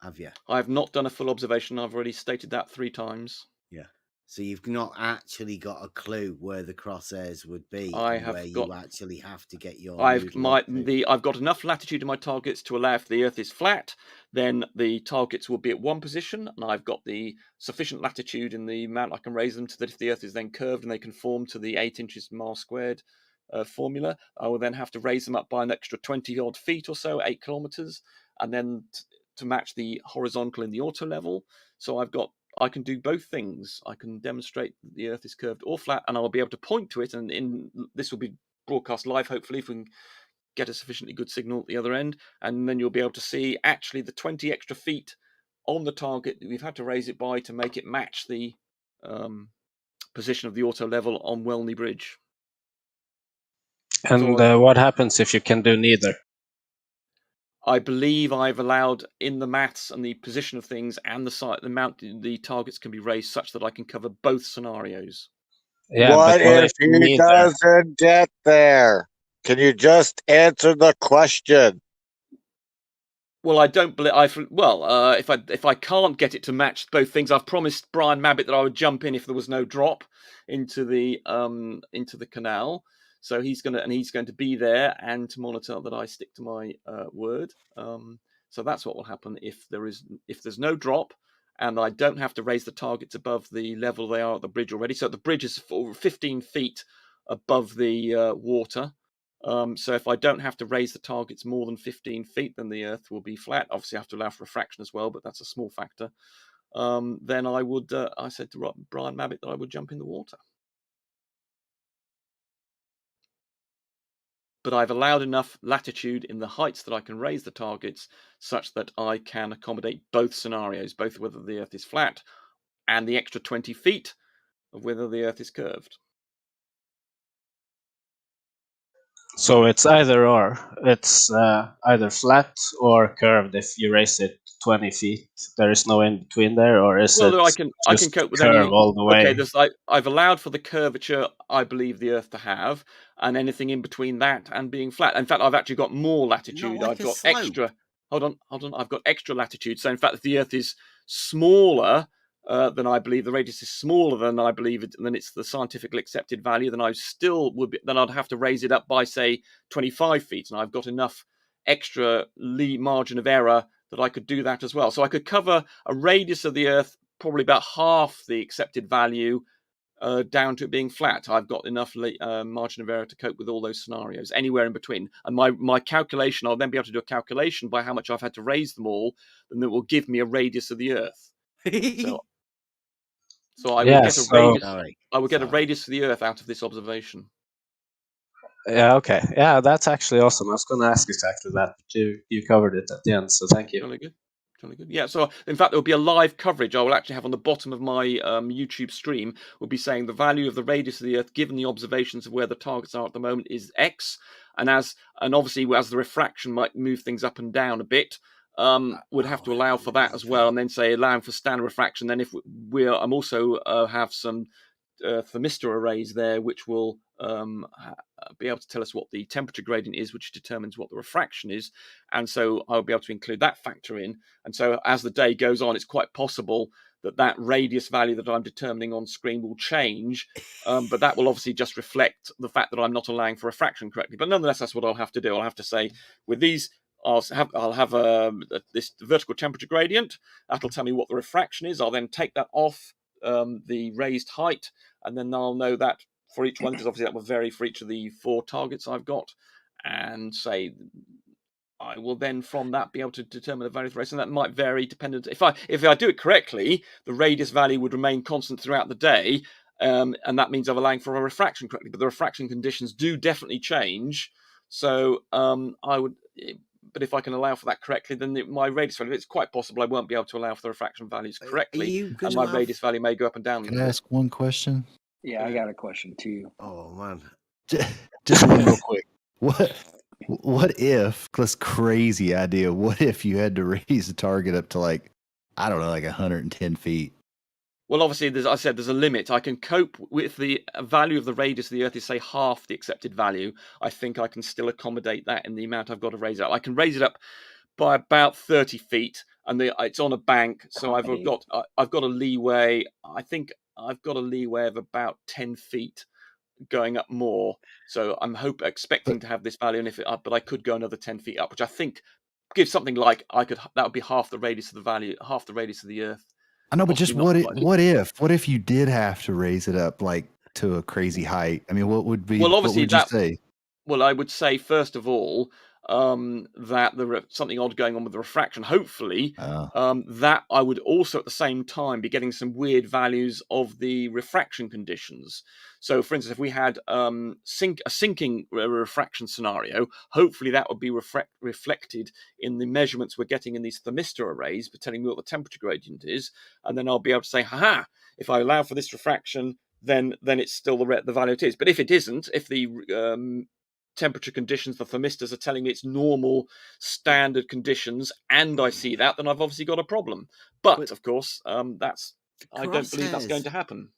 have you? I've not done a full observation. I've already stated that 3 times. Yeah. So you've not actually got a clue where the crosshairs would be I and have where got. you actually have to get your I've noodle up to. I've got enough latitude in my targets to allow if the Earth is flat, then the targets will be at one position, and I've got the sufficient latitude in the amount I can raise them to that if the Earth is then curved and they conform to the 8 inches mile squared formula, I will then have to raise them up by an extra 20 odd feet or so, 8 kilometers, and then to match the horizontal in the auto level. So I can do both things. I can demonstrate that the Earth is curved or flat, and I'll be able to point to it, and this will be broadcast live, hopefully, if we can get a sufficiently good signal at the other end, and then you'll be able to see actually the 20 extra feet on the target that we've had to raise it by to make it match the position of the auto level on Welney Bridge. And what happens if you can do neither? I believe I've allowed in the maths and the position of things and the targets can be raised such that I can cover both scenarios. Yeah, what but what if if he neither? doesn't get there? Can you just answer the question? Well, I don't believe if I can't get it to match both things, I've promised Brian Mabbott that I would jump in if there was no drop into the canal. So he's going to be there and to monitor that I stick to my word. So that's what will happen if there's no drop and I don't have to raise the targets above the level they are at the bridge already. So the bridge is 15 feet above the water. So if I don't have to raise the targets more than 15 feet, then the Earth will be flat. Obviously, I have to allow for refraction as well, but that's a small factor. Then I would, I said to Brian Mabbott that I would jump in the water. But I've allowed enough latitude in the heights that I can raise the targets such that I can accommodate both scenarios, both whether the Earth is flat and the extra 20 feet of whether the Earth is curved. So it's either or. It's either flat or curved if you raise it 20 feet. There is no in between there, or is it I can cope with curve anything. all the way? Okay, I've allowed for the curvature I believe the Earth to have, and anything in between that and being flat. In fact, I've actually got more latitude. Not like I've a got slope. extra. Hold on. I've got extra latitude. So in fact, if the Earth is smaller than I believe, the radius is smaller than I believe, than it's the scientifically accepted value, then I still would be. Then I'd have to raise it up by say 25 feet, and I've got enough extra margin of error that I could do that as well. So I could cover a radius of the Earth probably about half the accepted value down to it being flat. I've got enough margin of error to cope with all those scenarios, anywhere in between. And my calculation, I'll then be able to do a calculation by how much I've had to raise them all, and that will give me a radius of the Earth. So I will get a radius. I will get a radius of the Earth out of this observation. Yeah, okay. Yeah, that's actually awesome. I was going to ask exactly that, but you covered it at the end, so thank you. Really good. Really good. Yeah, so in fact, there will be a live coverage. I will actually have on the bottom of my YouTube stream, will be saying the value of the radius of the Earth, given the observations of where the targets are at the moment, is X. And obviously, as the refraction might move things up and down a bit, would have to allow for that as well. And then say allowing for standard refraction. Then if I'm also have some thermistor arrays there, which will be able to tell us what the temperature gradient is, which determines what the refraction is. And so I'll be able to include that factor in. And so as the day goes on, it's quite possible that radius value that I'm determining on screen will change. But that will obviously just reflect the fact that I'm not allowing for refraction correctly. But nonetheless, that's what I'll have to do. I'll have to say, with these, I'll have this vertical temperature gradient. That'll tell me what the refraction is. I'll then take that off the raised height, and then I'll know that for each one, because obviously that will vary for each of the 4 targets I've got, and say I will then from that be able to determine the value of the radius, and that might vary dependent. If I do it correctly, the radius value would remain constant throughout the day, and that means I'm allowing for a refraction correctly. But the refraction conditions do definitely change. So I would. But if I can allow for that correctly, then my radius value, it's quite possible I won't be able to allow for the refraction values correctly, and my radius value may go up and down. Can I ask one question? Yeah, I got a question too. Oh man, just one real quick. What if? This crazy idea. What if you had to raise the target up to like I don't know, like 110 feet. Well, obviously, I said there's a limit. I can cope with the value of the radius of the Earth is, say, half the accepted value. I think I can still accommodate that in the amount I've got to raise it up. I can raise it up by about 30 feet, and it's on a bank, so I've got a leeway. I think I've got a leeway of about 10 feet going up more. So I'm expecting to have this value, and but I could go another 10 feet up, which I think gives something like that would be half the radius of the value, half the radius of the Earth. I know, but just what if you did have to raise it up like to a crazy height? I mean, what would be? Well, obviously, what would you say? Well, I would say first of all that there something odd going on with the refraction. Hopefully, that I would also at the same time be getting some weird values of the refraction conditions. So, for instance, if we had a sinking refraction scenario, hopefully that would be reflected in the measurements we're getting in these thermistor arrays, telling me what the temperature gradient is, and then I'll be able to say, haha, if I allow for this refraction, then it's still the value it is. But if it isn't, if the temperature conditions, the thermistors are telling me it's normal standard conditions, and I see that, then I've obviously got a problem. But of course, I don't believe that's going to happen.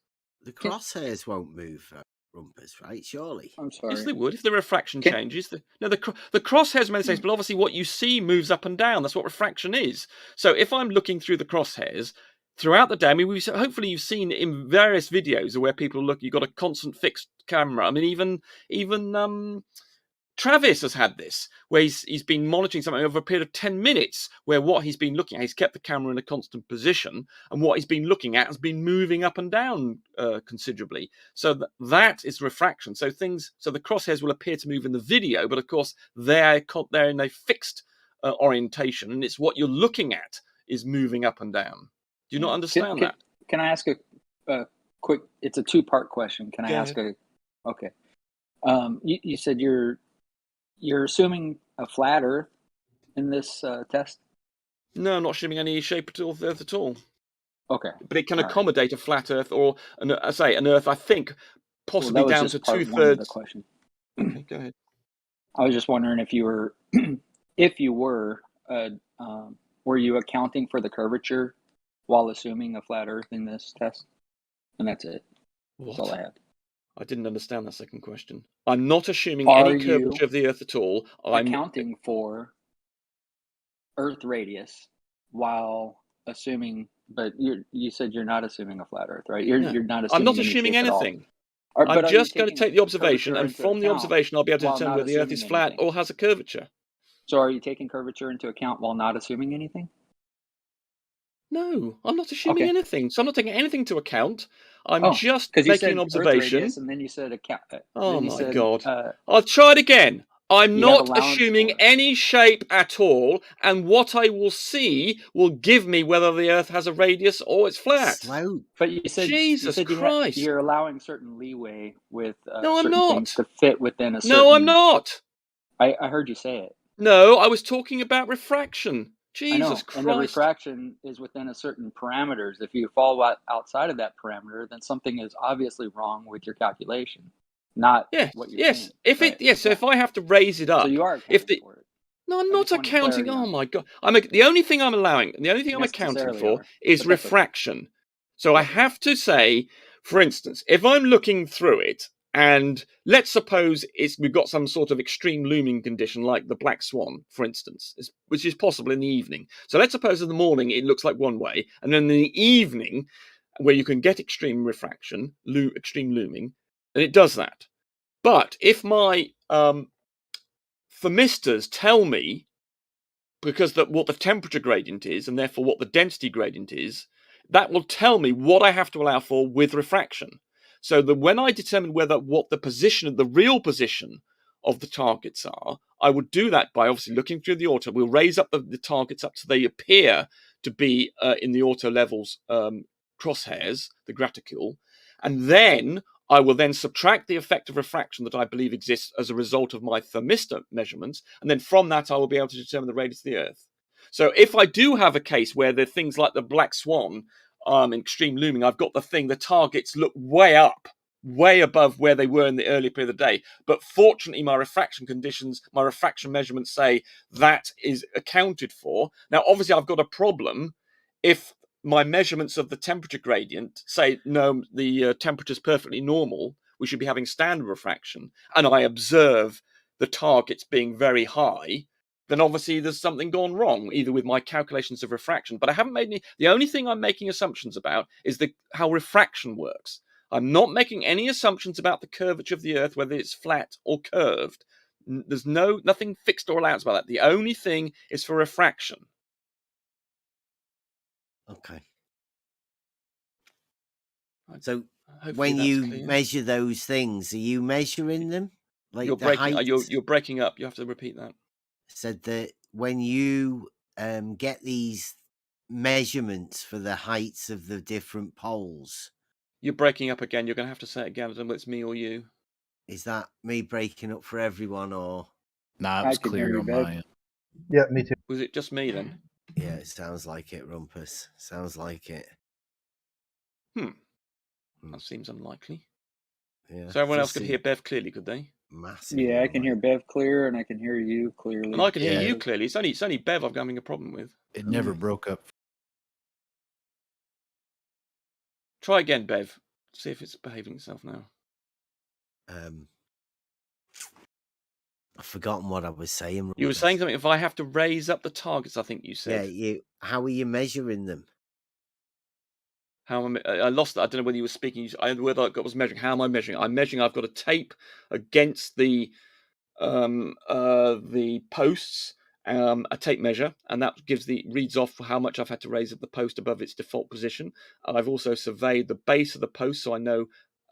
The crosshairs won't move, Rumpus, right? Surely. I'm sorry. Yes, they would if the refraction changes. The crosshairs may say, but obviously what you see moves up and down. That's what refraction is. So if I'm looking through the crosshairs throughout the day, I mean, hopefully you've seen in various videos where people look, you've got a constant fixed camera. I mean, even Travis has had this, where he's been monitoring something over a period of 10 minutes, where what he's been looking at, he's kept the camera in a constant position, and what he's been looking at has been moving up and down considerably. So that is refraction. So the crosshairs will appear to move in the video, but of course they're in a fixed orientation, and it's what you're looking at is moving up and down. Do you not understand that? Can I ask a quick? It's a two-part question. Can I ask a? Okay. You said you're assuming a flat Earth in this test? No, I'm not assuming any shape of the Earth at all. Okay. But it can accommodate a flat Earth or, an Earth, I think, possibly down to 2/3. Question. Okay, go ahead. I was just wondering if you were, were you accounting for the curvature while assuming a flat Earth in this test? And that's it. What? That's all I had. I didn't understand that second question. I'm not assuming any curvature of the Earth at all. I'm accounting for Earth radius while assuming, but you said you're not assuming a flat Earth, right? You're not assuming. I'm not assuming anything. I'm just going to take the observation, and from the observation, I'll be able to determine whether the Earth is flat or has a curvature. So are you taking curvature into account while not assuming anything? No, I'm not assuming anything. So I'm not taking anything into account. I'm just making an observation. Radius, and then you said account. Oh my God. I'll try it again. I'm not assuming any shape at all, and what I will see will give me whether the Earth has a radius or it's flat. But you said Jesus Christ. You're allowing certain leeway with no, I'm not. Things to fit within a certain. No, I'm not. I heard you say it. No, I was talking about refraction. Jesus Christ. And the refraction is within a certain parameters. If you fall outside of that parameter, then something is obviously wrong with your calculation. Not what you're saying. So if I have to raise it up, so you are accounting for it. No, I'm not accounting. Oh my God! The only thing I'm allowing, the only thing I'm accounting for is refraction. So I have to say, for instance, if I'm looking through it, and let's suppose we've got some sort of extreme looming condition like the black swan, for instance, which is possible in the evening. So let's suppose in the morning it looks like one way, and then in the evening, where you can get extreme refraction, extreme looming, and it does that. But if my thermistors tell me, because what the temperature gradient is, and therefore what the density gradient is, that will tell me what I have to allow for with refraction. So that when I determine what the real position of the targets are, I would do that by obviously looking through the auto. We'll raise up the targets up so they appear to be in the auto levels crosshairs, the graticule, and then I will then subtract the effect of refraction that I believe exists as a result of my thermistor measurements, and then from that I will be able to determine the radius of the Earth. So if I do have a case where there are things like the black swan, extreme looming, I've got the targets look way up, way above where they were in the earlier period of the day. But fortunately, my refraction measurements say that is accounted for. Now, obviously, I've got a problem if my measurements of the temperature gradient say, no, the temperature's perfectly normal, we should be having standard refraction, and I observe the targets being very high, then obviously there's something gone wrong, either with my calculations of refraction. But I haven't made any. The only thing I'm making assumptions about is how refraction works. I'm not making any assumptions about the curvature of the Earth, whether it's flat or curved. There's nothing fixed or allowed about that. The only thing is for refraction. Okay. So Hopefully when that's you clear. measure those things, are you measuring them? Like You're the breaking. heights? You're breaking up. You have to repeat that. Said that when you get these measurements for the heights of the different poles. You're breaking up again. You're going to have to say it again. I don't know whether it's me or you. Is that me breaking up for everyone, or? Nah, it was clear on my end. Yeah, me too. Was it just me then? Yeah, it sounds like it, Rumpus. Sounds like it. That seems unlikely. Yeah. So everyone else could hear Bev clearly, could they? Massive. Yeah, I can hear Bev clear, and I can hear you clearly. And I can hear you clearly. It's only Bev I'm having a problem with. It never broke up. Try again, Bev. See if it's behaving itself now. I've forgotten what I was saying. You were saying something. If I have to raise up the targets, I think you said. Yeah, how are you measuring them? How am I lost that. I don't know whether you were speaking. The word I got was measuring. How am I measuring? I'm measuring. I've got a tape against the posts, a tape measure, and that reads off how much I've had to raise up the post above its default position. And I've also surveyed the base of the post, so I know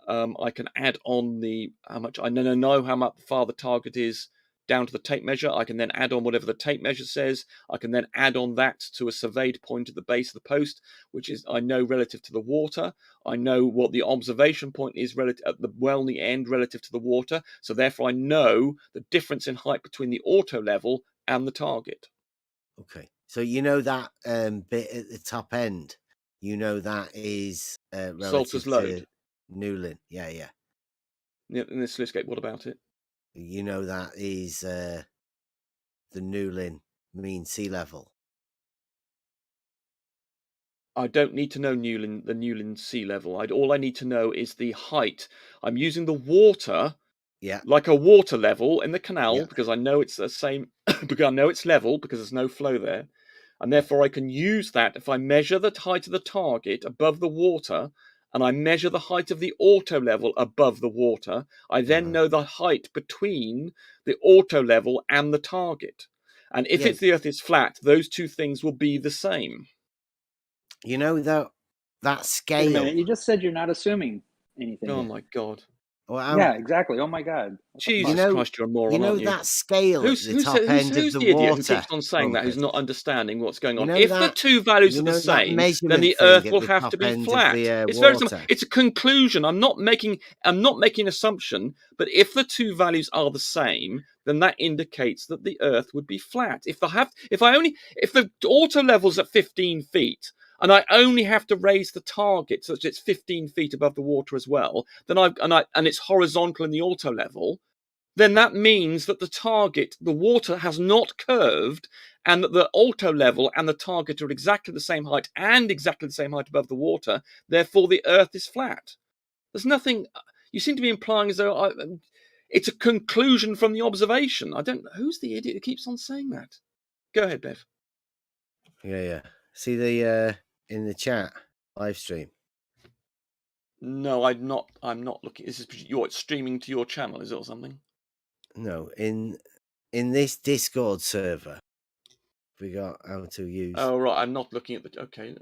I can add on how much I know how much far the target is down to the tape measure. I can then add on whatever the tape measure says. I can then add on that to a surveyed point at the base of the post, which is I know relative to the water. I know what the observation point is relative at the Welney end relative to the water. So therefore I know the difference in height between the auto level and the target. Okay. So you know that bit at the top end, you know that is relative Salter's load. to Newlyn. Yeah. Yeah, in this slipscape, what about it? You know that is the Newlyn mean sea level. I don't need to know the Newlyn sea level. All I need to know is the height. I'm using the water, like a water level in the canal, because I know it's the same. Because I know it's level because there's no flow there, and therefore I can use that if I measure the height of the target above the water, and I measure the height of the auto level above the water. I then know the height between the auto level and the target, and if the Earth is flat, those two things will be the same. You know that scale. Wait a minute, you just said you're not assuming anything. Oh my God. Well, yeah, exactly. Oh my God. Jesus Christ, you're a moron, you know aren't you? that scale Who's at the top end of who's the the idiot water. who keeps on saying that, who's not understanding what's going on? You know If that- the two values you are the know that same, then measurement the thing Earth at will the have top to be end of flat. the, It's very water. simple. It's a conclusion. I'm not making an assumption, but if the two values are the same, then that indicates that the Earth would be flat. If the auto level's at 15 feet, and I only have to raise the target so that it's 15 feet above the water as well, then and it's horizontal in the auto level, then that means that the target, the water has not curved, and that the auto level and the target are exactly the same height and exactly the same height above the water. Therefore, the Earth is flat. There's nothing. You seem to be implying as though it's a conclusion from the observation. I don't. Who's the idiot who keeps on saying that? Go ahead, Bev. Yeah. See the in the chat live stream. No, I'm not looking. You're streaming to your channel, is it, or something? No, in this Discord server, we got how to use. Oh right, I'm not looking at the. Okay,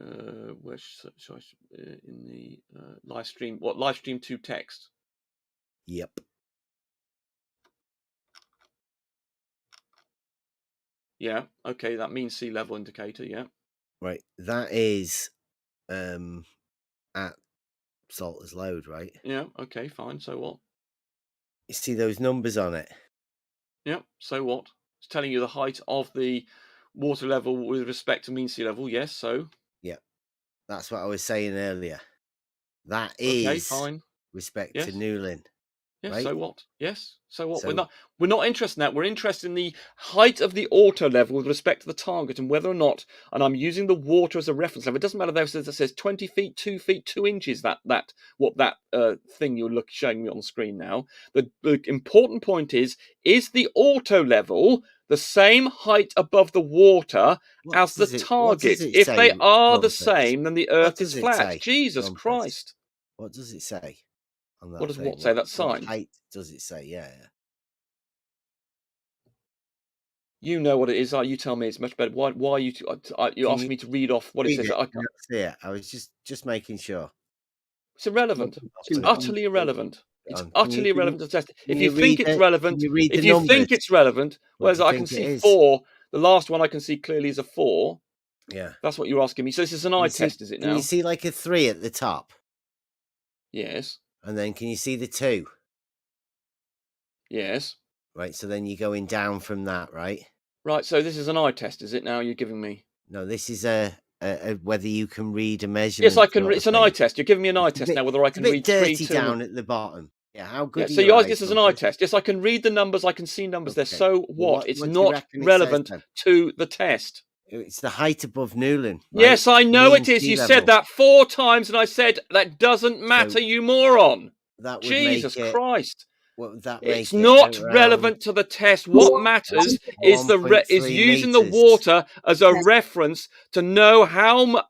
where should I in the live stream? What live stream to text? Yep. Yeah. Okay, that means sea level indicator. Yeah. Right. That is at Salter's load, right? Yeah. Okay. Fine. So what? You see those numbers on it? Yeah. So what? It's telling you the height of the water level with respect to mean sea level. Yes. So. Yeah. That's what I was saying earlier. That Okay. is Fine. respect Yes. to Newlyn. Yes, right? so what? Yes, so what? So- We're not interested in that. We're interested in the height of the auto level with respect to the target and whether or not, and I'm using the water as a reference level. It doesn't matter if it says 20 feet, 2 feet, 2 inches, that thing you're showing me on the screen now. The important point is the auto level the same height above the water as the target? If they are the same, then the Earth is flat. Jesus Christ. What does it say on that What does thing? what say, that sign? What height does it say? Yeah. You know what it is. You tell me. It's much better. Why are you asking me to read off what it says? I can't see it. I was just making sure. It's irrelevant. It's utterly irrelevant. It's utterly irrelevant to test. If you think it's relevant, if you think it's relevant, whereas I can see 4. The last one I can see clearly is a 4. Yeah. That's what you're asking me. So this is an eye test, is it now? Can you see like a 3 at the top? Yes. And then can you see the 2? Yes. Right, so then you're going down from that, right? Right, so this is an eye test, is it now you're giving me? No, this is a whether you can read a measurement. Yes, I can. It's an eye test. You're giving me an eye test now, whether I can read 3, 2. It's a bit dirty down at the bottom. Yeah, how good? Yeah, so you ask this as an eye test. Yes, I can read the numbers. I can see numbers there. So what? It's not relevant to the test. It's the height above Newland. Right? Yes, I know it is. You said that 4 times, and I said that doesn't matter, you moron. That would Jesus Christ. It's not relevant to the test. What matters is using the water as a reference to know how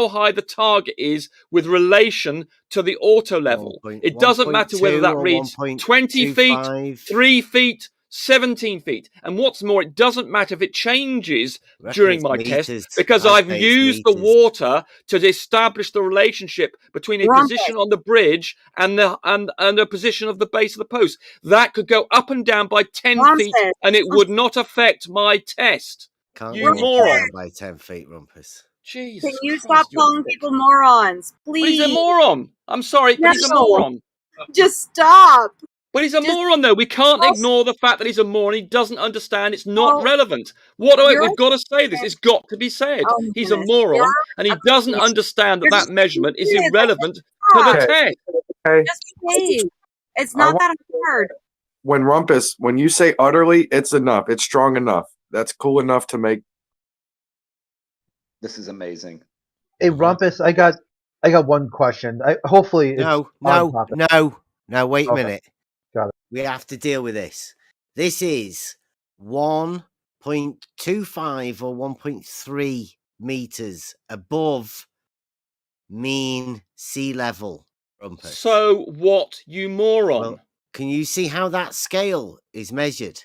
high the target is with relation to the auto level. It doesn't matter whether that reads 20 feet, 3 feet, 17 feet. And what's more, it doesn't matter if it changes during my test, because I've used the water to establish the relationship between a position on the bridge and the position of the base of the post. That could go up and down by 10 feet, and it would not affect my test. Can't you moron. by 10 feet, Rumpus. Jesus Can you Christ, stop calling people morons, please? But he's a moron. I'm sorry, but he's a moron. Just stop. But he's a moron, though. We can't ignore the fact that he's a moron. He doesn't understand. It's not relevant. We've got to say this. It's got to be said. He's a moron, and he doesn't understand that measurement is irrelevant to the test. Just behave. It's not that hard. When you say utterly, it's enough. It's strong enough. That's cool enough to make. This is amazing. Hey, Rumpus, I got one question. Hopefully, no, wait a minute. Got it. We have to deal with this. This is 1.25 or 1.3 meters above mean sea level. Rumpus. So what, you moron? Well, can you see how that scale is measured?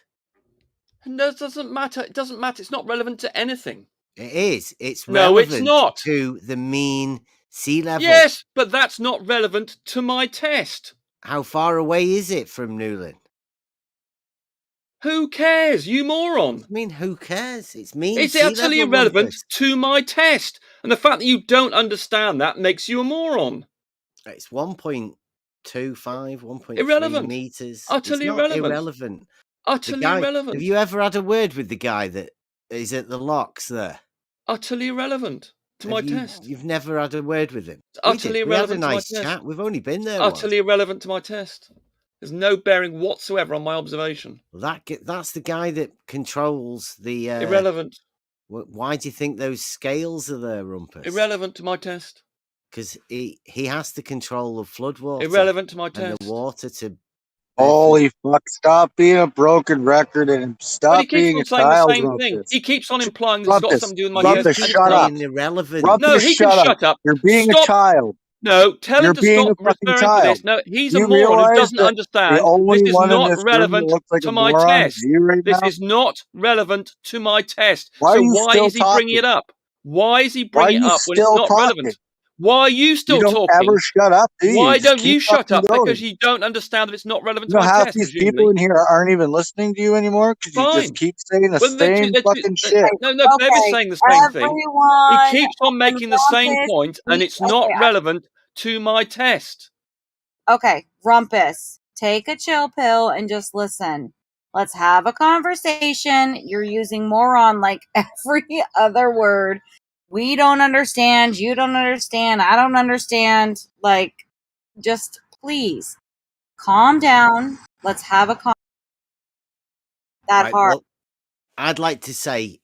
No, it doesn't matter. It doesn't matter. It's not relevant to anything. It is. It's no, relevant it's not. To the mean sea level. Yes, but that's not relevant to my test. How far away is it from Newland? Who cares, you moron? I mean, who cares? It's mean. It's utterly irrelevant to my test. And the fact that you don't understand that makes you a moron. It's 1.25, 1.3 irrelevant. meters. Utterly irrelevant. Utterly irrelevant. Have you ever had a word with the guy that is at the locks there? Utterly irrelevant to my test. You've never had a word with him? It's utterly irrelevant we had a nice to my chat. test. We've only been there Utterly irrelevant to my test. There's no bearing whatsoever on my observation. Well, that's the guy that controls the... irrelevant. Why do you think those scales are there, Rumpus? Irrelevant to my test. Because he has to control the flood water. Irrelevant to my test. And the water to... Holy fuck, stop being a broken record and stop being a child. He keeps on saying the same thing. He keeps on implying that it's got something to do with my test. Shut up. Irrelevant. No, he can shut up. You're being a child. No, tell him to stop referring to this. No, he's a moron who doesn't understand. This is not relevant to my test. This is not relevant to my test. So why is he bringing it up? Why is he bringing it up when it's not relevant? Why are you still talking? You don't ever shut up, do you? Why don't you shut up? Because you don't understand that it's not relevant to my test. Half these people in here aren't even listening to you anymore because you just keep saying the same fucking shit. No, Bev is saying the same thing. He keeps on making the same point, and it's not relevant to my test. Okay, Rumpus, take a chill pill and just listen. Let's have a conversation. You're using moron like every other word. We don't understand. You don't understand. I don't understand. Like, just please. Calm down. Let's have a that Right, hard. well, I'd like to say,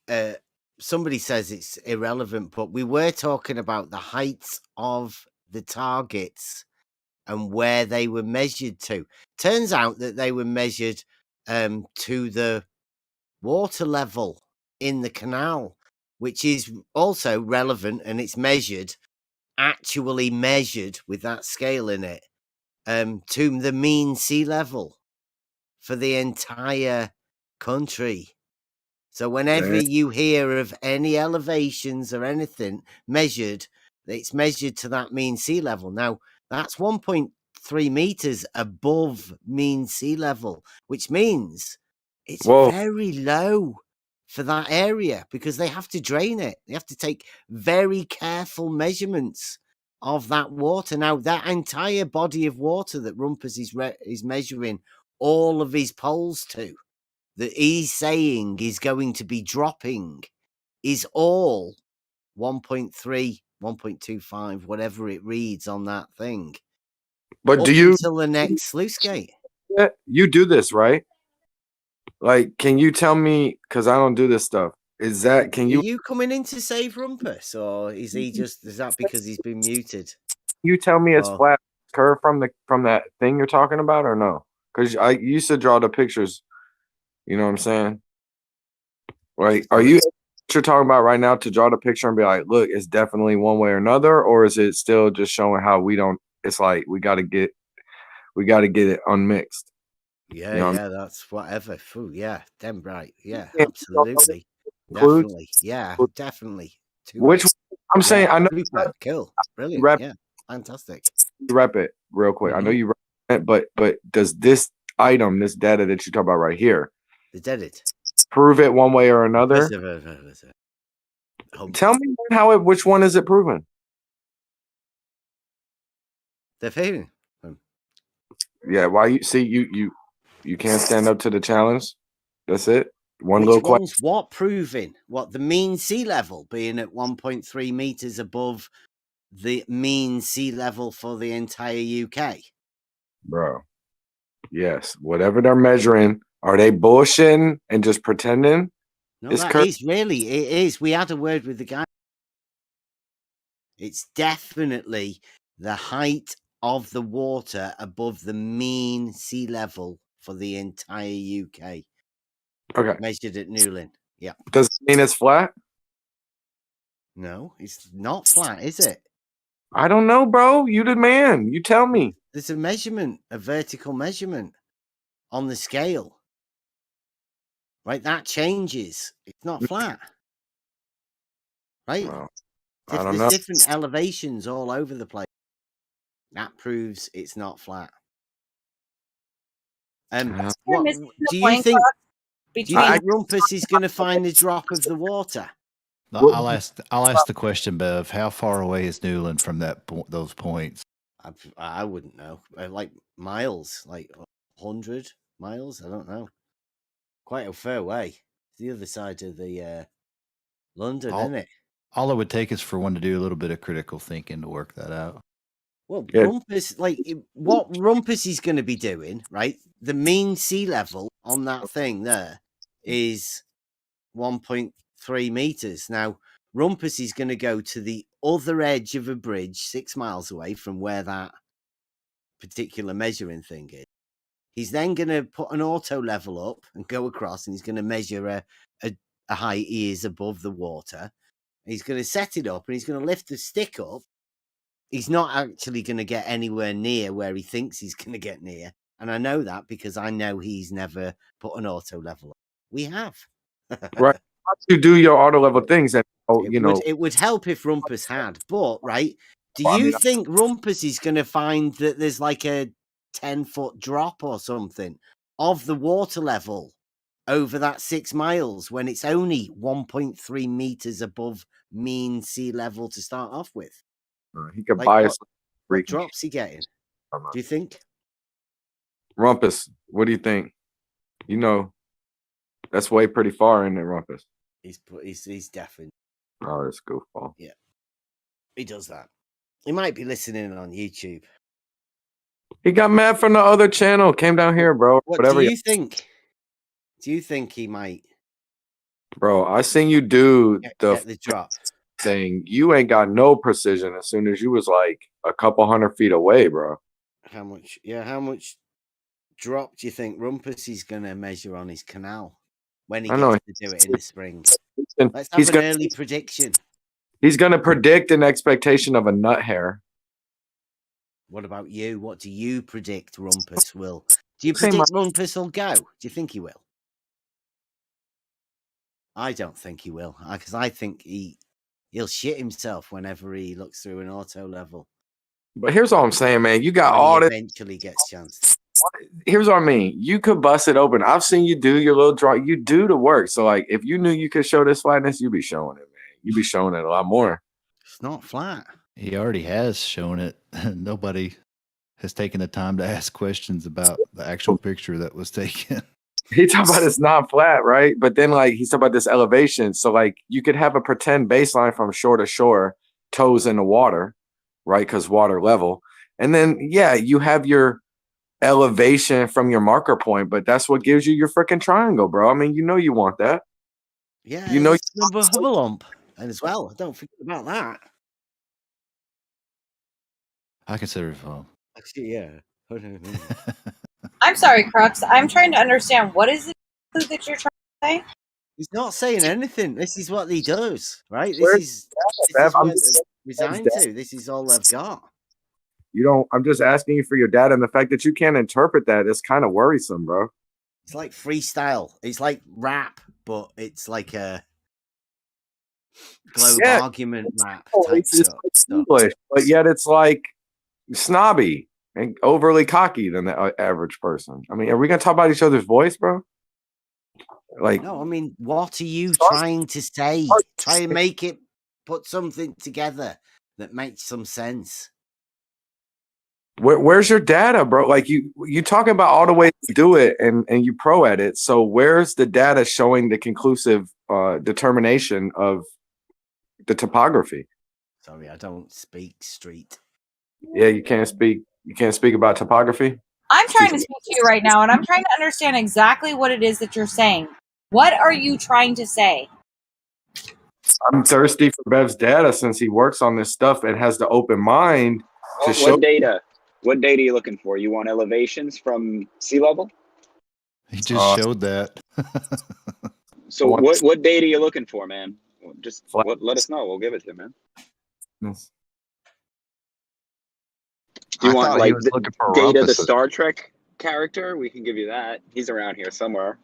somebody says it's irrelevant, but we were talking about the heights of the targets and where they were measured to. Turns out that they were measured to the water level in the canal, which is also relevant, and it's actually measured with that scale in it, to the mean sea level for the entire country. So whenever you hear of any elevations or anything measured, it's measured to that mean sea level. Now, that's 1.3 meters above mean sea level, which means it's very low for that area because they have to drain it. They have to take very careful measurements of that water. Now, that entire body of water that Rumpus is measuring all of his poles to, that he's saying is going to be dropping, is all 1.3, 1.25, whatever it reads on that thing. But up do you until the next sluice gate? You do this, right? Like, can you tell me, because I don't do this stuff, is that, can Are you you coming in to save Rumpus, or is that because he's been muted? tell me it's Oh. flat curve from that thing you're talking about, or no? Because I used to draw the pictures. You know what I'm saying? Like, are you what you're talking about right now to draw the picture and be like, look, it's definitely one way or another, or is it still just showing how we don't? It's like we got to get it unmixed. Yeah, You know yeah, that's whatever. Phew, yeah, damn right. Yeah, Yeah, absolutely. includes- Definitely. Yeah, definitely. Which I'm saying, I know super, cool, brilliant. rep- Yeah, fantastic. rep it real quick. I know you rep it, but does this item, this data that you talk about right here, They did it. prove it one way or another? Tell me which one is it proven? They're failing. Yeah, why you can't stand up to the challenge? That's it. One Which little question. one's what proving? What, the mean sea level being at 1.3 meters above the mean sea level for the entire UK? Bro. Yes. Whatever they're measuring, are they bullshitting and just pretending? No, It's that is really, it is. We had a word with the guy. It's definitely the height of the water above the mean sea level for the entire UK. Okay. Measured at Newlyn. Yeah. Does it mean it's flat? No, it's not flat, is it? I don't know, bro. You the man. You tell me. There's a measurement, a vertical measurement on the scale. Right? That changes. It's not flat. Right? Well, I don't There's know. different elevations all over the place. That proves it's not flat. What do you think? Do you think Rumpus is going to find the drop of the water? I'll ask the question, Bev. How far away is Newland from those points? I wouldn't know. Like miles, like 100 miles. I don't know. Quite a fair way. It's the other side of the London, isn't it? All it would take is for one to do a little bit of critical thinking to work that out. Well, Rumpus, like what Rumpus is going to be doing, right? The mean sea level on that thing there is 1.3 meters. Now, Rumpus is going to go to the other edge of a bridge 6 miles away from where that particular measuring thing is. He's then going to put an auto level up and go across, and he's going to measure a height he is above the water. He's going to set it up, and he's going to lift the stick up. He's not actually going to get anywhere near where he thinks he's going to get near. And I know that because I know he's never put an auto level up. We have. Right. Once you do your auto level things, and it would help if Rumpus had. But right, do you think Rumpus is going to find that there's like a 10-foot drop or something of the water level over that 6 miles when it's only 1.3 meters above mean sea level to start off with? He could buy us. What drops he getting? Do you think? Rumpus, what do you think? You know, that's way pretty far in there, Rumpus. He's deafened. Oh, that's goofball. Yeah, he does that. He might be listening on YouTube. He got mad from the other channel. Came down here, bro. What Whatever. do you think? Do you think he might? Bro, I seen you do Get the the drop thing. You ain't got no precision as soon as you was like a couple 100 feet away, bro. How much? Yeah, how much drop do you think Rumpus is going to measure on his canal when he I know. gets to do it in the spring? Let's have He's an gonna, early prediction. he's gonna predict an expectation of a nut hair. What about you? What do you predict Rumpus will? Do you Say predict Rumpus will go? Do you think he will? I don't think he will, because I think he'll shit himself whenever he looks through an auto level. But here's all I'm saying, man. You got When all he this. eventually gets chance. Here's what I mean. You could bust it open. I've seen you do your little draw. You do the work. So like, if you knew you could show this flatness, you'd be showing it, man. You'd be showing it a lot more. It's not flat. He already has shown it. Nobody has taken the time to ask questions about the actual picture that was taken. He talking about it's not flat, right? But then like he's talking about this elevation. So like you could have a pretend baseline from shore to shore, toes in the water, right? Because water level. And then yeah, you have your elevation from your marker point, but that's what gives you your freaking triangle, bro. I mean, you know you want that. Yeah, you know it's number Hubbalump. And as well, don't forget about that. I consider it fun. Actually, yeah. I'm sorry, Crux. I'm trying to understand what is it that you're trying to say? He's not saying anything. This is what he does, right? This Where's is Bev? what I'm they're just- resigned to. This is all they've got. You don't. I'm just asking you for your data, and the fact that you can't interpret that is kind of worrisome, bro. It's like freestyle. It's like rap, but it's like a globe argument rap type stuff. English, but yet it's like snobby and overly cocky than the average person. I mean, are we gonna talk about each other's voice, bro? Like, No, I mean, what are you trying to say? Try and make it, put something together that makes some sense. where's your data, bro? Like you talking about all the ways to do it, and you pro at it. So where's the data showing the conclusive determination of the topography? Sorry, I don't speak street. Yeah, you can't speak. You can't speak about topography. I'm trying to speak to you right now, and I'm trying to understand exactly what it is that you're saying. What are you trying to say? I'm thirsty for Bev's data since he works on this stuff and has the open mind to show. What data? What data are you looking for? You want elevations from sea level? He just showed that. So what data are you looking for, man? Just let us know. We'll give it to you, man. Yes. Do you I want thought he like was the looking for Data, the Rumpus's. Star Trek character? We can give you that. He's around here somewhere.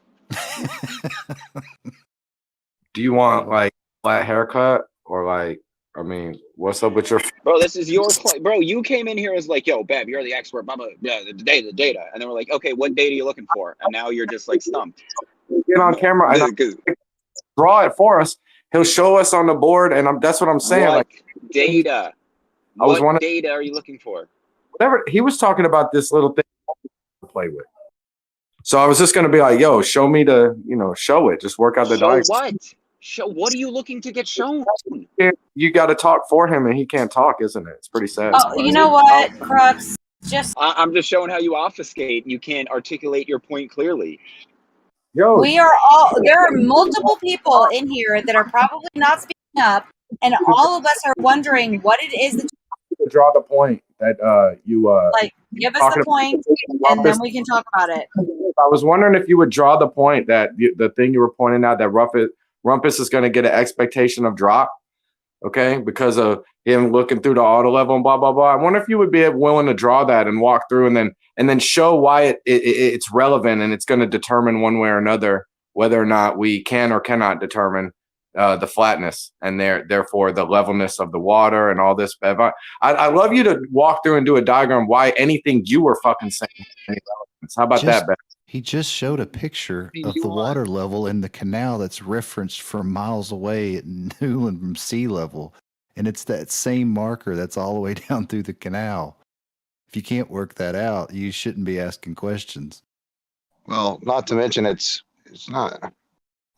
Do you want like flat haircut or like? I mean, what's up with your? Bro, this is your bro. You came in here as like, yo, Bev, you're the expert. Blah, blah, blah, the data, and then we're like, okay, what data are you looking for? And now you're just like stumped. Get on camera and draw it for us. He'll show us on the board, and that's what I'm saying. What like data? I was What wondering, data are you looking for? whatever he was talking about, this little thing to play with. So I was just gonna be like, yo, show me the, show it. Just work out the Show dice. what? Show what are you looking to get shown? You got to talk for him, and he can't talk, isn't it? It's pretty sad. Oh, you know what, Crux? I'm just showing how you obfuscate. You can't articulate your point clearly. Yo, There are multiple people in here that are probably not speaking up, and all of us are wondering what it is that draw the point that you like. Give us the point, and then we can talk about it. I was wondering if you would draw the point that the thing you were pointing out, that Rumpus is going to get an expectation of drop, okay, because of him looking through the auto level and blah blah blah. I wonder if you would be willing to draw that and walk through and then show why it's relevant, and it's going to determine one way or another whether or not we can or cannot determine the flatness and therefore the levelness of the water and all this. I love you to walk through and do a diagram why anything you were fucking saying has any relevance. How about that, Bev? He just showed a picture of the water level in the canal that's referenced from miles away at Newland from sea level. And it's that same marker that's all the way down through the canal. If you can't work that out, you shouldn't be asking questions. Well, not to mention it's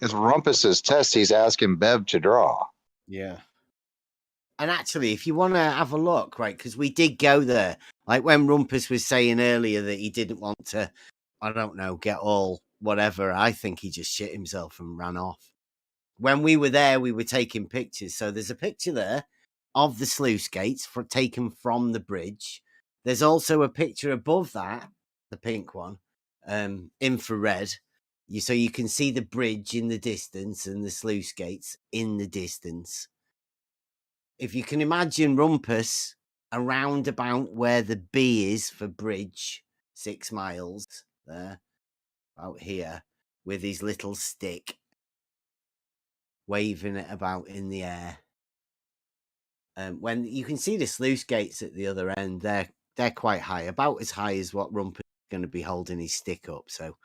Rumpus's test he's asking Bev to draw. Yeah. And actually, if you want to have a look, right, because we did go there Like when Rumpus was saying earlier that he didn't want to, I don't know, get all whatever. I think he just shit himself and ran off. When we were there, we were taking pictures. So there's a picture there of the sluice gates taken from the bridge. There's also a picture above that, the pink one, infrared. So you can see the bridge in the distance and the sluice gates in the distance. If you can imagine Rumpus around about where the B is for bridge, 6 miles there, out here, with his little stick, waving it about in the air. When you can see the sluice gates at the other end, they're quite high, about as high as what Rumpus is going to be holding his stick up. So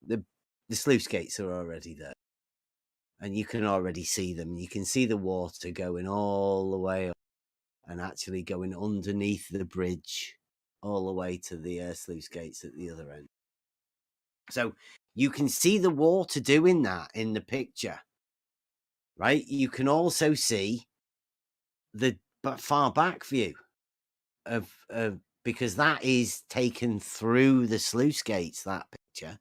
the sluice gates are already there, and you can already see them. You can see the water going all the way up and actually going underneath the bridge all the way to the sluice gates at the other end. So you can see the water doing that in the picture, right? You can also see the far back view of because that is taken through the sluice gates, that picture.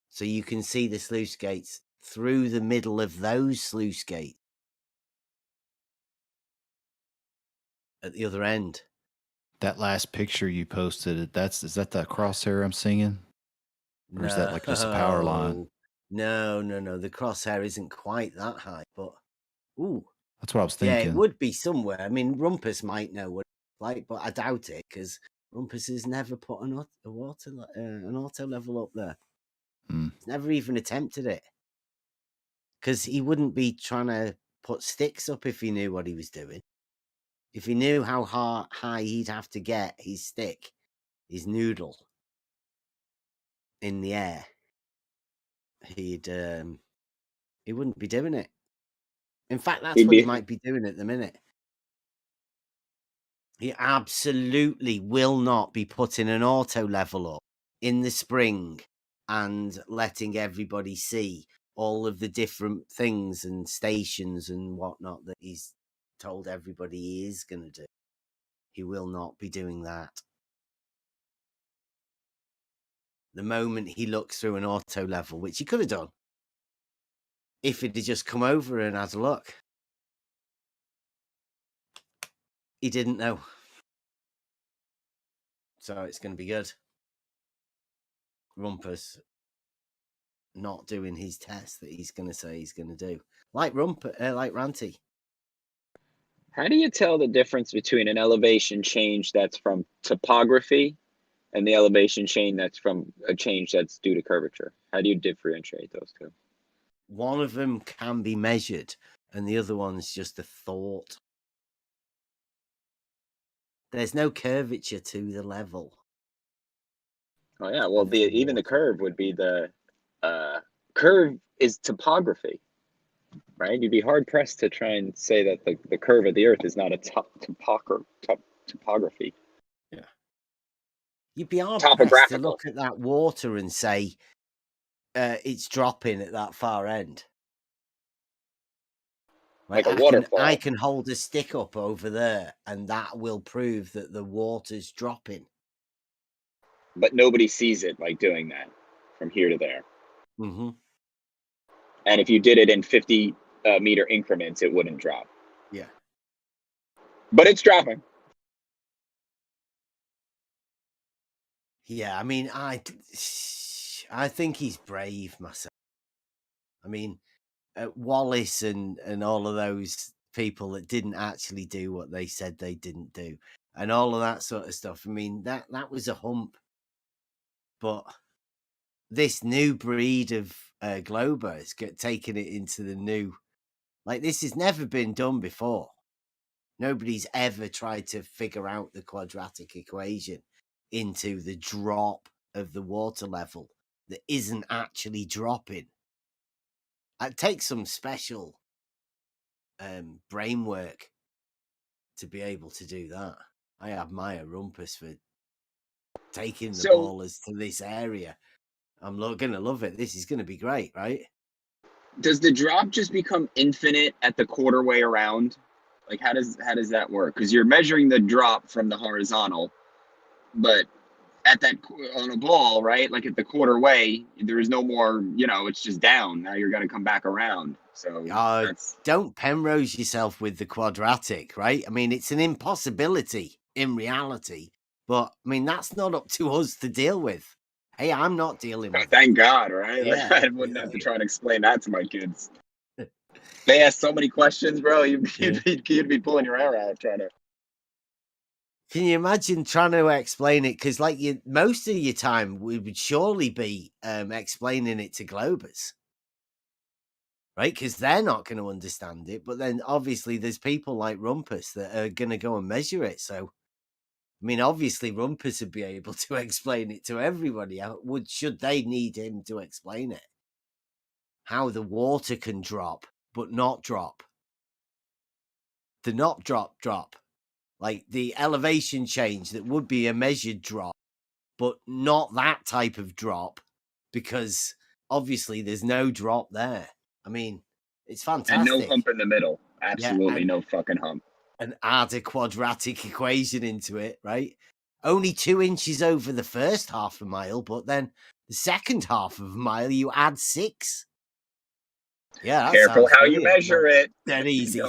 So you can see the sluice gates through the middle of those sluice gates at the other end. That last picture you posted, is that the crosshair I'm seeing? Or is that like just a power line? No. The crosshair isn't quite that high, but ooh. That's what I was Yeah, thinking. it would be somewhere. I mean, Rumpus might know what it's like, but I doubt it because Rumpus has never put an auto level up there. He's never even attempted it because he wouldn't be trying to put sticks up if he knew what he was doing. If he knew how high he'd have to get his stick, his noodle, in the air, he wouldn't be doing it. In fact, that's what he might be doing at the minute. He absolutely will not be putting an auto level up in the spring and letting everybody see all of the different things and stations and whatnot that he's told everybody he is going to do. He will not be doing that. The moment he looks through an auto level, which he could have done if he'd just come over and had a look. He didn't know. So it's going to be good. Rumpus not doing his test that he's going to say he's going to do. Like Ranty. How do you tell the difference between an elevation change that's from topography and the elevation change that's from a change that's due to curvature? How do you differentiate those two? One of them can be measured and the other one's just a thought. There's no curvature to the level. Oh yeah, well even the curve would be the curve is topography, right? You'd be hard pressed to try and say that the curve of the Earth is not a topography. Yeah, you'd be hard pressed to look at that water and say it's dropping at that far end. Like a waterfall. I can hold a stick up over there, and that will prove that the water's dropping. But nobody sees it like doing that from here to there. Mm-hmm. And if you did it in 50 meter increments, it wouldn't drop. Yeah. But it's dropping. Yeah, I mean, I think he's brave myself. I mean, Wallace and all of those people that didn't actually do what they said they didn't do, and all of that sort of stuff. I mean, that was a hump. But this new breed of Glober is taking it into the new, like this has never been done before. Nobody's ever tried to figure out the quadratic equation into the drop of the water level that isn't actually dropping. It takes some special brain work to be able to do that. I admire Rumpus for taking the ballers to this area. I'm going to love it. This is going to be great, right? Does the drop just become infinite at the quarter way around? Like, how does that work? Because you're measuring the drop from the horizontal, but at that on a ball, right? Like at the quarter way, there is no more. It's just down. Now you're going to come back around. So don't Penrose yourself with the quadratic, right? I mean, it's an impossibility in reality, but I mean that's not up to us to deal with. Hey, I'm not dealing with. Thank God, right? Yeah. Like, I wouldn't have to try to explain that to my kids. They ask so many questions, bro. You'd be pulling your hair out trying to. Can you imagine trying to explain it? Because like most of your time, we would surely be explaining it to Globers, right? Because they're not going to understand it. But then obviously there's people like Rumpus that are going to go and measure it. So, I mean, obviously Rumpus would be able to explain it to everybody. Should they need him to explain it? How the water can drop, but not drop. The not drop. Like the elevation change that would be a measured drop, but not that type of drop, because obviously there's no drop there. I mean, it's fantastic. And no hump in the middle. Absolutely Yeah, no fucking hump. And add a quadratic equation into it, right? Only 2 inches over the first half a mile, but then the second half of a mile, you add 6. Yeah, Careful how you measure it. That easy.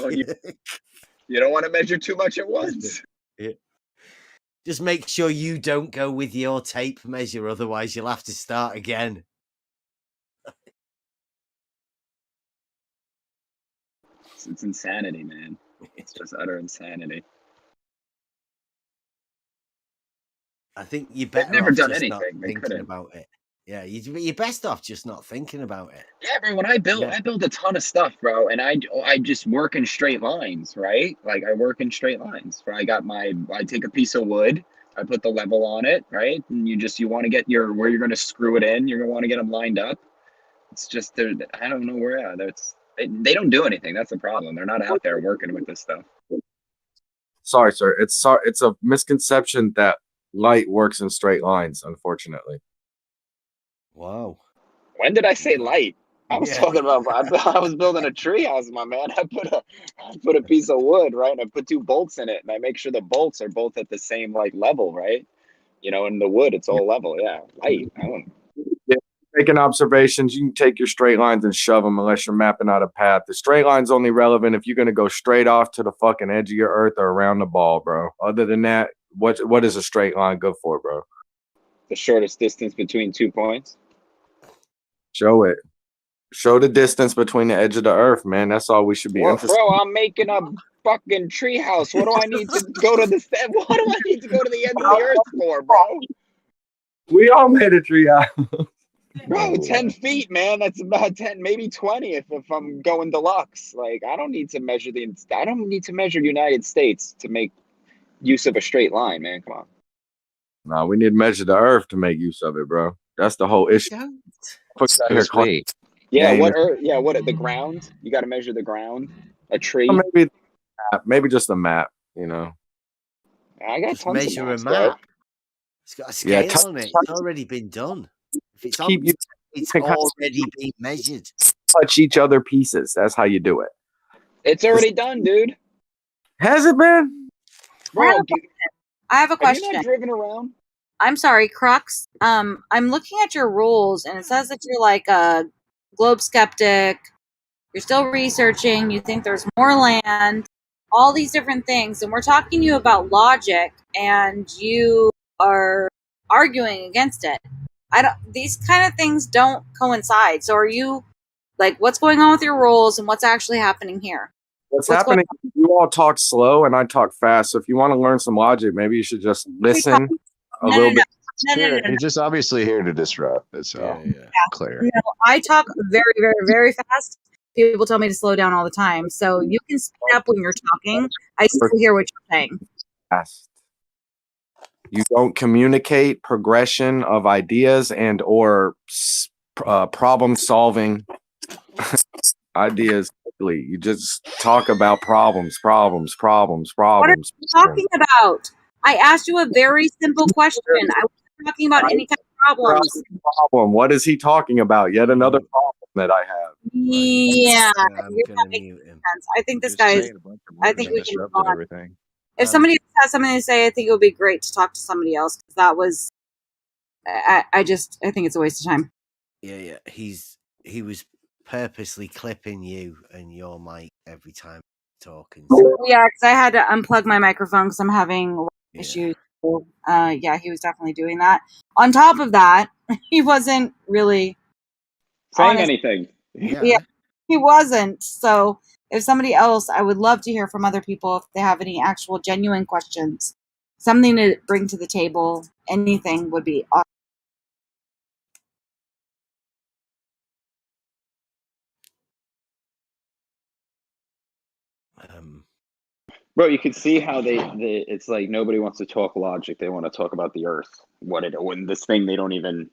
You don't want to measure too much at once. Yeah. Just make sure you don't go with your tape measure, otherwise you'll have to start again. It's insanity, man. It's just utter insanity. I think you're better never off done just anything. not thinking about it. Yeah, you're best off just not thinking about it. Yeah, bro. When I build a ton of stuff, bro, and I just work in straight lines, right? Like I work in straight lines. I take a piece of wood, I put the level on it, right? And you want to get where you're going to screw it in. You're going to want to get them lined up. It's just I don't know where they don't do anything. That's the problem. They're not out there working with this stuff. Sorry, sir. It's a misconception that light works in straight lines, unfortunately. Wow. When did I say light? I was talking about. I was building a tree house, my man. I put a piece of wood, right, and I put 2 bolts in it, and I make sure the bolts are both at the same level, right? In the wood, it's all level. Yeah, light. Making observations, you can take your straight lines and shove them unless you're mapping out a path. The straight line's only relevant if you're going to go straight off to the fucking edge of your earth or around the ball, bro. Other than that, what is a straight line good for, bro? The shortest distance between 2 points. Show it. Show the distance between the edge of the earth, man. That's all we should be emphasizing. Bro, I'm making a fucking tree house. What do I need to go to what do I need to go to the end of the earth for, bro? We all made a tree house. Bro, 10 feet, man. That's about 10, maybe 20 if I'm going deluxe. Like, I don't need to measure United States to make use of a straight line, man. Come on. No, we need to measure the earth to make use of it, bro. That's the whole issue. Yeah, what the ground? You got to measure the ground. A tree. Or maybe just a map, I got just tons measure of maps, a map. bro. It's got a scale on it. It's already been done. If it's already been measured. Touch each other pieces. That's how you do it. It's already done, dude. Has it been? Bro, I have a question. Have you not driven around? I'm sorry, Crux. I'm looking at your rules, and it says that you're like a globe skeptic. You're still researching. You think there's more land. All these different things, and we're talking to you about logic, and you are arguing against it. These kind of things don't coincide. So are you what's going on with your rules and what's actually happening here? What's happening? You all talk slow and I talk fast. So if you want to learn some logic, maybe you should just listen a little bit. He's just obviously here to disrupt. That's all. Yeah. Clear. No, I talk very, very, very fast. People tell me to slow down all the time. So you can speed up when you're talking. I still hear what you're saying. Fast. You don't communicate progression of ideas and or problem solving ideas quickly. You just talk about problems. What are you talking about? I asked you a very simple question. I wasn't talking about any kind of problems. Problem. What is he talking about? Yet another problem. that I have. Yeah, I'm you're gonna not making mute him. sense. I think this Just guy is. saying a bunch of I words think and we can move disrupted on. everything. If somebody has something to say, I think it would be great to talk to somebody else. 'Cause that was, I think it's a waste of time. Yeah. He was purposely clipping you and your mic every time talking. So Yeah, because I had to unplug my microphone because I'm having yeah. issues. So, yeah, he was definitely doing that. On top of that, he wasn't really Saying honest. anything. Yeah, he wasn't. So if somebody else, I would love to hear from other people if they have any actual genuine questions, something to bring to the table, anything would be awesome. Bro, you can see how they it's like nobody wants to talk logic. They want to talk about the earth. When this thing they don't even,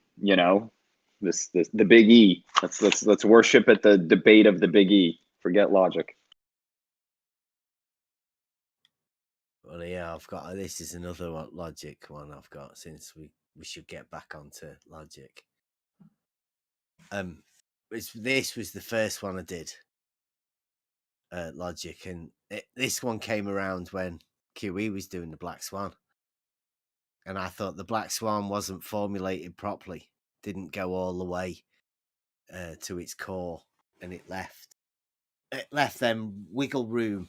this the big E. Let's worship at the debate of the big E. Forget logic. Well, yeah, I've got this is another logic one I've got since we should get back onto logic. This was the first one I did. Logic, and this one came around when QE was doing the Black Swan, and I thought the Black Swan wasn't formulated properly, didn't go all the way to its core, and it left them wiggle room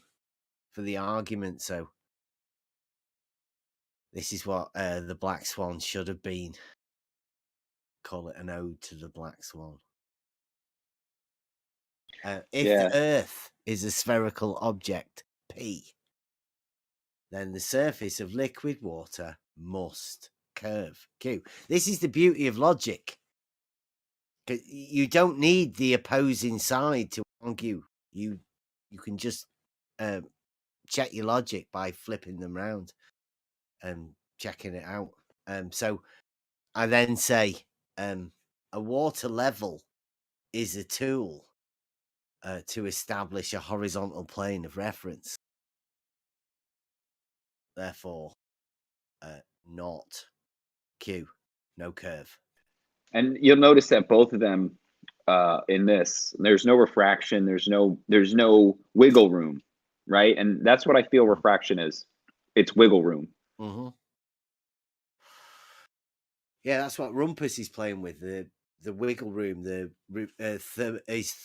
for the argument. So this is what the Black Swan should have been. Call it an ode to the Black Swan. If the Earth is a spherical object, P, then the surface of liquid water must curve, Q. This is the beauty of logic. You don't need the opposing side to argue. You can just check your logic by flipping them round and checking it out. So I then say a water level is a tool to establish a horizontal plane of reference. Therefore, not Q, no curve. And you'll notice that both of them in this, there's no refraction, there's no wiggle room, right? And that's what I feel refraction is. It's wiggle room. Mm-hmm. Yeah, that's what Rumpus is playing with, the wiggle room, his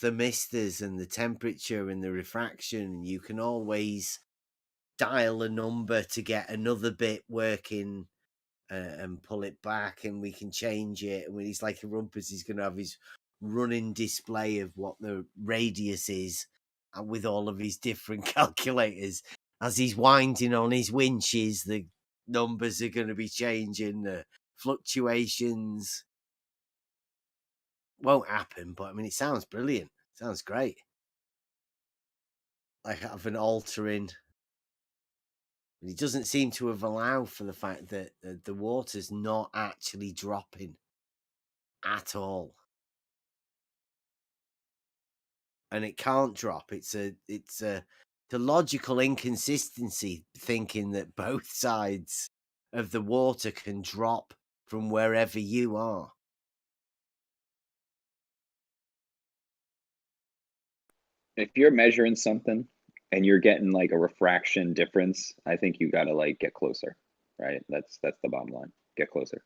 thermistors and the temperature and the refraction. You can always dial a number to get another bit working and pull it back, and we can change it. And when he's like a Rumpus, he's going to have his running display of what the radius is with all of his different calculators. As he's winding on his winches, the numbers are going to be changing, the fluctuations won't happen, but I mean, it sounds brilliant. It sounds great. Like having altering. He doesn't seem to have allowed for the fact that the water's not actually dropping at all, and it can't drop. It's the logical inconsistency thinking that both sides of the water can drop from wherever you are. If you're measuring something and you're getting like a refraction difference, I think you got to like get closer, right? That's the bottom line. Get closer.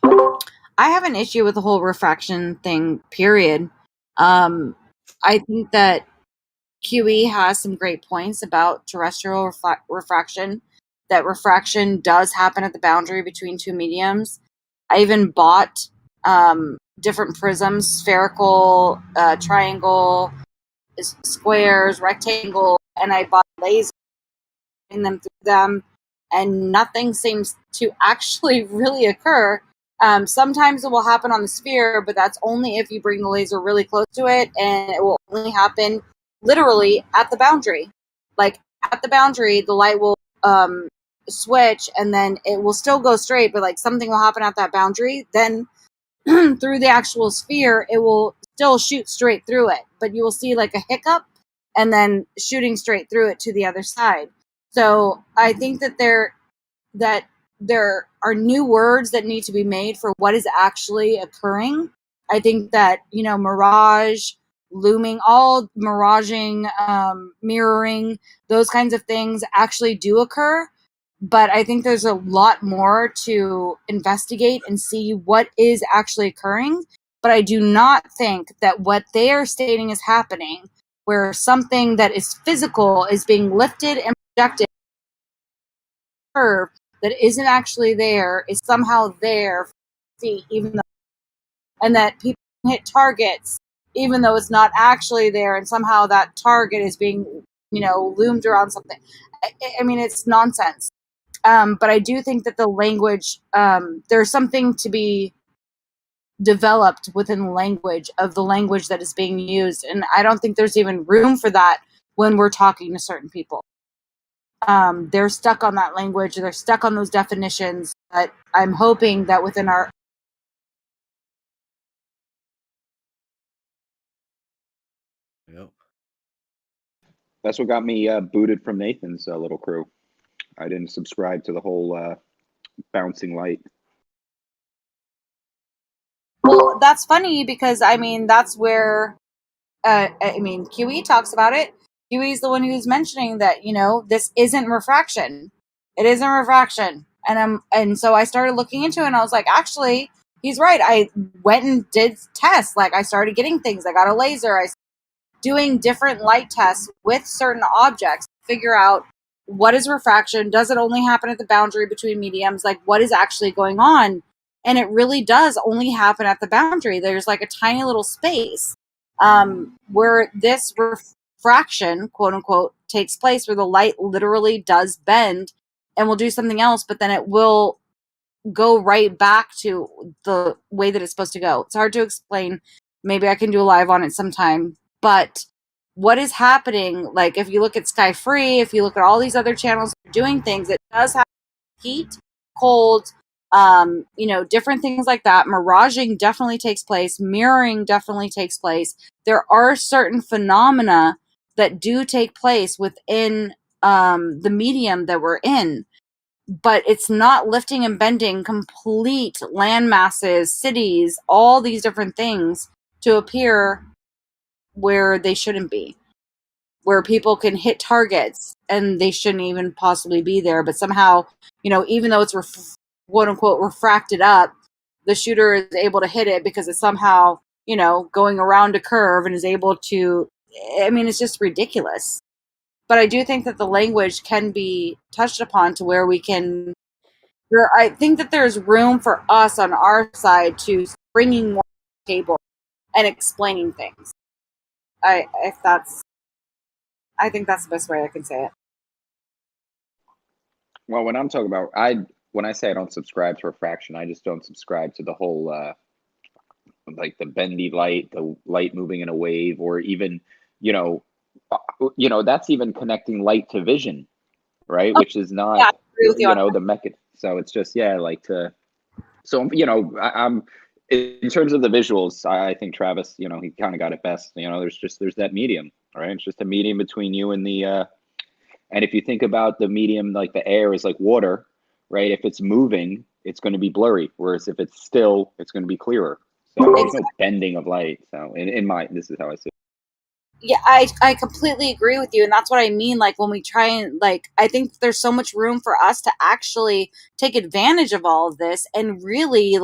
I have an issue with the whole refraction thing, period. I think that QE has some great points about terrestrial refraction, that refraction does happen at the boundary between two mediums. I even bought different prisms, spherical, triangle, squares, rectangle, and I bought lasers them through them, and nothing seems to actually really occur. Sometimes it will happen on the sphere, but that's only if you bring the laser really close to it, and it will only happen literally at the boundary. Like at the boundary, the light will switch, and then it will still go straight, but like something will happen at that boundary. Then through the actual sphere, it will still shoot straight through it, but you will see like a hiccup, and then shooting straight through it to the other side. So I think that there are new words that need to be made for what is actually occurring I think that, mirage, looming, all miraging, mirroring, those kinds of things actually do occur. But I think there's a lot more to investigate and see what is actually occurring. But I do not think that what they are stating is happening, where something that is physical is being lifted and projected, curve that isn't actually there is somehow there, even though, and that people hit targets even though it's not actually there, and somehow that target is being, loomed around something. I mean, it's nonsense. But I do think that the language, there's something to be developed within the language of the language that is being used. And I don't think there's even room for that when we're talking to certain people. They're stuck on that language. They're stuck on those definitions. But I'm hoping that within our... Yep. That's what got me booted from Nathan's little crew. I didn't subscribe to the whole bouncing light. Well, that's funny because, I mean, that's where, QE talks about it. QE is the one who's mentioning that, this isn't refraction. It isn't refraction. And so I started looking into it, and I was like, actually, he's right. I went and did tests. Like, I started getting things. I got a laser. I started doing different light tests with certain objects to figure out what is refraction. Does it only happen at the boundary between mediums? Like, what is actually going on? And it really does only happen at the boundary. There's like a tiny little space where this refraction, quote unquote, takes place, where the light literally does bend and will do something else, but then it will go right back to the way that it's supposed to go. It's hard to explain. Maybe I can do a live on it sometime. But what is happening, like if you look at Sky Free, if you look at all these other channels doing things, it does have heat, cold, different things like that. Miraging definitely takes place. Mirroring definitely takes place. There are certain phenomena that do take place within the medium that we're in, but it's not lifting and bending complete land masses, cities, all these different things to appear where they shouldn't be, where people can hit targets and they shouldn't even possibly be there. But somehow, even though it's quote unquote refracted up, the shooter is able to hit it because it's somehow, going around a curve and is able to, it's just ridiculous. But I do think that the language can be touched upon to where we can, I think that there's room for us on our side to bringing more to the table and explaining things. I think that's the best way I can say it. Well, when I'm talking about, when I say I don't subscribe to refraction, I just don't subscribe to the whole, like the bendy light, the light moving in a wave, or even, that's even connecting light to vision, right? Oh, which is not, yeah, I agree with you the method. So it's just, I'm in terms of the visuals, I think Travis, he kind of got it best. There's that medium, right? It's just a medium between you and the, and if you think about the medium, like the air is like water, right? If it's moving, it's going to be blurry. Whereas if it's still, it's going to be clearer. So there's no bending of light. So this is how I see it. Yeah, I completely agree with you. And that's what I mean. Like when we try and I think there's so much room for us to actually take advantage of all of this and really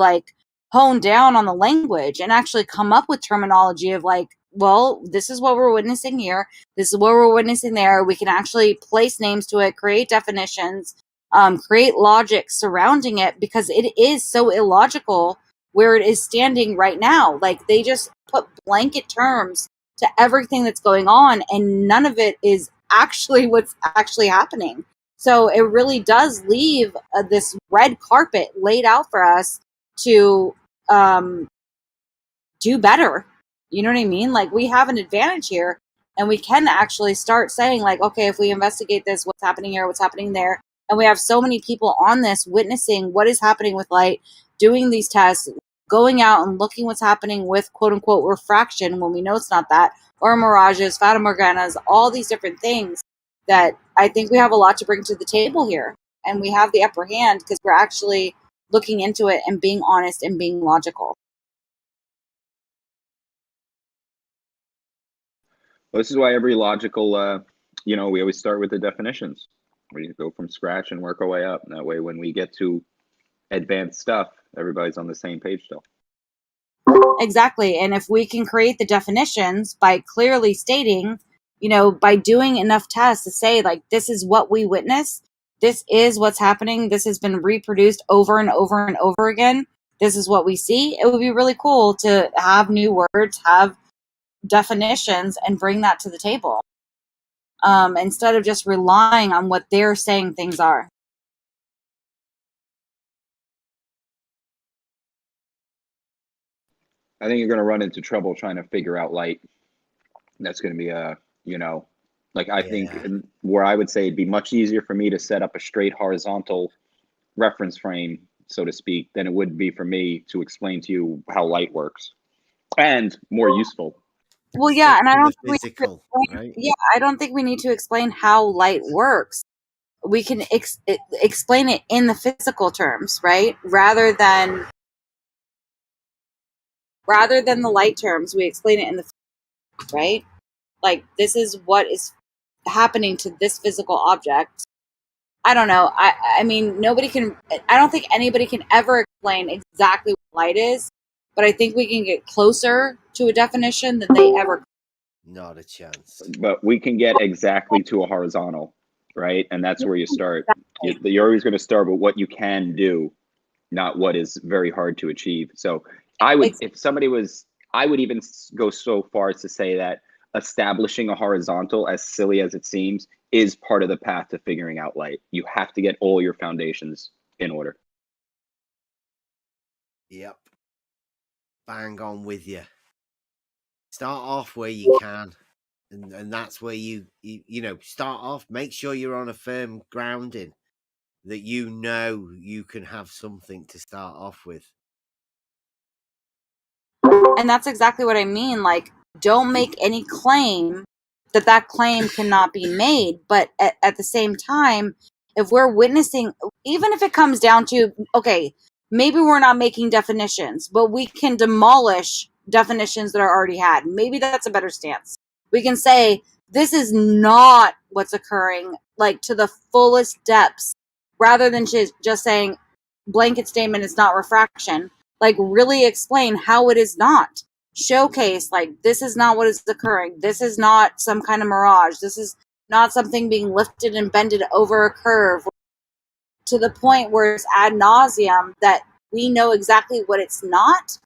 hone down on the language and actually come up with terminology of well, this is what we're witnessing here. This is what we're witnessing there. We can actually place names to it, create definitions, create logic surrounding it, because it is so illogical where it is standing right now. They just put blanket terms to everything that's going on, and none of it is actually what's actually happening. So it really does leave this red carpet laid out for us to do better. You know what I mean? We have an advantage here, and we can actually start saying okay, if we investigate this, what's happening here, what's happening there, and we have so many people on this witnessing what is happening with light, doing these tests, going out and looking what's happening with quote unquote refraction when we know it's not that, or mirages, fata morganas, all these different things, that I think we have a lot to bring to the table here, and we have the upper hand because we're actually looking into it and being honest and being logical. Well, this is why every logical, we always start with the definitions. We go from scratch and work our way up. That way, when we get to advanced stuff, everybody's on the same page still. Exactly. And if we can create the definitions by clearly stating, by doing enough tests to say, like, this is what we witness, this is what's happening, this has been reproduced over and over and over again, this is what we see, it would be really cool to have new words, have definitions, and bring that to the table. Instead of just relying on what they're saying things are. I think you're going to run into trouble trying to figure out light. That's going to be I think where I would say it'd be much easier for me to set up a straight horizontal reference frame, so to speak, than it would be for me to explain to you how light works, and more useful. Well, yeah, and I don't think physical, right? Yeah, I don't think we need to explain how light works. We can explain it in the physical terms, right? Rather than the light terms, we explain it in the right. Like, this is what is happening to this physical object. I don't know. I mean, nobody can. I don't think anybody can ever explain exactly what light is, but I think we can get closer to a definition than they ever could. Not a chance. But we can get exactly to a horizontal, right? And that's where you start. You're always going to start with what you can do, not what is very hard to achieve. So I would, if somebody was, I would even go so far as to say that establishing a horizontal, as silly as it seems, is part of the path to figuring out light. You have to get all your foundations in order. Yep. Bang on with you. Start off where you can. And that's where you start off, make sure you're on a firm grounding, that you can have something to start off with. And that's exactly what I mean. Like, don't make any claim that claim cannot be made. But at the same time, if we're witnessing, even if it comes down to, okay, maybe we're not making definitions, but we can demolish definitions that are already had. Maybe that's a better stance. We can say, this is not what's occurring, like, to the fullest depths, rather than just saying, blanket statement, it's not refraction. Like, really explain how it is not. Showcase, like, this is not what is occurring. This is not some kind of mirage. This is not something being lifted and bended over a curve, to the point where it's ad nauseum that we know exactly what it's not,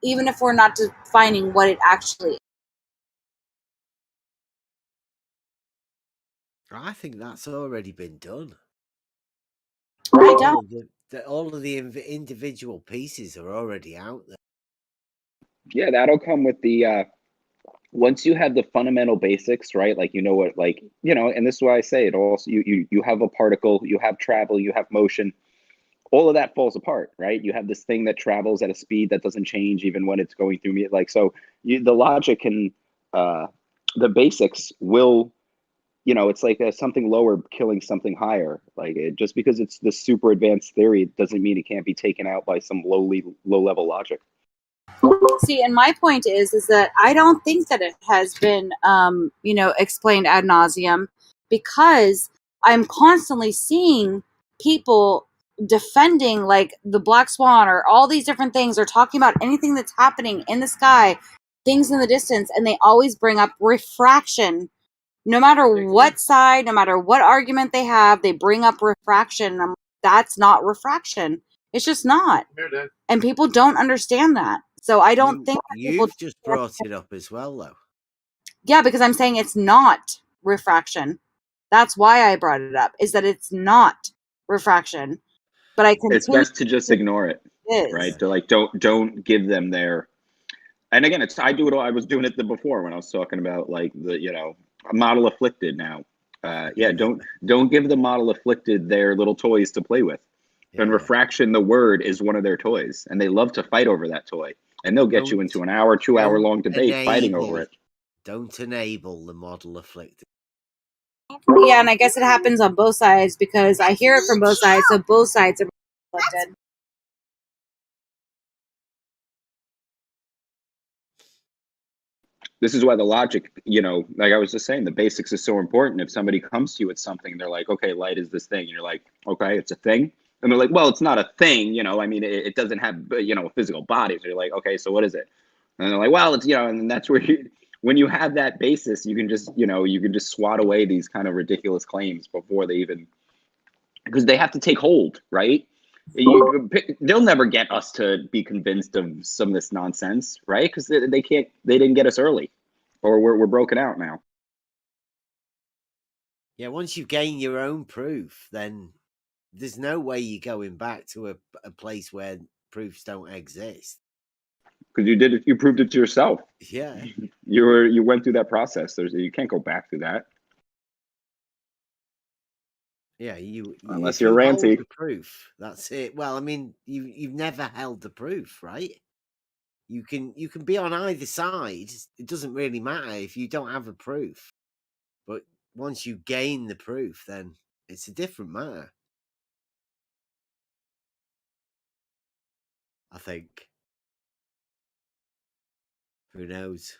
even if we're not defining what it actually is. I think that's already been done. I don't. All of the individual pieces are already out there. Yeah, that'll come with the once you have the fundamental basics, right? Like, and this is why I say it also, you have a particle, you have travel, you have motion, all of that falls apart, right? You have this thing that travels at a speed that doesn't change even when it's going through the logic and the basics will, it's like something lower killing something higher. Like, just because it's the super advanced theory doesn't mean it can't be taken out by some low level logic. See, and my point is that I don't think that it has been, explained ad nauseum, because I'm constantly seeing people defending, like, the black swan or all these different things, or talking about anything that's happening in the sky, things in the distance, and they always bring up refraction. No matter what side, no matter what argument they have, they bring up refraction. That's not refraction. It's just not. And people don't understand that. So I don't think that you've just brought it up as well, though. Yeah, because I'm saying it's not refraction. That's why I brought it up, is that it's not refraction. But it's best to just ignore it, right? To, like, don't give them their. And again, I was doing it before when I was talking about, like, the a model afflicted now. Don't give the model afflicted their little toys to play with. Yeah. And refraction, the word, is one of their toys, and they love to fight over that toy. And they'll get you into an hour, 2 hour long debate fighting over it. Don't enable the model afflicted. Yeah, and I guess it happens on both sides, because I hear it from both sides, so both sides are afflicted. This is why the logic, you know, like I was just saying, the basics is so important. If somebody comes to you with something, they're like, okay, light is this thing. And you're like, okay, it's a thing. And they're like, well, it's not a thing. You know, I mean, it doesn't have, you know, a physical body. So you're like, okay, so what is it? And they're like, well, it's, you know, and that's where when you have that basis, you can just, you know, you can just swat away these kind of ridiculous claims before they even, because they have to take hold, right? They'll never get us to be convinced of some of this nonsense, right? Because they can't, they didn't get us early, or we're broken out now. Yeah, once you gain your own proof, then there's no way you're going back to a place where proofs don't exist. Because you did it, you proved it to yourself. Yeah. You went through that process. You can't go back through that. Yeah, unless if you're you hold ranty. the proof, that's it. Well, I mean, you've never held the proof, right? You can be on either side. It doesn't really matter if you don't have a proof. But once you gain the proof, then it's a different matter. I think. Who knows?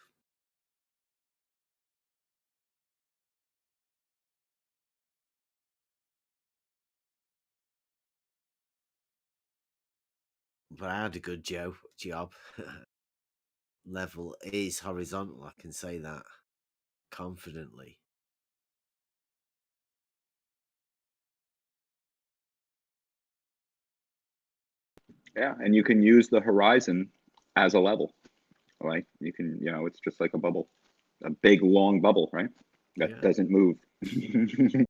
But I had a good job. Level is horizontal. I can say that confidently. Yeah, and you can use the horizon as a level. Like you can, you know, it's just like a bubble, a big long bubble, right? That doesn't move.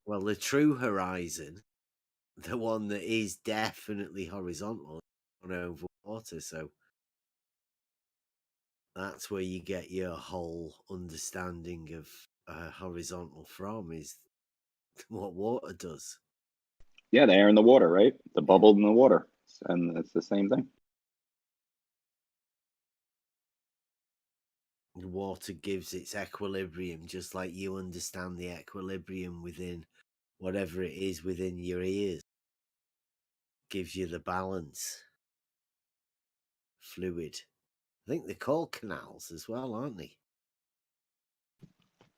Well, the true horizon, the one that is definitely horizontal, on over water. So that's where you get your whole understanding of horizontal from, is what water does. Yeah, the air and the water, right? The bubble in the water, and it's the same thing. The water gives its equilibrium, just like you understand the equilibrium within whatever it is within your ears. Gives you the balance. Fluid. I think they're called canals as well, aren't they?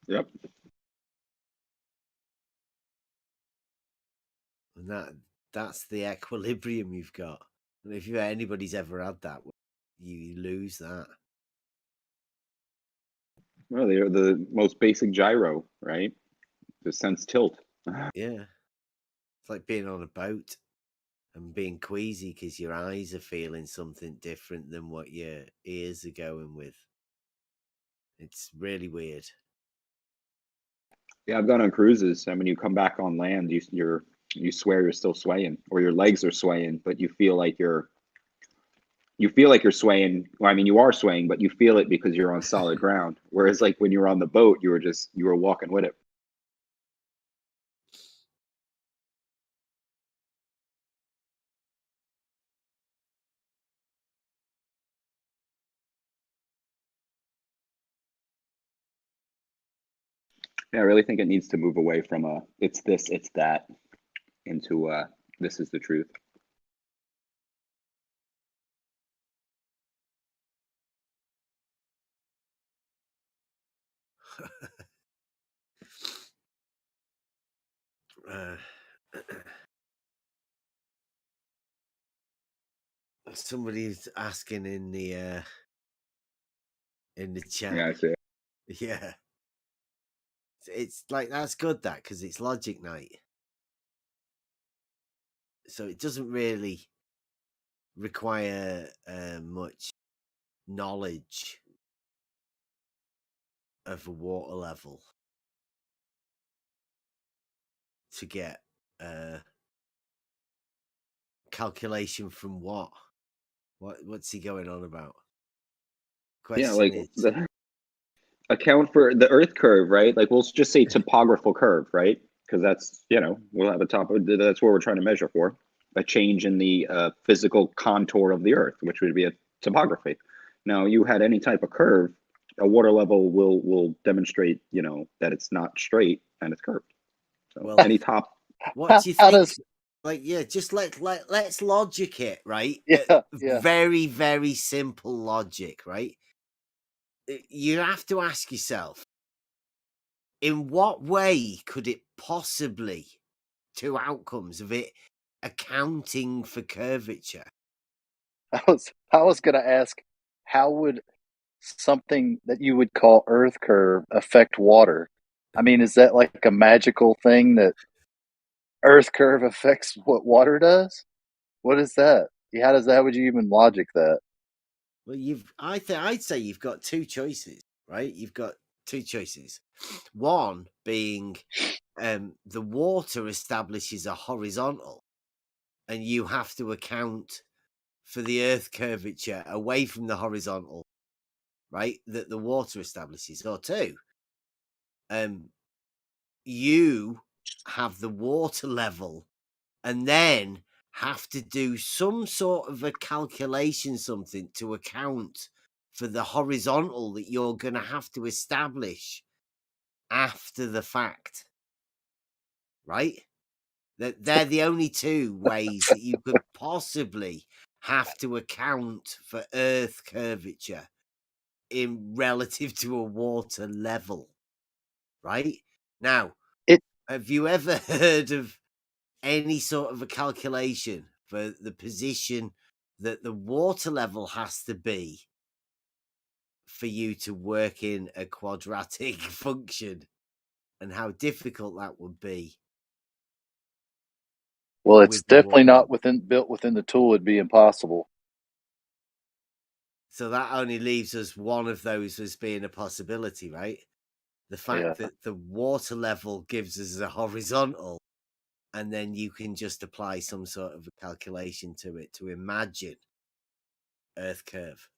Yep. And that's the equilibrium you've got. And if anybody's ever had that, you lose that. Well, they're the most basic gyro, right? The sense tilt. Yeah. It's like being on a boat and being queasy because your eyes are feeling something different than what your ears are going with. It's really weird. Yeah, I've gone on cruises, and when you come back on land, you swear you're still swaying, or your legs are swaying, but you feel like you're swaying. Well, I mean, you are swaying, but you feel it because you're on solid ground. Whereas, like when you were on the boat, you were walking with it. Yeah, I really think it needs to move away from it's this, it's that, into this is the truth. Somebody's asking in the chat. Yeah, I see it. Yeah. It's like, that's good, that, because it's logic night. So it doesn't really require much knowledge of a water level to get calculation from what? What's he going on about? Question Yeah, like is, account for the Earth curve, right? Like we'll just say topographical curve, right? Because that's, you know, we'll have that's what we're trying to measure for, a change in the physical contour of the Earth, which would be a topography. Now, you had any type of curve, a water level will demonstrate, you know, that it's not straight and it's curved. So well, any top. what do you think? Like, yeah, just let's logic it, right? Yeah, yeah. Very, very simple logic, right? you have to ask yourself, in what way could it possibly, two outcomes of it accounting for curvature? I was going to ask, how would something that you would call Earth curve affect water? I mean, is that like a magical thing that Earth curve affects what water does? What is that? How does that? Would you even logic that? Well, I'd say you've got two choices, right? You've got two choices. One being the water establishes a horizontal, and you have to account for the Earth curvature away from the horizontal, right? That the water establishes. Or two, you have the water level, and then have to do some sort of a calculation, something to account for the horizontal that you're going to have to establish after the fact, right? That they're the only two ways that you could possibly have to account for Earth curvature in relative to a water level, right? Now, have you ever heard of any sort of a calculation for the position that the water level has to be for you to work in a quadratic function, and how difficult that would be? Well, it's definitely not built within the tool. It'd be impossible. So that only leaves us one of those as being a possibility, right? The fact that the water level gives us a horizontal, and then you can just apply some sort of a calculation to it to imagine Earth curve.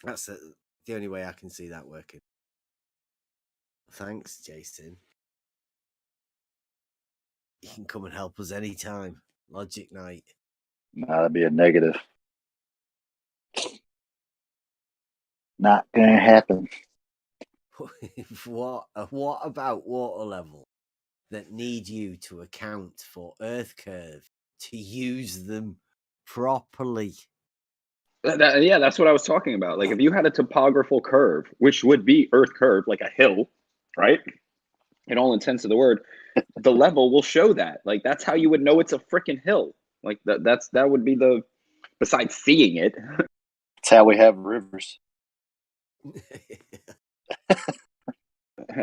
That's the only way I can see that working. Thanks, Jason. You can come and help us anytime. Logic Night. Nah, that'd be a negative. Not gonna happen. What about water level that need you to account for Earth curve to use them properly? Yeah, that's what I was talking about. Like, if you had a topographical curve, which would be Earth curve, like a hill, right? In all intents of the word, the level will show that. Like, that's how you would know it's a freaking hill. Like, that would be the, besides seeing it. That's how we have rivers.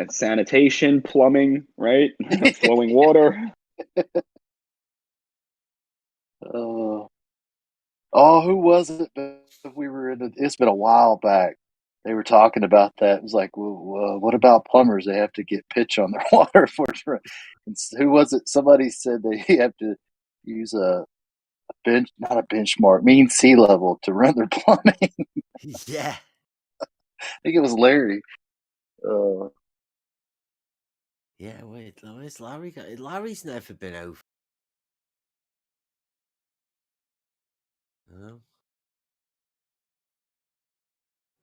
Sanitation, plumbing, right? Flowing water. Who was it? We were it's been a while back. They were talking about that. It was like, well, what about plumbers? They have to get pitch on their water for. Who was it? Somebody said they have to use a bench, not a benchmark, mean sea level to run their plumbing. Yeah, I think it was Larry. Yeah, wait, where's Larry? Larry's never been over.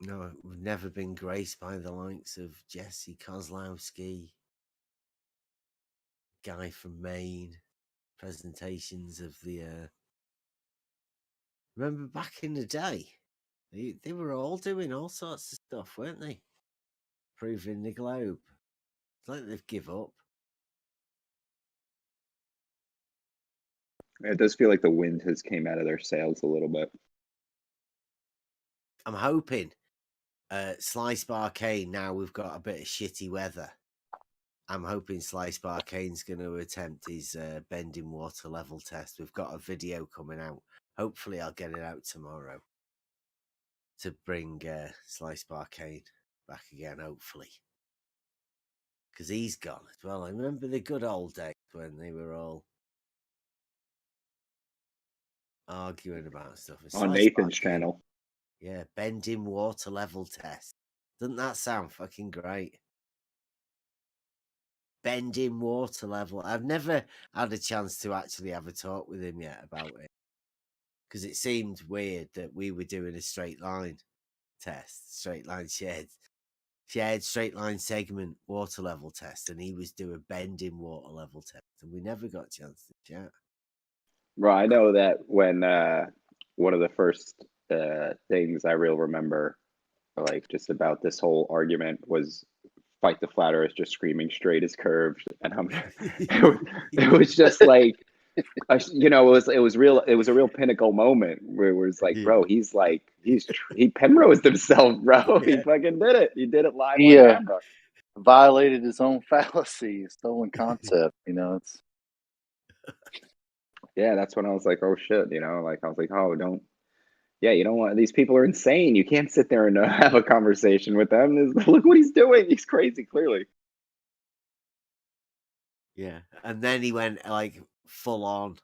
No, we've never been graced by the likes of Jesse Kozlowski, guy from Maine, presentations of the. Remember back in the day, they were all doing all sorts of stuff, weren't they? Proving the globe. It's like they've give up. It does feel like the wind has came out of their sails a little bit. I'm hoping Slice Barcane, now we've got a bit of shitty weather. I'm hoping Slice Barcane's going to attempt his bending water level test. We've got a video coming out. Hopefully I'll get it out tomorrow to bring Slice Barcane back again, hopefully. Because he's gone as well. I remember the good old days when they were all arguing about stuff. On Nathan's channel. Yeah, bending water level test. Doesn't that sound fucking great? Bending water level. I've never had a chance to actually have a talk with him yet about it. Because it seemed weird that we were doing a straight line test, straight line shared straight line segment water level test, and he was doing bending water level test, and we never got a chance to chat. Bro, I know that when one of the first things I remember like just about this whole argument was fight the flat earth just screaming straight is curved, and it was just like you know, it was a real pinnacle moment where it was like, bro, he Penrosed himself, bro. He fucking did it. He did it live He on camera. violated his own fallacy, stolen concept. You know, it's Yeah, that's when I was like, oh shit, you know, like I was like, oh, don't. Yeah, you don't want, these people are insane. You can't sit there and have a conversation with them. Look what he's doing. He's crazy, clearly. Yeah, and then he went like full on,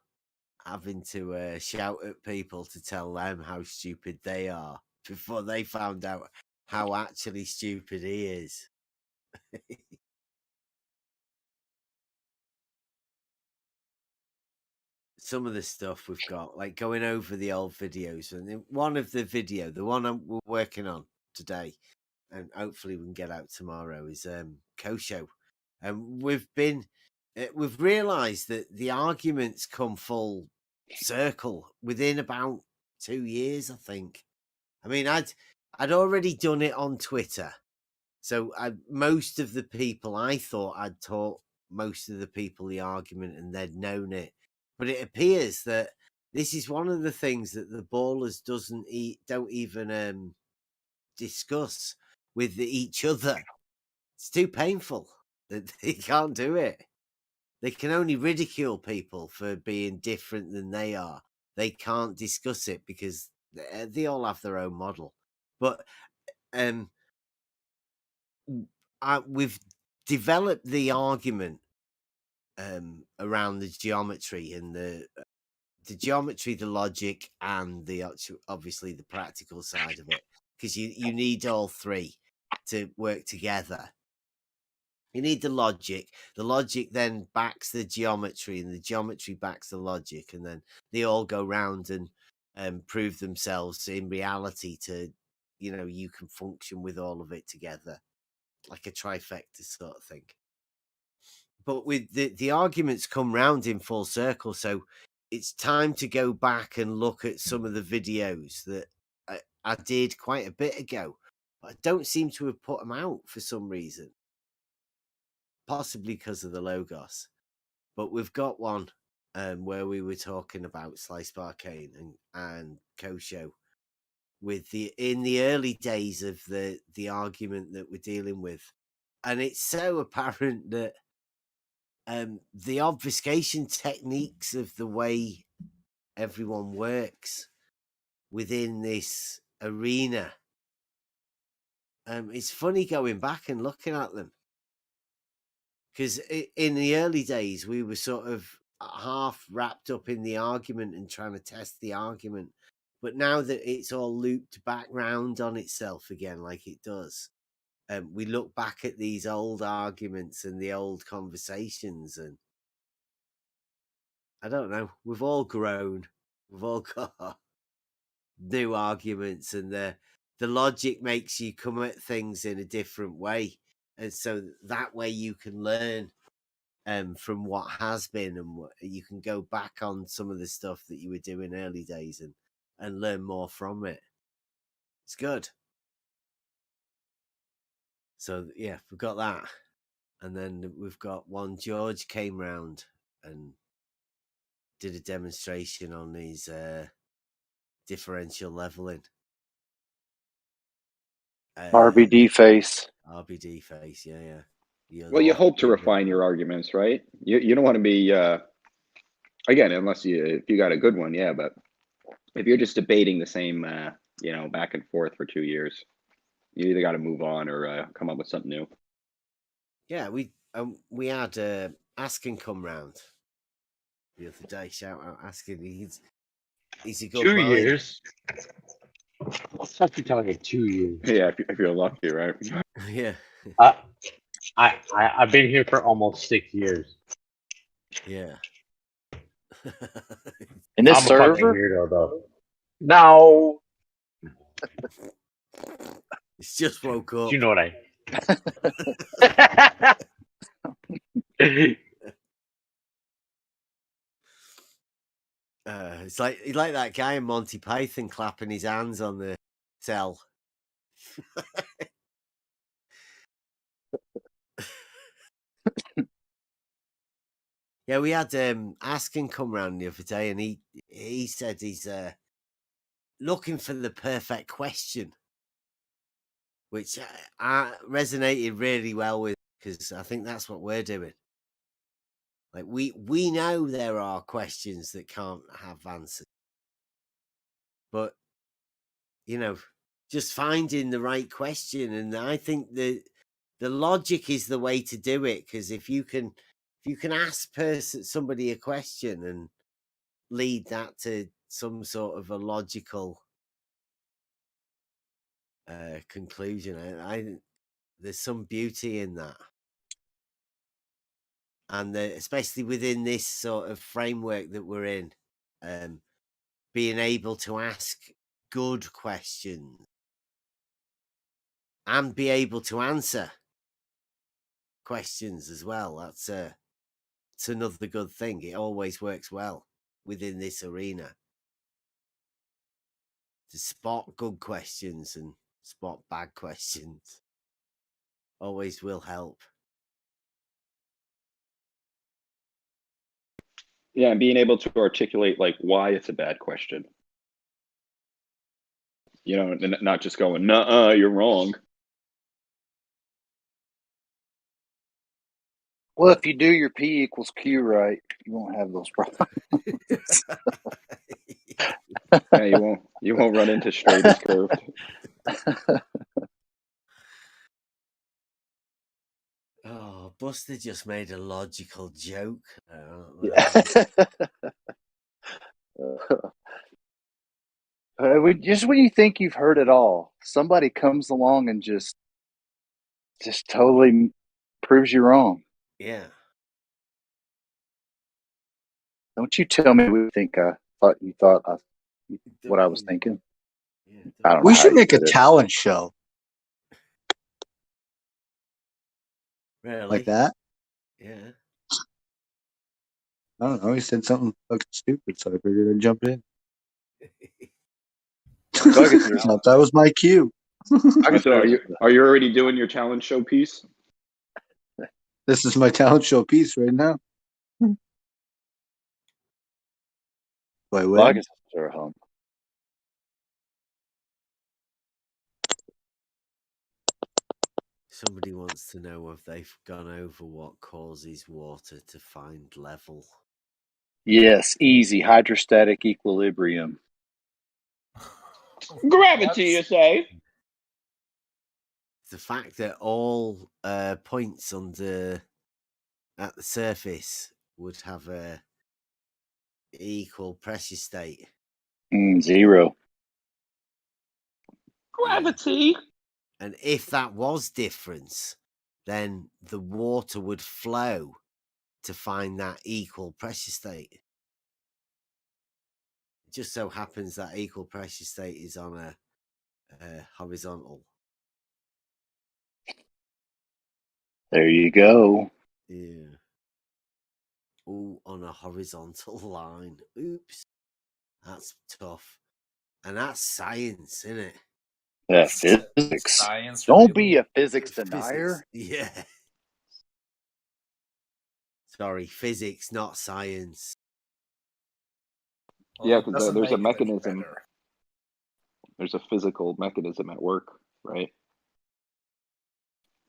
having to shout at people to tell them how stupid they are before they found out how actually stupid he is. Some of the stuff we've got, like going over the old videos, and one of the video, the one we're working on today, and hopefully we can get out tomorrow, is Kosho. And we've realized that the arguments come full circle within about 2 years, I think. I mean, I'd already done it on Twitter, so most of the people, I thought I'd taught most of the people the argument and they'd known it, but it appears that this is one of the things that the ballers don't even discuss with each other. It's too painful that they can't do it. They can only ridicule people for being different than they are. They can't discuss it because they all have their own model. But we've developed the argument around the geometry and the geometry, the logic, and the obviously the practical side of it, because you need all three to work together. You need the logic. The logic then backs the geometry, and the geometry backs the logic, and then they all go round and prove themselves in reality to, you know, you can function with all of it together, like a trifecta sort of thing. But with the arguments come round in full circle, so it's time to go back and look at some of the videos that I did quite a bit ago, but I don't seem to have put them out for some reason. Possibly because of the Logos. But we've got one where we were talking about Slice Barcane and Kosho with in the early days of the argument that we're dealing with. And it's so apparent that the obfuscation techniques of the way everyone works within this arena, it's funny going back and looking at them. Because in the early days, we were sort of half wrapped up in the argument and trying to test the argument. But now that it's all looped back round on itself again, like it does, we look back at these old arguments and the old conversations, and I don't know, we've all grown. We've all got new arguments, and the logic makes you come at things in a different way. And so that way you can learn from what has been, and you can go back on some of the stuff that you were doing early days and learn more from it. It's good. So yeah, we've got that, and then we've got one. George came round and did a demonstration on his differential leveling. RBD face. RBD face, yeah. Well, you hope to refine your arguments, right? You don't want to be again, unless if you got a good one, yeah. But if you're just debating the same, you know, back and forth for 2 years, you either got to move on or come up with something new. Yeah, we had Askin come round the other day. Shout out Askin. He's a good 2 boy. years. What's up? You're talking 2 years. Yeah, if you're lucky, right? Yeah. I've been here for almost 6 years. Yeah. In this I'm server? a fucking weirdo, though. No. It's just woke up. You know what I? It's like that guy in Monty Python clapping his hands on the cell. Yeah, we had Askin come round the other day, and he said he's looking for the perfect question, which I resonated really well with, because I think that's what we're doing. Like we know there are questions that can't have answers, but just finding the right question, and I think the logic is the way to do it, because if you can ask somebody a question and lead that to some sort of a logical conclusion, I there's some beauty in that, and especially within this sort of framework that we're in, being able to ask good questions and be able to answer questions as well. That's it's another good thing. It always works well within this arena to spot good questions and spot bad questions. Always will help. Yeah, and being able to articulate like why it's a bad question. And not just going, "Nuh-uh, you're wrong." Well, if you do your P equals Q right, you won't have those problems. Yeah, you won't run into straight as curved. Oh, Buster just made a logical joke. Just when you think you've heard it all, somebody comes along and just totally proves you wrong. Yeah. Don't you tell me what you thought what I was thinking. I don't know. We should make a talent show. Really? Like that? Yeah. I don't know. He said something fucking stupid, so I figured I'd jump in. Thought that was my cue. So are you already doing your talent show piece? This is my talent show piece right now. Wait, when? Somebody wants to know if they've gone over what causes water to find level. Yes, easy. Hydrostatic equilibrium. Gravity, you say? The fact that all points at the surface would have a equal pressure state. 0. Gravity. And if that was difference, then the water would flow to find that equal pressure state. It just so happens that equal pressure state is on a horizontal. There you go. Yeah. Oh, on a horizontal line. Oops. That's tough. And that's science, isn't it? Yeah, physics. Science. Don't be a physics denier. Yeah. Sorry, physics, not science. Well, yeah, because there's a mechanism. There's a physical mechanism at work, right?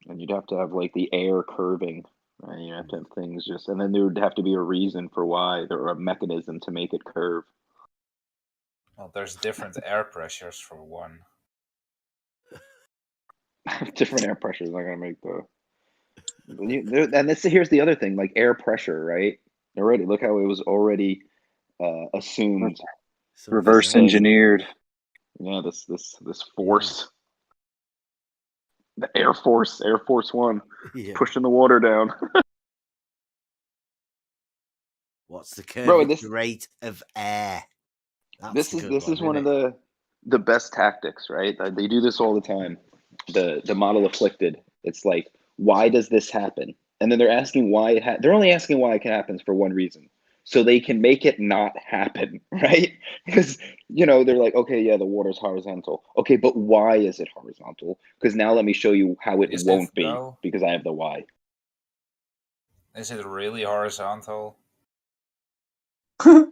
And you'd have to have like the air curving, right? You have to have things and then there would have to be a reason for why, or a mechanism to make it curve. Well, there's different air pressures for one. Different air pressures are going to make and here's the other thing, like air pressure, right? Already, look how it was already assumed. Reverse engineered. Yeah, this force. The Air Force One, pushing the water down. What's the curvature rate of air? This is one of the best tactics, right? They do this all the time. The model afflicted. It's like, why does this happen? And then they're asking why they're only asking why it happens for one reason. so they can make it not happen, right? Because, you know, they're like, okay, yeah, the water's horizontal. Okay, but why is it horizontal? Because now let me show you how it Is won't it be, though? because I have the why. Is it really horizontal? Can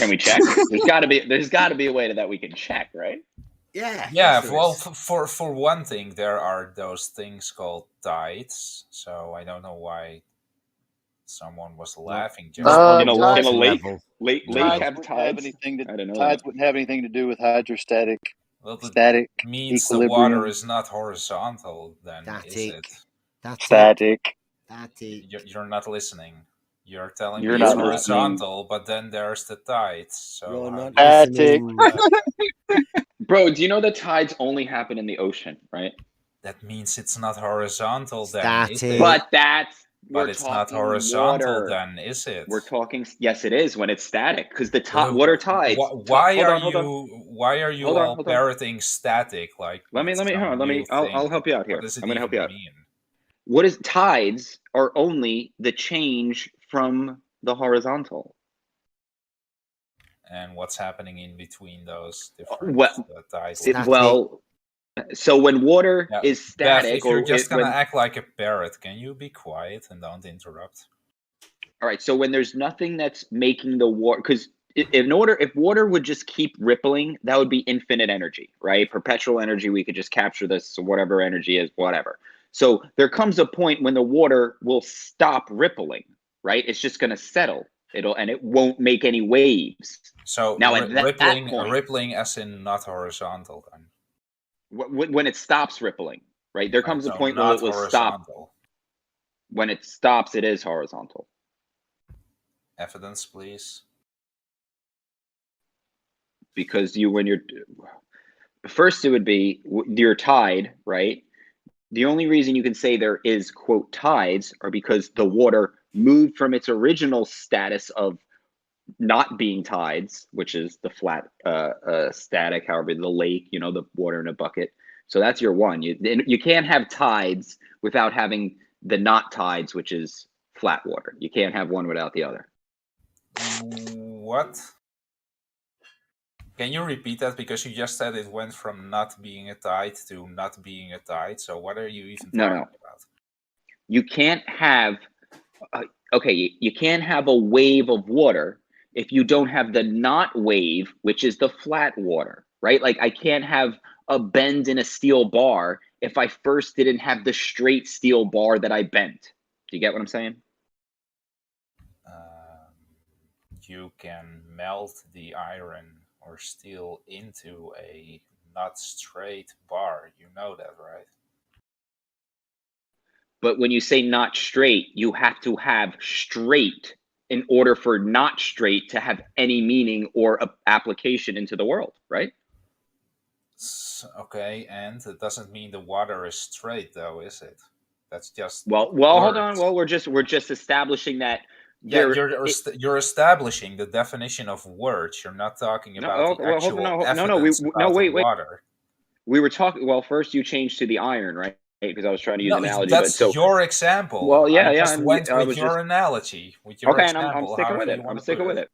we check? There's got to be a way that we can check, right? Yeah. Yeah. Well, for one thing, there are those things called tides. So I don't know why someone was laughing. Just Can a tides lake Tides have wouldn't have tides? anything to I don't know tides that. wouldn't have anything to do with hydrostatic Well, that static means the equilibrium. water is not horizontal. Then is it? Static. You're not listening. You're telling You're me it's not listening. horizontal, but then there's the tides. So how do Static. Bro, do you know that tides only happen in the ocean, right? that means it's not horizontal then, is it? But But we're it's not talking horizontal water. then, is it? We're talking, yes, it is when it's static, because the Well, water tides. Why hold are on, hold on. you Hold on, all hold on. parroting static like Let me, it's some hold on, new thing? I'll help you out What here. does it I'm going to help even you out. mean? What is tides are only the change from the horizontal. And what's happening in between those different tides? So when water Yeah, is Beth, static, if you're just gonna when, act like a parrot, can you be quiet and don't interrupt? all right, so when there's nothing that's making the water, because if water would just keep rippling, that would be infinite energy, right? Perpetual energy. We could just capture this, whatever energy is, whatever. So there comes a point when the water will stop rippling, right? It's just going to settle. It won't make any waves. So now at that point, rippling as in not horizontal then. When it stops rippling, right? There comes a So point where not it will stop. horizontal. When it stops, it is horizontal. Evidence, please. Because when you're first, it would be your tide, right? The only reason you can say there is, quote, tides are because the water moved from its original status of not being tides, which is the flat static, however, the lake, you know, the water in a bucket. So that's your one. You can't have tides without having the not tides, which is flat water. You can't have one without the other. What? Can you repeat that? Because you just said it went from not being a tide to not being a tide. So what are you even talking about? You can't have, you can't have a wave of water if you don't have the not wave, which is the flat water, right? Like I can't have a bend in a steel bar if I first didn't have the straight steel bar that I bent. Do you get what I'm saying? You can melt the iron or steel into a not straight bar. You know that, right? But when you say not straight, you have to have straight in order for not straight to have any meaning or application into the world, right? Okay, and it doesn't mean the water is straight, though, is it? That's just well. Hold on. Well, we're just establishing that. Yeah, you're establishing the definition of words. You're not talking about the actual evidence about the water. We were talking. Well, first you changed to the iron, right? Because I was trying to use an analogy. That's your example. Well, yeah, I yeah. just went with your analogy, with your okay, example. and I'm sticking with it. I'm sticking with it.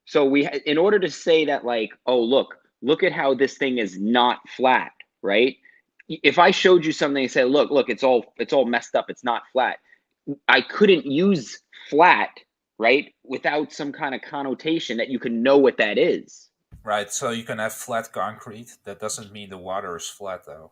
So in order to say that, like, oh, look at how this thing is not flat, right? If I showed you something and said, look, it's all messed up, it's not flat, I couldn't use flat, right, without some kind of connotation that you can know what that is. Right, so you can have flat concrete. That doesn't mean the water is flat, though.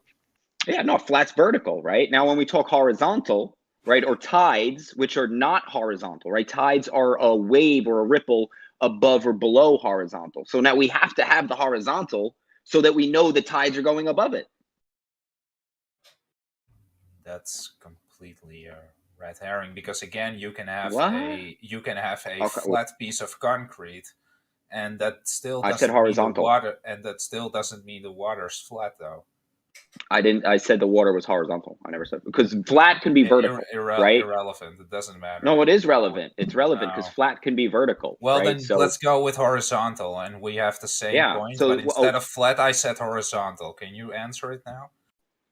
Yeah, no, flat's vertical, right? Now, when we talk horizontal, right, or tides, which are not horizontal, right? Tides are a wave or a ripple above or below horizontal. So now we have to have the horizontal so that we know the tides are going above it. That's completely a red herring, because again, you can have a flat piece of concrete, and that still doesn't mean the water, and that still doesn't mean the water's flat, though. I said the water was horizontal. I never said, because flat can be vertical, right? Irrelevant. It doesn't matter. No, it is relevant. It's relevant because flat can be vertical. Well, right? then let's go with horizontal, and we have the same point. So, but instead of flat, I said horizontal. Can you answer it now?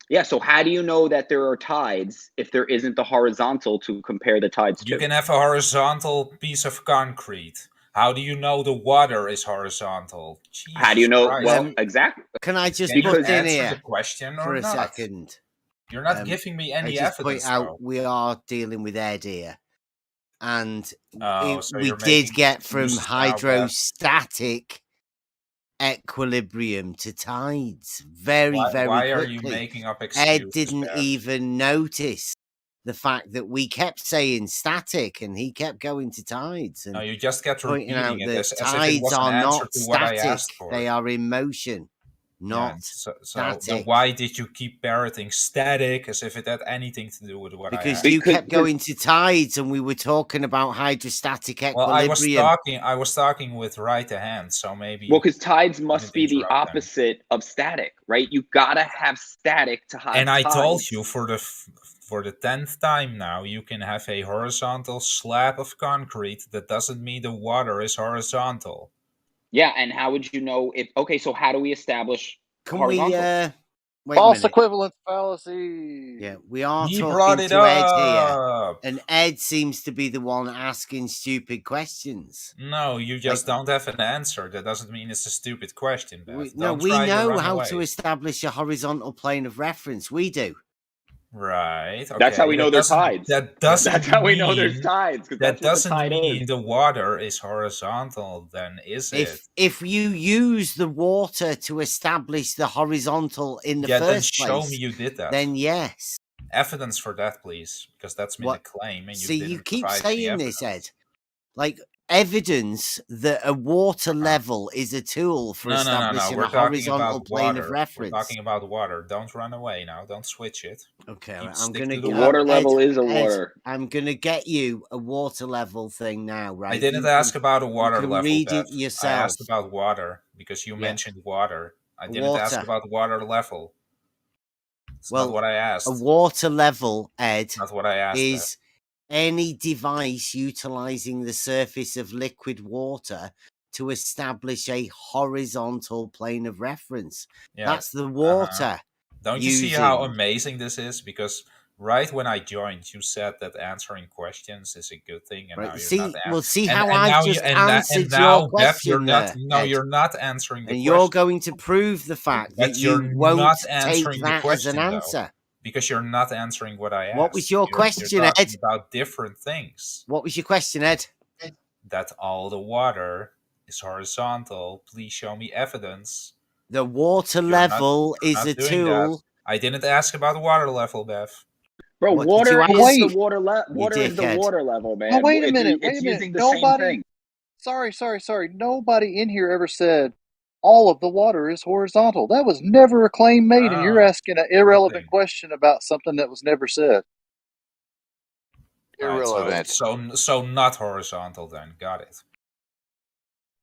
Yeah, so how do you know that there are tides if there isn't the horizontal to compare the tides to? You can have a horizontal piece of concrete. How do you know the water is horizontal? How do you Jesus know? Christ. Well, exactly. Can I just Can you put in answer here the question for or a not? second? You're not giving me I any just point evidence, out though. we are dealing with Ed here, and Oh, so we you're did making get from excuses now, Beth. hydrostatic equilibrium to tides very Why are quickly. you making up Ed excuses, didn't Beth? even notice the fact that we kept saying static and he kept going to tides and No, you just kept pointing out repeating it that as if it tides was an are answer not to what I static, asked for. they are in motion, Yeah, not so static. then why did you keep parroting static as if it had anything to do with what I Because asked? you kept going to tides and we were talking about hydrostatic Well, equilibrium. I was talking with right hand, so maybe. Well, because tides must didn't be the interrupt them. opposite of static, right? You gotta have static to have And I tides. told you for the 10th time now, you can have a horizontal slab of concrete. That doesn't mean the water is horizontal. Yeah, and how would you know if? Okay, so how do we establish Can horizontal? wait False a minute. equivalence fallacy. Yeah, we are He brought talking it to Ed here, up. and Ed seems to be the one asking stupid questions. No, you just don't have an answer. That doesn't mean it's a stupid question, Beth. We Don't know try to run how away. to establish a horizontal plane of reference. We do. Right. Okay. That's how we know there's tides. That doesn't. That's how we know mean- there's tides, because That that's what the doesn't tide mean is. the water is horizontal. Then is it? If you use the water to establish the horizontal in the Yeah. Then first show place, me you did that. then yes. Evidence for that, please, because that's been a claim, and you See, didn't you keep provide any saying this, evidence. Ed. Like evidence that a water level is a tool for No. establishing We're a talking horizontal about plane water. of reference. We're talking about water. Don't run away now. Don't switch it. Okay, Keep I'm stick gonna to The water level is a Ed, water. I'm gonna get you a water level thing now, right? I didn't You ask can- about a water you can level, read Beth. it I yourself. asked about water because you Yeah. mentioned water. I didn't ask Water. about water level. It's Well, not what I asked. a water level, Ed, Not what I asked. is any device utilizing the surface of liquid water to establish a horizontal plane of reference. Yeah. That's the water. Don't you see how using- amazing this is? Because right when I joined, you said that answering questions is a good thing, and Right, now you're see- not. well, see and, how and I've now just you, and, answered and now, your Beth, you're question not. there, No, Ed. you're not answering the And question. you're going to prove the fact But that you're you won't not take answering the that as an question, though. answer. Because you're not answering what I asked. What was your You're question, talking Ed? about different things. What was your question, Ed? That all the water is horizontal. Please show me evidence. The water You're level you're is not a doing that. tool. I didn't ask about the water level, Beth. Bro, What did water you is ask? the water level. You Water is the dickhead. water level, man. Oh, wait a minute. It's using the Nobody. same thing. Sorry. Nobody in here ever said all of the water is horizontal. That was never a claim made, and you're asking an irrelevant question about something that was never said. Irrelevant. So not horizontal then. Got it.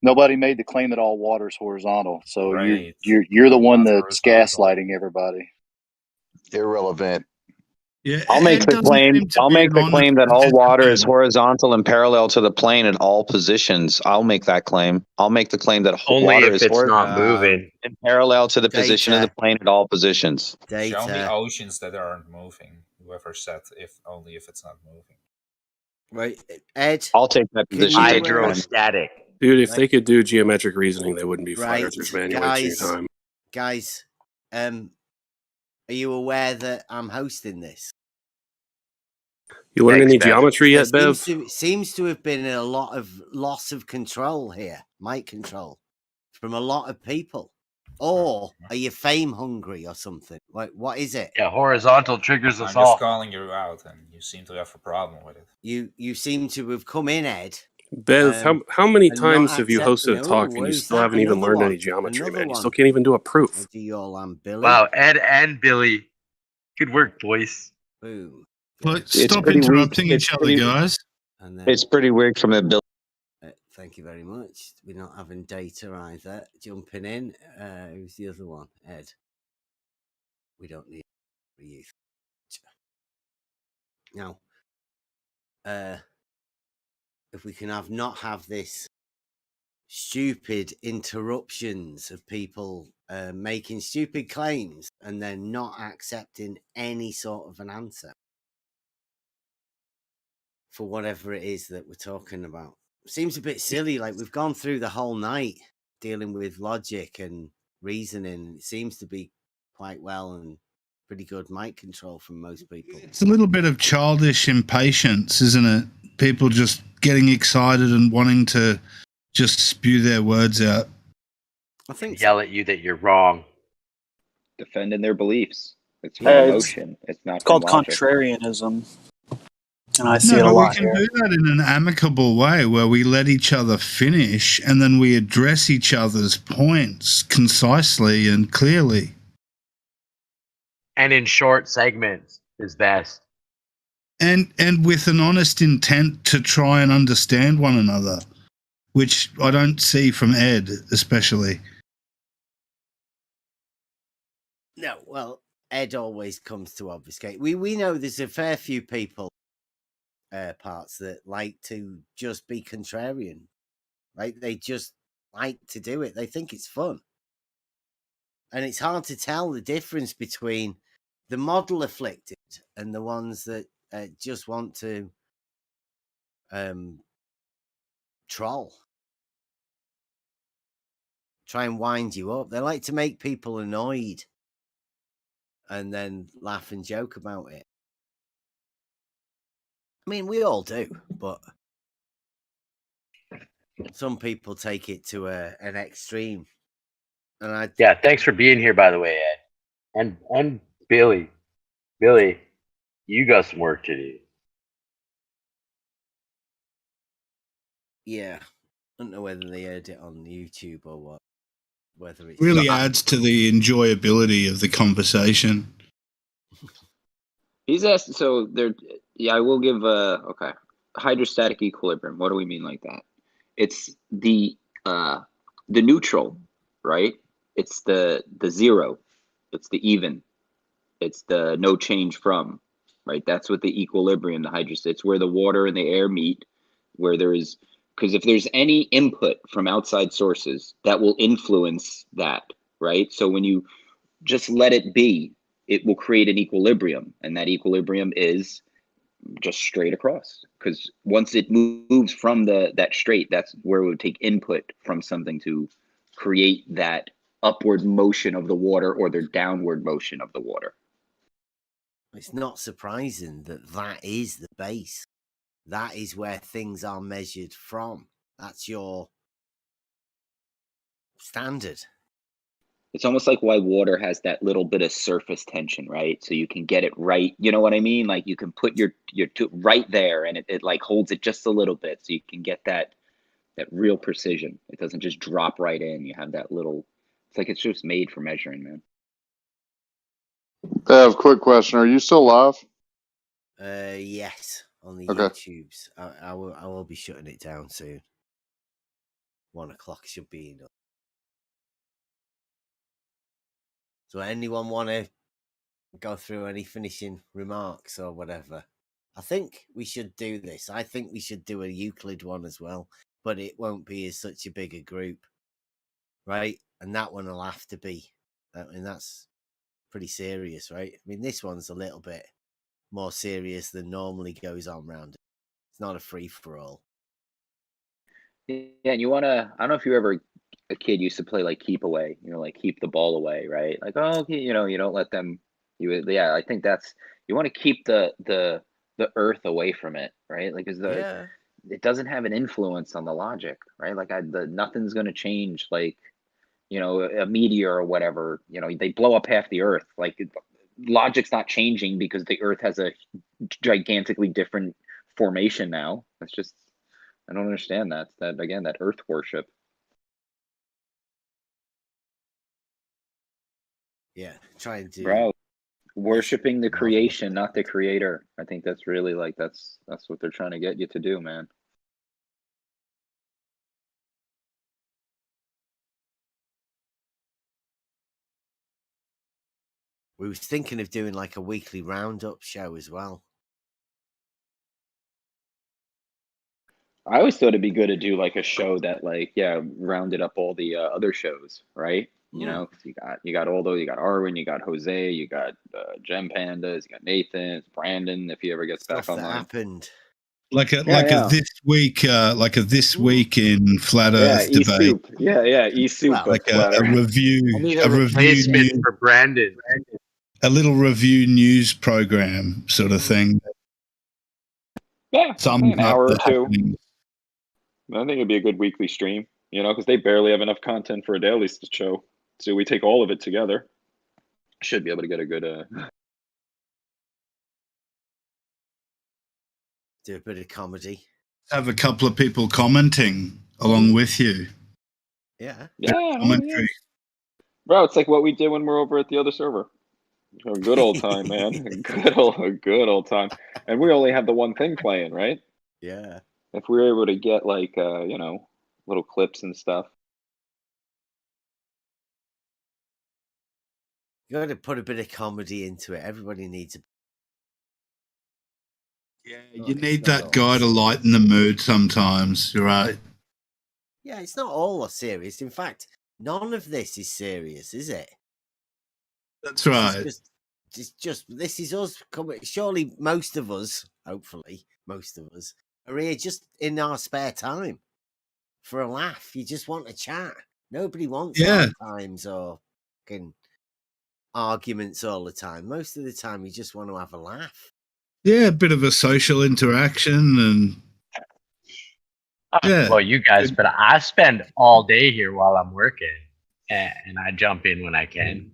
Nobody made the claim that all water is horizontal. So Right. you're the one Not that's horizontal. gaslighting everybody. Irrelevant. Yeah, I'll make Ed the doesn't claim. seem to I'll be make the on claim that all position water is then. horizontal and parallel to the plane in all positions. I'll make that claim. I'll make the claim that Only water if is it's not horizontal moving. and parallel to the position of the Data. plane at all positions. Show me Data. oceans that aren't moving. Whoever said only if it's not moving. Right, Ed. I'll take that Can position. you, Hydrostatic. Dude, if Right. they could do geometric reasoning, they wouldn't be flat Right, earthers, man. You're wasting your time. guys, are you aware that I'm hosting this? You learn Thanks, any Bev. geometry There yet, Bev? seems to have been a lot of loss of control here, mic control, from a lot of people. Or are you fame hungry or something? What is it? Yeah, horizontal triggers I'm us just all. calling you out, and you seem to have a problem with it. You seem to have come in, Ed. Bev, how many and times not have you accepting hosted a it. talk Oh, and you where's still that? haven't even Another learned one. any geometry, Another man? You one. still can't even do a proof. Do you all Billy? Wow, Ed and Billy. Good work, boys. Boom. But It's stop pretty weak. interrupting It's each other, pretty- guys. And then, It's pretty weird from the ability. thank you very much. We're not having data either. Jumping in. Who's the other one? Ed. We don't need youth. Now, if we can not have this stupid interruptions of people making stupid claims and then not accepting any sort of an answer for whatever it is that we're talking about. Seems a bit silly. Like, we've gone through the whole night dealing with logic and reasoning. It seems to be quite well and pretty good mic control from most people. It's a little bit of childish impatience, isn't it? People just getting excited and wanting to just spew their words out. I think yell at you that you're wrong. Defending their beliefs. It's from emotion. It's not called from logic. contrarianism. And I see it a but we lot can here. do that in an amicable way where we let each other finish and then we address each other's points concisely and clearly. And in short segments is best. And with an honest intent to try and understand one another, which I don't see from Ed especially. No, well, Ed always comes to obfuscate. We know there's a fair few people, parts that like to just be contrarian, right? They just like to do it. They think it's fun. And it's hard to tell the difference between the model afflicted and the ones that just want to troll. Try and wind you up. They like to make people annoyed and then laugh and joke about it. I mean, we all do, but some people take it to an extreme. And yeah, thanks for being here, by the way, Ed. And Billy. Billy, you got some work to do. Yeah. I don't know whether they heard it on YouTube or what. Whether it's really adds to the enjoyability of the conversation. He's asked, so there, yeah, I will give okay, hydrostatic equilibrium. What do we mean like that? It's the neutral, right? It's the zero, it's the even, it's the no change from, right? That's what the equilibrium, the hydrostatic, it's where the water and the air meet, where there is, because if there's any input from outside sources, that will influence that, right? So when you just let it be, it will create an equilibrium, and that equilibrium is just straight across. Because once it moves from that straight, that's where it would take input from something to create that upward motion of the water or the downward motion of the water. It's not surprising that is the base. That is where things are measured from. That's your standard. It's almost like why water has that little bit of surface tension, right? So you can get it right. You know what I mean? Like you can put your right there, and it like holds it just a little bit, so you can get that real precision. It doesn't just drop right in. You have that little. It's like it's just made for measuring, man. Bev, quick question: are you still live? Yes, on the Okay. YouTubes. I will be shutting it down soon. 1 o'clock should be enough. So anyone want to go through any finishing remarks or whatever? I think we should do this. I think we should do a Euclid one as well, but it won't be as such a big a group, right? And that one will have to be. I mean, that's pretty serious, right? I mean, this one's a little bit more serious than normally goes on round. It's not a free for all. Yeah, and you want to. I don't know if you ever a kid used to play like keep away. You know, like keep the ball away, right? Like, oh, okay, you know, you don't let them. Yeah, I think that's you want to keep the earth away from it, right? Like, it doesn't have an influence on the logic, right? Like, nothing's going to change. Like, you know, a meteor or whatever. You know, they blow up half the earth. Like, logic's not changing because the earth has a gigantically different formation now. That's just. I don't understand that again, that earth worship. Yeah, trying to. Bro, worshiping the creation, not the creator. I think that's really like that's what they're trying to get you to do, man. We was thinking of doing like a weekly roundup show as well. I always thought it'd be good to do like a show that like rounded up all the other shows, right? You know, 'cause you got all those, you got Arwen, you got Jose, you got Gem Pandas, you got Nathan, Brandon if he ever gets back Stuff that online. happened. Like a this week in Flat Earth E debate. Soup. Yeah, E Soup. Well, Like a review. I need a replacement for Brandon. A little review news program sort of thing. Yeah, Sums an up hour or the two. happenings. I think it'd be a good weekly stream, you know, because they barely have enough content for a daily show. So we take all of it together. Should be able to get a good. Do a bit of comedy. Have a couple of people commenting along with you. Yeah. Commentary. Bro, it's like what we did when we're over at the other server. A good old time, man. A good old time. And we only have the one thing playing, right? Yeah. If we were able to get like you know, little clips and stuff. You got to put a bit of comedy into it. Everybody needs a. Yeah, you need that guy to lighten the mood sometimes. You're right. Yeah, it's not all serious. In fact, none of this is serious, is it? That's right. It's just this is us coming. Surely most of us, hopefully, most of us are here just in our spare time for a laugh. You just want to chat. Nobody wants hard times or fucking arguments all the time. Most of the time, you just want to have a laugh. Yeah, a bit of a social interaction and. Well, you guys, but I spend all day here while I'm working, and I jump in when I can.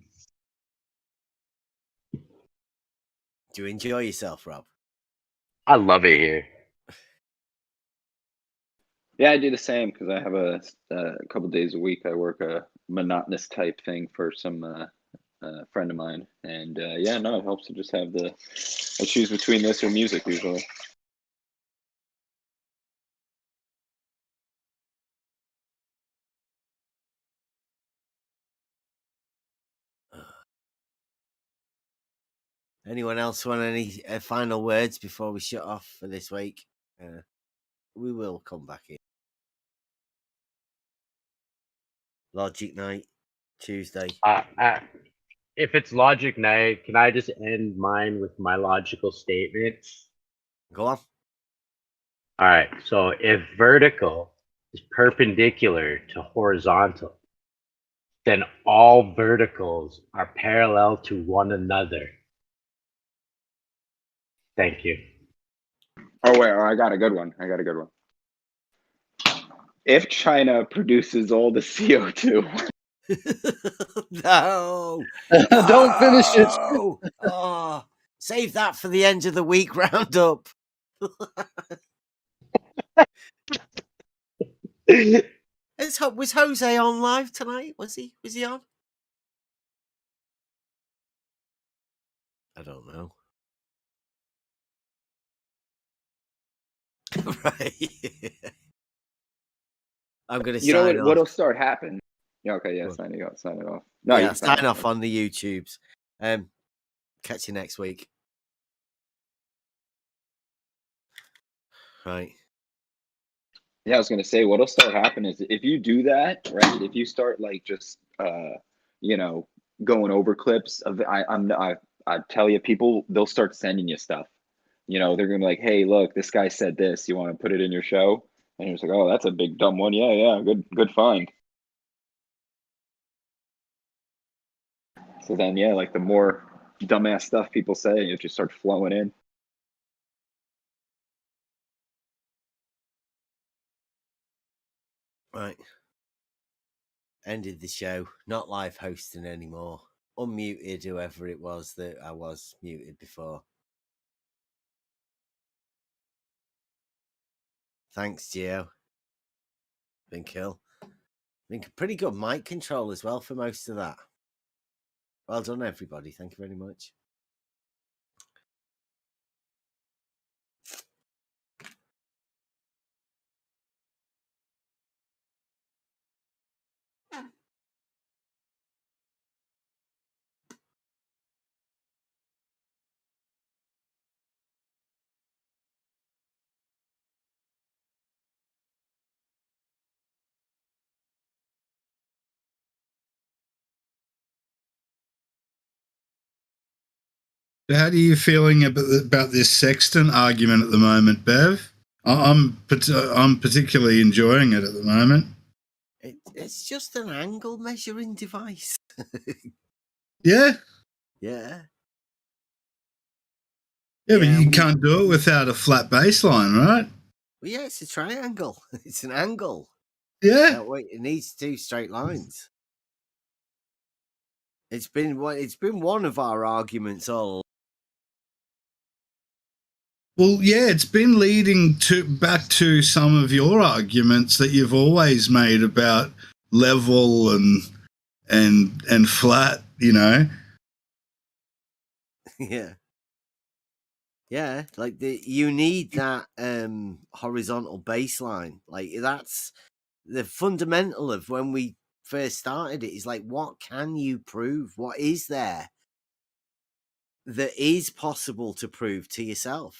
Do you enjoy yourself, Rob? I love it here. Yeah, I do the same because I have a couple days a week. I work a monotonous type thing for some friend of mine, and it helps to just have I choose between this or music usually. Anyone else want any final words before we shut off for this week? We will come back in. Logic night, Tuesday. If it's logic night, can I just end mine with my logical statements? Go on. All right. So if vertical is perpendicular to horizontal, then all verticals are parallel to one another. Thank you. Oh wait, I got a good one. If China produces all the CO2. No. Don't finish it. Oh, save that for the end of the week roundup. Was Jose on live tonight? Was he on? I don't know. Right. I'm gonna. You know what? What'll start happening? Yeah. Okay. Yeah. Sign it off. No, yeah. Sign off on the YouTubes. Catch you next week. Right. Yeah, I was gonna say what'll start happening is if you do that, right? If you start like just going over clips of I tell you, people they'll start sending you stuff. You know, they're gonna be like, hey, look, this guy said this. You want to put it in your show? And you're just like, oh, that's a big dumb one. Yeah, good find. So then, like the more dumbass stuff people say, it just starts flowing in. Right. Ended the show. Not live hosting anymore. Unmuted whoever it was that I was muted before. Thanks, Gio. Been cool. Been pretty good mic control as well for most of that. Well done, everybody. Thank you very much. How do you feeling about this sextant argument at the moment, Bev? I'm particularly enjoying it at the moment. It's just an angle measuring device. Yeah. Yeah. Yeah, but you can't do it without a flat baseline, right? Well, yeah, it's a triangle. It's an angle. Yeah. It needs two straight lines. It's been one of our arguments all. Well, yeah, it's been leading back to some of your arguments that you've always made about level and flat, you know. Yeah. Yeah, like you need that horizontal baseline. Like that's the fundamental of when we first started it, is like, what can you prove? What is there that is possible to prove to yourself?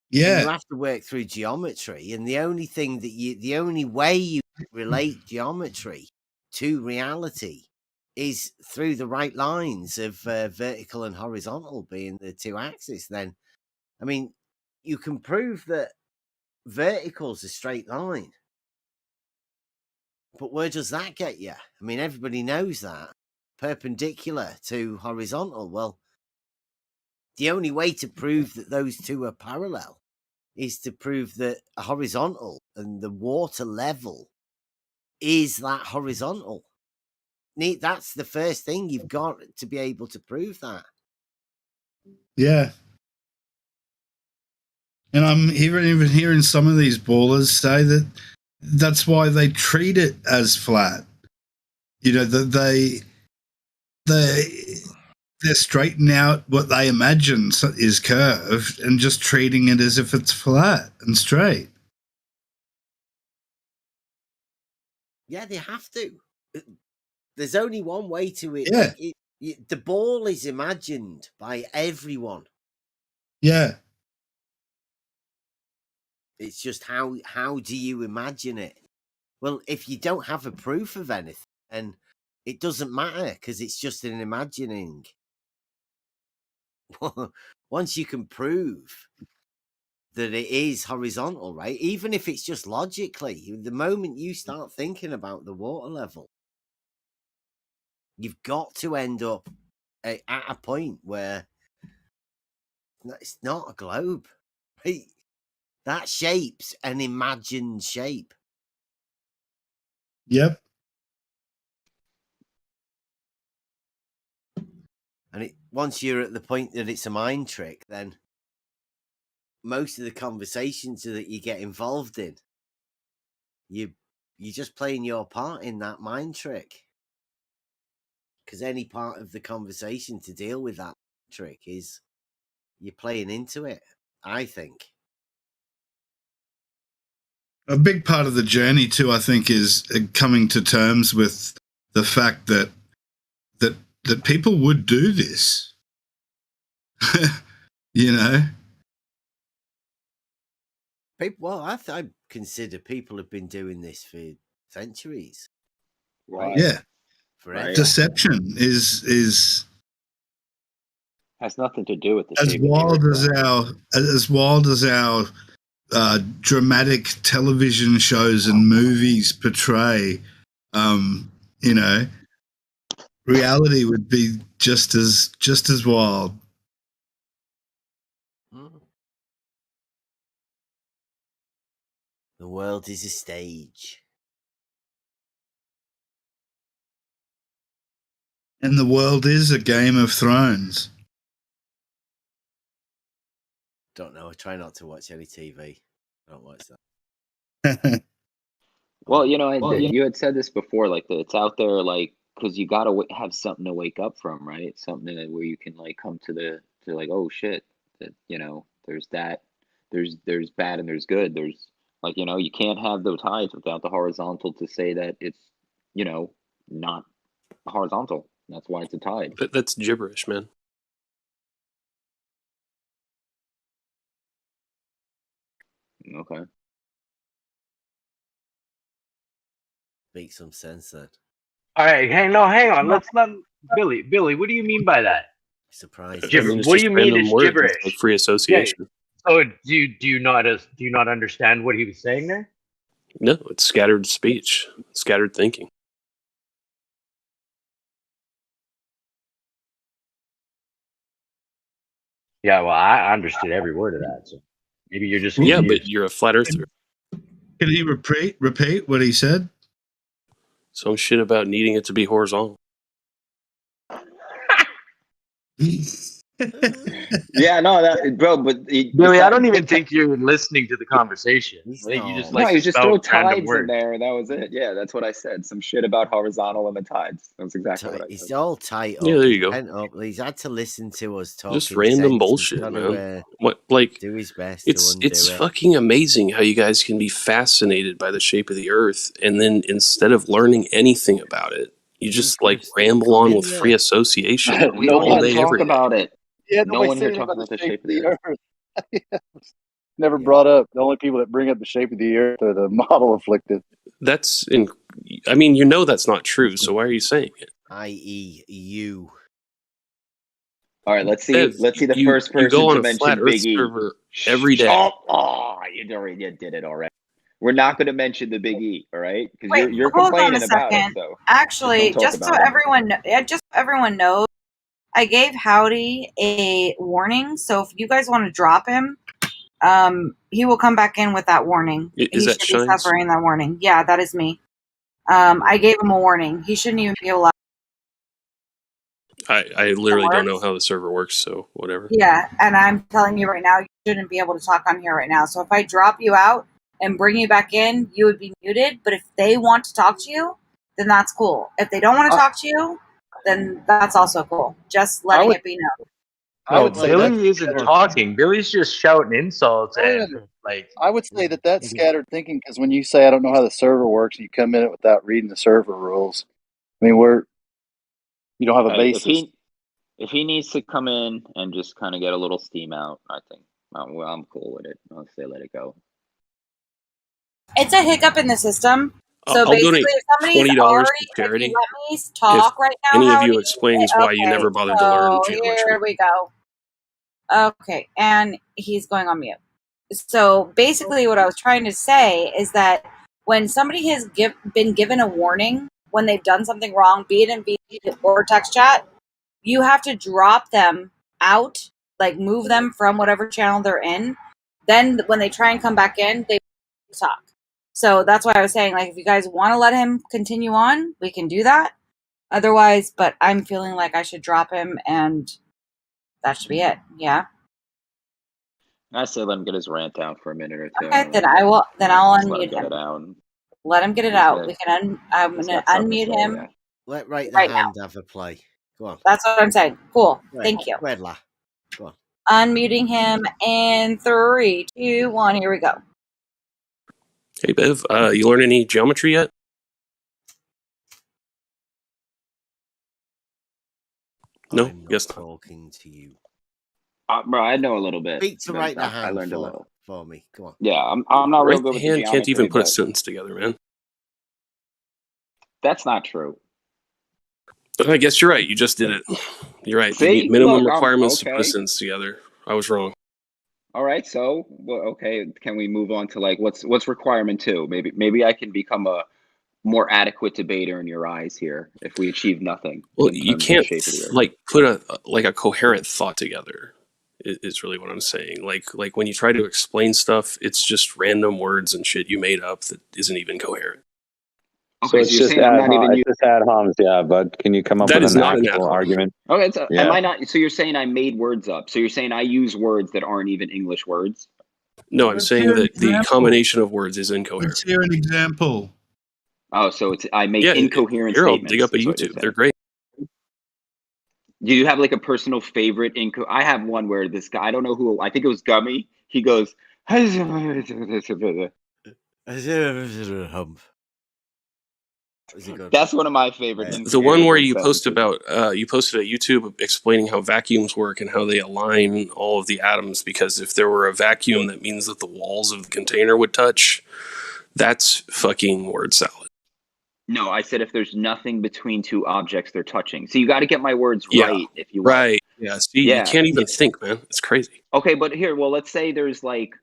Yeah. And you have to work through geometry, and the only way you relate geometry to reality is through the right lines of vertical and horizontal being the two axes. Then, I mean, you can prove that vertical's a straight line, but where does that get you? I mean, everybody knows that. Perpendicular to horizontal. Well, the only way to prove that those two are parallel is to prove that a horizontal and the water level is that horizontal. That's the first thing you've got to be able to prove that. Yeah. And I'm even hearing some of these ballers say that that's why they treat it as flat. You know, that they're straightening out what they imagine is curved and just treating it as if it's flat and straight. Yeah, they have to. There's only one way to it. Yeah. Like the ball is imagined by everyone. Yeah. It's just how do you imagine it? Well, if you don't have a proof of anything, then it doesn't matter, because it's just an imagining. Once you can prove that it is horizontal, right? Even if it's just logically, the moment you start thinking about the water level, you've got to end up at a point where it's not a globe, right? That shape's an imagined shape. Yep. And once you're at the point that it's a mind trick, then most of the conversations that you get involved in, you're just playing your part in that mind trick. Because any part of the conversation to deal with that trick is you're playing into it, I think. A big part of the journey too, I think, is coming to terms with the fact that people would do this. You know? Well, I consider people have been doing this for centuries. Right. Yeah. Forever. Right. Deception is has nothing to do with the as shape wild of the as our dramatic television shows and movies portray. You know, reality would be just as wild. The world is a stage. And the world is a Game of Thrones. Don't know. I try not to watch any TV. I don't watch that. Well, you know, you had said this before, like it's out there, like, because you got to have something to wake up from, right? Something where you can like come to like, oh shit, that, you know, there's that, there's bad and there's good. There's like, you know, you can't have the tides without the horizontal to say that it's, you know, not horizontal. That's why it's a tide. But that's gibberish, man. Okay. Make some sense then. All right, hang on. Let's Billy, what do you mean by that? Surprise. I mean, it's What do just you mean random it's words. gibberish? It's like free association. So do you not understand what he was saying there? No, it's scattered speech, scattered thinking. Yeah, well, I understood every word of that. So maybe you're just Yeah, confused. but you're a flat earther. Can he repeat what he said? Some shit about needing it to be horizontal. Yeah, no, that bro, but Billy, I don't even think you're listening to the conversation. I think you just no, like you just spelled throw random tides words. in there, and that was it. Yeah, that's what I said. Some shit about horizontal and the tides. That's exactly what I He's said. all tight up. Yeah, there you go. Pent up. He's had to listen to us talking. Just random sense. bullshit, He's man. to, What like do his best it's to undo it's it. fucking amazing how you guys can be fascinated by the shape of the earth, and then instead of learning anything about it, you just like ramble on with free association We all don't day, talk every day. about it. Yeah, No nobody one said here anything talks about about the shape of the earth. Never brought up. The only people that bring up the shape of the earth are the model afflicted. That's in. I mean, you know that's not true. So why are you saying it? I.e., you. All right, let's see. Bev, Let's see the you- first you go person on to a mention flat Earth Big E. server every day. You did it already. We're not going to mention the Big E, all right? Because Wait, you're hold on a complaining about it. second. So Actually, don't talk just so about it. everyone knows, I gave Howdy a warning. So if you guys want to drop him, he will come back in with that warning. Is He that should be Shines? suffering that warning. Yeah, that is me. I gave him a warning. He shouldn't even be allowed. I literally don't know how the server works, so whatever. Yeah, and I'm telling you right now, you shouldn't be able to talk on here right now. So if I drop you out and bring you back in, you would be muted. But if they want to talk to you, then that's cool. If they don't want to talk to you, then that's also cool. Just letting it be known. I would say Billy isn't talking. Billy's just shouting insults and like. I would say that's scattered thinking because when you say I don't know how the server works, you come in it without reading the server rules. I mean, you don't have a Hey, basis. if he needs to come in and just kind of get a little steam out, I think I'm cool with it. I'll say let it go. It's a hiccup in the system. So I'll basically, donate if somebody's $20 already, to charity. if you let me talk right now, Any of Howdy. you explains why you never bothered to learn So geometry. here we go. Okay, and he's going on mute. So basically, what I was trying to say is that when somebody has been given a warning when they've done something wrong, be it in VC or text chat, you have to drop them out, like move them from whatever channel they're in. Then when they try and come back in, they talk. So that's why I was saying, like, if you guys want to let him continue on, we can do that. Otherwise, but I'm feeling like I should drop him, and that should be it. Yeah. I say let him get his rant out for a minute or two. Okay, then I will. Then I'll Just let him unmute get him. it out. Let him get it He's out. got- We can. I'm he's gonna got something to unmute say, him yeah. Let Right the right Hand have a play. Go on. That's what I'm saying. Cool. Go ahead. Thank you. Go ahead, La. Go on. Unmuting him in 3, 2, 1. Here we go. Hey Bev, you learn any geometry yet? No, I'm not guess not. talking to you. Bro, I know a little bit. Speak to Right the I Hand learned a little. for me. Go on. Yeah, I'm not real Right good with the hand can't even geometry, put a but sentence together, man. that's not true. I guess you're right. You just did it. You're right. You See, meet minimum look, requirements to put a okay. sentence together. I was wrong. All right, so okay, can we move on to like what's requirement 2? Maybe I can become a more adequate debater in your eyes here if we achieve nothing. Well, in you terms of can't shape of the earth. like put a coherent thought together. Is really what I'm saying. Like when you try to explain stuff, it's just random words and shit you made up that isn't even coherent. So it's just ad homs, yeah. But can you come up That with is an not an actual ad hom. argument? Okay, so Yeah. am I not? So you're saying I made words up? So you're saying I use words that aren't even English words? No, I'm Let's saying hear an that the example. combination of words is incoherent. Let's hear an example. Oh, so it's I make Yeah, incoherent here, I'll statements. dig up a is what you're YouTube. saying. They're great. Do you have like a personal favorite? I have one where this guy, I don't know who, I think it was Gummy. He goes, that's one of my favorite. The one where incoherent you post sentences. about you posted at YouTube explaining how vacuums work and how they align all of the atoms, because if there were a vacuum, that means that the walls of the container would touch. That's fucking word salad. No, I said if there's nothing between two objects they're touching. So you got to get my words right if you want. Right. Yeah. See, you can't even think, man. It's crazy. Okay, but here, well, let's say there's like,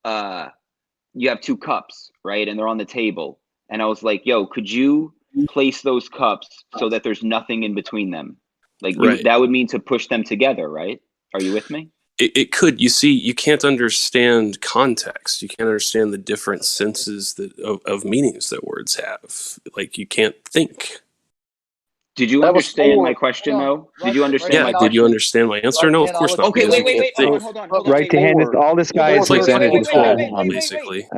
you have two cups, right? And they're on the table. And I was like, yo, could you place those cups so that there's nothing in between them? Like that would mean to push them together, right? Are you with me? It could. You see, you can't understand context. You can't understand the different senses of meanings that words have. Like, you can't think. Did you understand my question, though? Did you understand my question? Did you understand my answer? No, of course not. Okay, wait. Hold on. Right to hand is all this guy is presented is basically.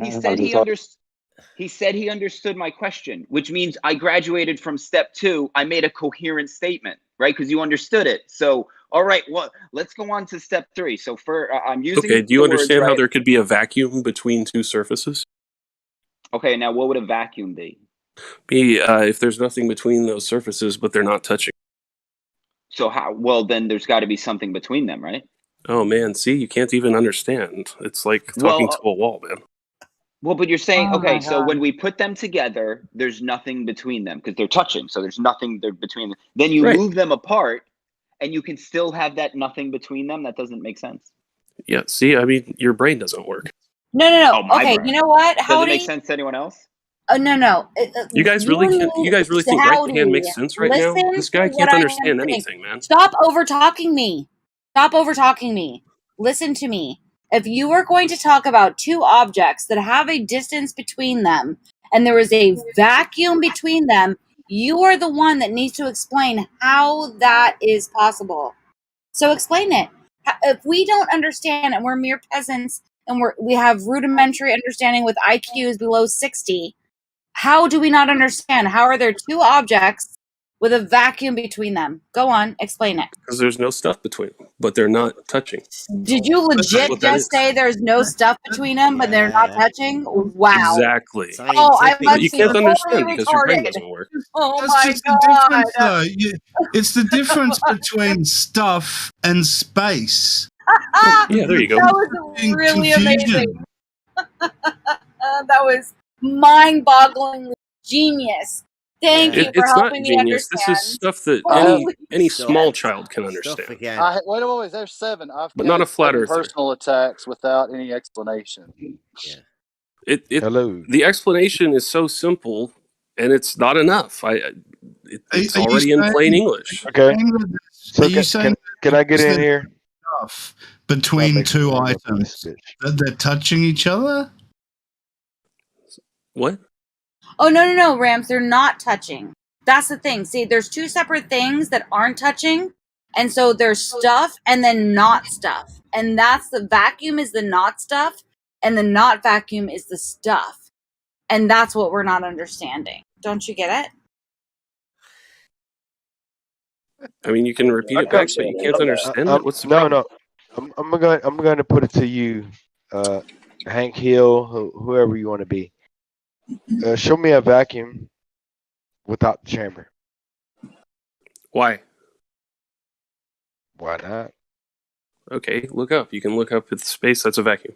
He said he understood my question, which means I graduated from step 2. I made a coherent statement, right? Because you understood it. So, all right, well, let's go on to step 3. So, I'm using. Okay, do you understand how there could be a vacuum between two surfaces? Okay, now what would a vacuum be? If there's nothing between those surfaces, but they're not touching. So how? Well, then there's got to be something between them, right? Oh man, see, you can't even understand. It's like talking to a wall, man. Well, but you're saying, okay, so when we put them together, there's nothing between them because they're touching. So there's nothing there between them. Then you move them apart, and you can still have that nothing between them. That doesn't make sense. Yeah. See, I mean, your brain doesn't work. No. Oh, okay, brain. You know what? Does it make sense to anyone else? No. You guys really think right hand makes sense right now? This guy can't understand anything, man. Stop over talking me. Listen to me. If you are going to talk about two objects that have a distance between them and there is a vacuum between them, you are the one that needs to explain how that is possible. So explain it. If we don't understand and we're mere peasants and we have rudimentary understanding with IQs below 60, how do we not understand? How are there two objects with a vacuum between them? Go on, explain it. Because there's no stuff between them, but they're not touching. Did you legit just say there's no stuff between them, but they're not touching? Wow. Exactly. Oh, I must you be can't totally understand because your brain retarded. doesn't work. Oh That's my just god. the difference, though. It's the difference between stuff and space. Yeah, there you go. That was really amazing. That was mind-bogglingly genius. Thank you for helping me genius. understand. This is stuff that any small child can understand. Wait, there's 7. But not a flat earther. Personal attacks without any explanation. Yeah. Hello. The explanation is so simple, and it's not enough. It's already in plain English. Okay. So can I get in Said here? Stuff between two items that they're touching each other? What? Oh, no, Rams. They're not touching. That's the thing. See, there's two separate things that aren't touching. And so there's stuff and then not stuff. And that's the vacuum is the not stuff. And the not vacuum is the stuff. And that's what we're not understanding. Don't you get it? I mean, you can repeat it back, but you can't understand it. What's the problem? No. I'm going to put it to you, Hank Hill, whoever you want to be. Show me a vacuum without the chamber. Why? Why not? Okay, look up. You can look up at the space. That's a vacuum.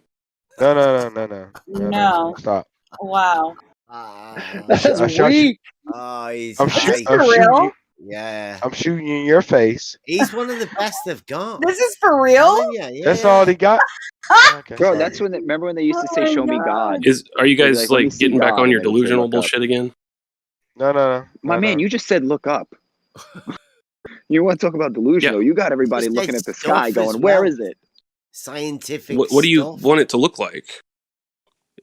No. Stop. Wow. That's weak. He's I'm real? Yeah. I'm shooting you in your face. He's one of the best they've got. This is for real? Yeah. That's all he got. Okay. Bro, that's when remember when they used to say "Show me God." Are you guys "Let me see getting back God," on your and they would say, delusional "Look up." bullshit again? No. My man, you just said look up. You want to talk about delusional? You got everybody Just looking said at the stuff sky, as going, "Where well. is it?" Scientific. What do you stuff. want it to look like?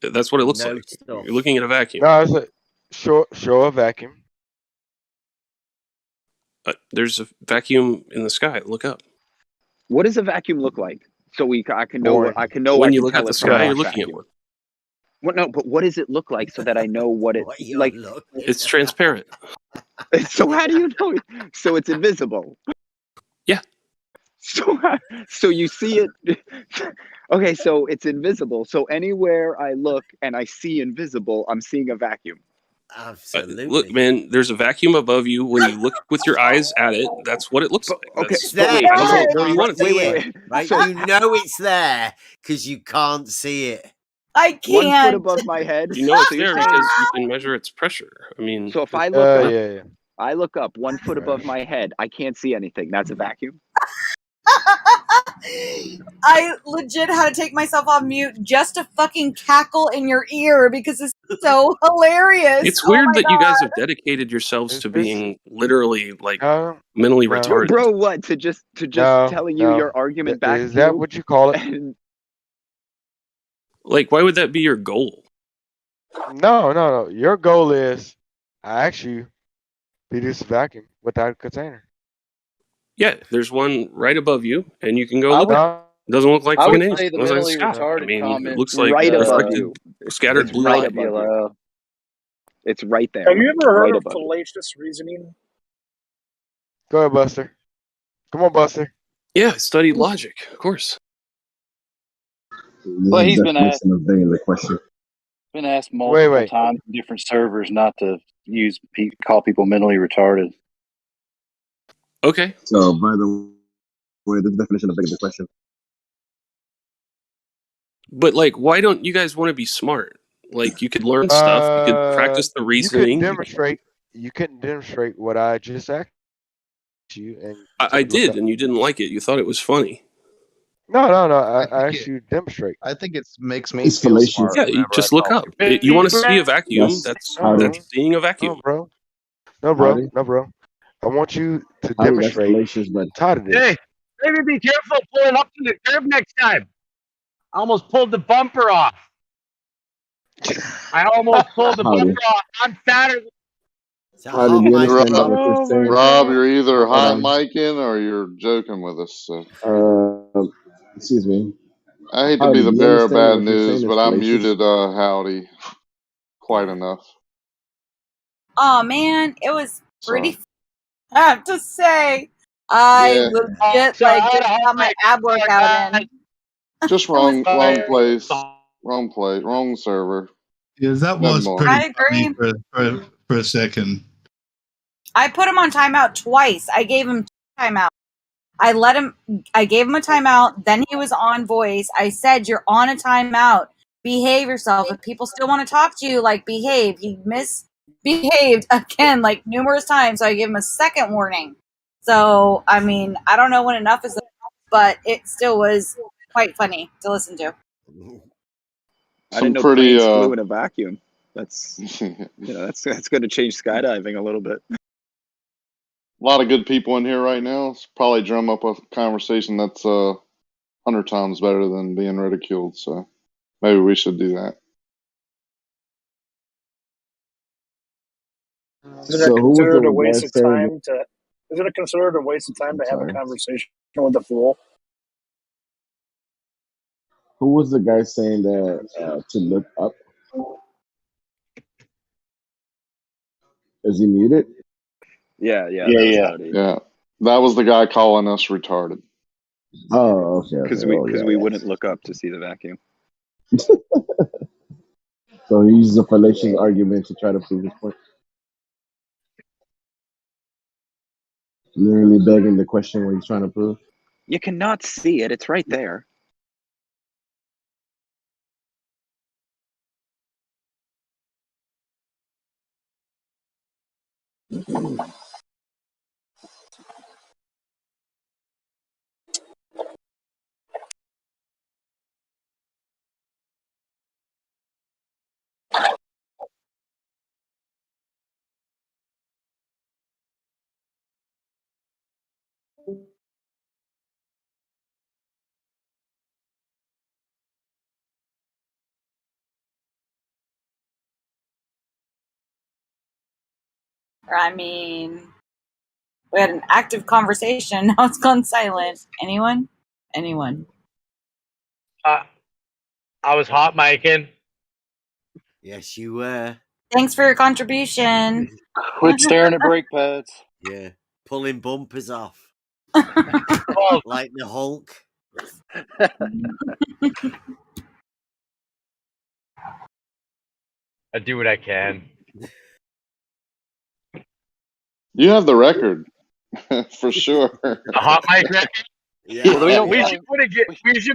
That's what it looks No like. stuff. You're looking at a vacuum. No, I was like, show a vacuum. There's a vacuum in the sky. Look up. What does a vacuum look like? So I can know. Boring. I can know. When I you can look tell at the it's from sky, a you're looking at vacuum. one. What? No, but what does it look like so that I know what it like? It's transparent. So how do you know? So it's invisible. Yeah. So you see it. Okay, so it's invisible. So anywhere I look and I see invisible, I'm seeing a vacuum. Absolutely. Look, man, there's a vacuum above you. When you look with your eyes at it, that's what it looks like. Okay, That's, It's there. wait, that's okay, where you want it to wait, look wait, like. Right? So- You know it's there because you can't see it. I can't. 1 foot above my head. You know it's So you're there saying- because you can measure its pressure. I mean, So if I look up, yeah. I look up 1 foot above my head, I can't see anything. That's a vacuum. I legit had to take myself off mute just to fucking cackle in your ear because it's so hilarious. it's Oh weird my that you guys God. have dedicated yourselves to this- being literally like No, mentally no. retarded. Bro, what? To just No, telling you no. your argument back Is to that you? what you call it? And Like, why would that be your goal? No. Your goal is, I ask you, be this vacuum without a container. Yeah, there's one right above you, and you can go I look would, at it. It doesn't look like I fucking would anything. say It the looks like mentally sky. I retarded mean, it comment looks like right above reflected, you. scattered It's blue right light. above you. allowed. It's right there. Have you ever heard Right of above you. fallacious reasoning? Go ahead, Buster. Come on, Buster. Yeah, I studied logic, of course. Well, he's been asked of the question. multiple times in different servers not to call people mentally retarded. Okay. So, by the way, the definition of the question. But, like, why don't you guys want to be smart? Like, you could learn stuff, you could practice the reasoning. You couldn't demonstrate what I just asked you. And I did, and you didn't like it. You thought it was funny. No. I asked you to demonstrate. I think it makes me It's feel fallacious. smart. Yeah, you whenever just I look call up. people. You want to see a vacuum? Yes. That's No. seeing a vacuum. No, bro. I want you to demonstrate how to do. Hey, maybe be careful pulling up to the curb next time. I almost pulled the bumper off. I'm fatter. How did you understand that what you're saying? Rob, you're either high micing or you're joking with us. So. Excuse me. I hate to Howdy, be the do you bearer of understand bad what you're saying news, is but I fallacious? muted Howdy quite enough. Oh man, it was pretty. So. I have to say, I Yeah. legit So like just got my ab workout in. Just wrong place, wrong server. Yeah, that Nothing was more. pretty I funny agree. for a second. I put him on timeout twice. I gave him 2 timeouts. I gave him a timeout. Then he was on voice. I said, "You're on a timeout. Behave yourself. If people still want to talk to you, like behave." He misbehaved again, like numerous times. So I gave him a second warning. So I mean, I don't know when enough is enough, but it still was quite funny to listen to. I didn't know planes flew in a vacuum. That's that's going to change skydiving a little bit. A lot of good people in here right now. It's probably drum up a conversation that's 100 times better than being ridiculed. So maybe we should do that. Is it considered a waste of time to? Is it considered a waste of time to have a conversation with a fool? Who was the guy saying that to look up? Is he muted? Yeah. Yeah. That was the guy calling us retarded. Oh, okay. Because we wouldn't look up to see the vacuum. So he uses a fallacious argument to try to prove his point. Literally begging the question what he's trying to prove. You cannot see it. It's right there. I mean, we had an active conversation. Now it's gone silent. Anyone? I was hot micing. Yes, you were. Thanks for your contribution. Quit staring at brake pads. Yeah, pulling bumpers off. Like the Hulk. I do what I can. You have the record for sure. A hot mic record? Yeah. Well, we should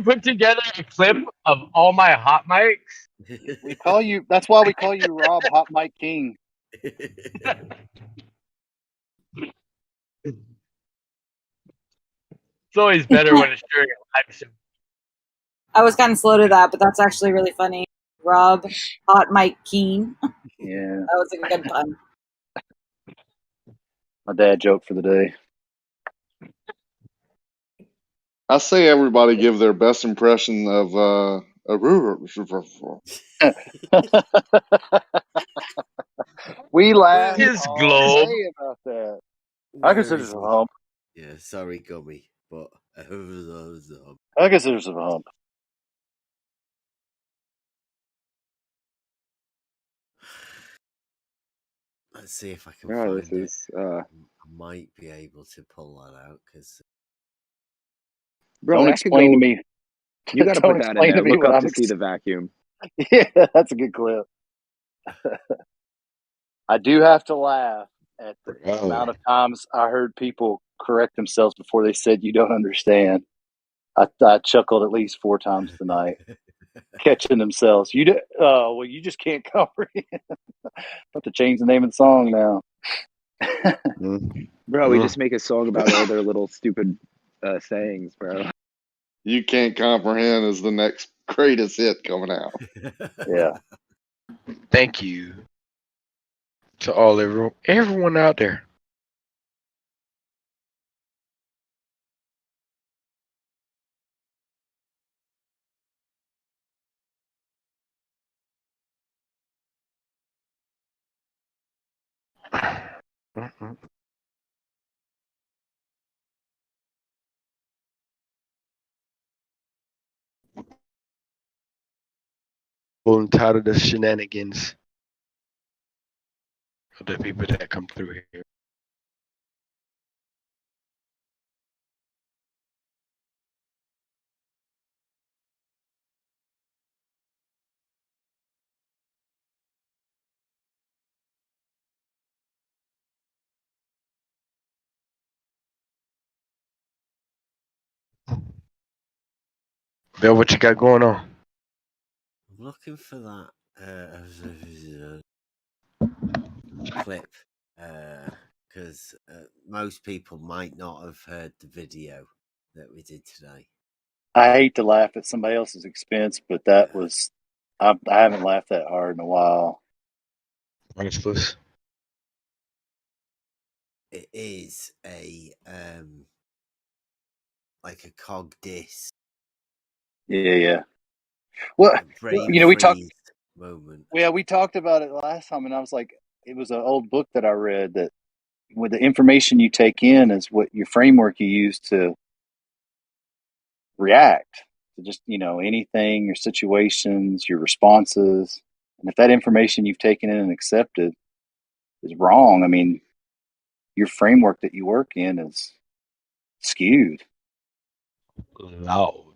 put together a clip of all my hot mics. We call you. That's why we call you Rob Hot Mike King. It's always better when it's during a live show. I was kind of slow to that, but that's actually really funny. Rob, Hot Mike Keen. Yeah. That was a good pun. My dad joke for the day. I say everybody give their best impression of We laugh Where His all globe. day about that. I consider it a hump. Yeah, sorry, Gummy, but I consider it a hump. let's see if I can No, find this it. is I might be able to pull that out because. bro. Don't That could explain go. to me. You got to Don't put that in explain there. to me Look what up I'm to see the vacuum. Yeah, that's a good clip. I do have to laugh at the amount of times I heard people correct themselves before they said you don't understand. I chuckled at least 4 times tonight, catching themselves. You do, well, you just can't comprehend. Have to change the name of the song now. Bro, we just make a song about all their little stupid sayings, bro. You can't comprehend is the next greatest hit coming out. Yeah. Thank you to everyone out there. I'm tired of the shenanigans of the people that come through here. Bill, what you got going on? I'm looking for that clip because most people might not have heard the video that we did today. I hate to laugh at somebody else's expense, but that was, I haven't laughed that hard in a while. Priceless. It is a like a cog disc. Yeah. Well, Brain we talked. freeze moment. Yeah, we talked about it last time, and I was like, it was an old book that I read that with the information you take in is what your framework you use to react to just anything, your situations, your responses, and if that information you've taken in and accepted is wrong, I mean, your framework that you work in is skewed. Loud.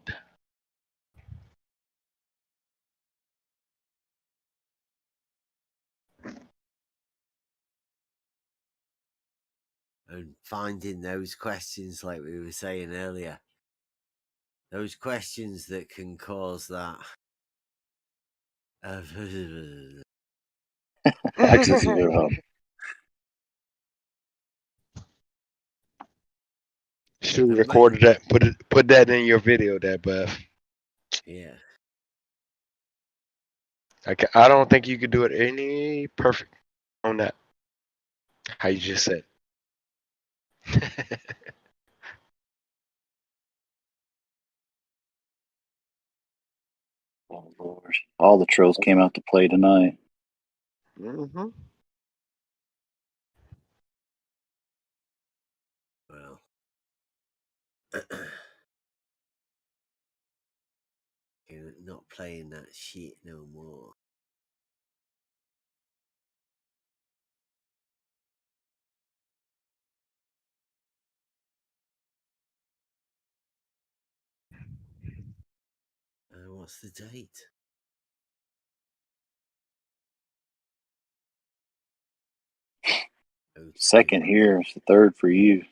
And finding those questions, like we were saying earlier, those questions that can cause that. Should have recorded that. Put that in your video, there, Beth. Yeah. I don't think you could do it any perfect on that. How you just said. Oh Lord! All the trolls came out to play tonight. Mm-hmm. Well, you're not playing that shit no more. What's the date? Second here, it's the third for you.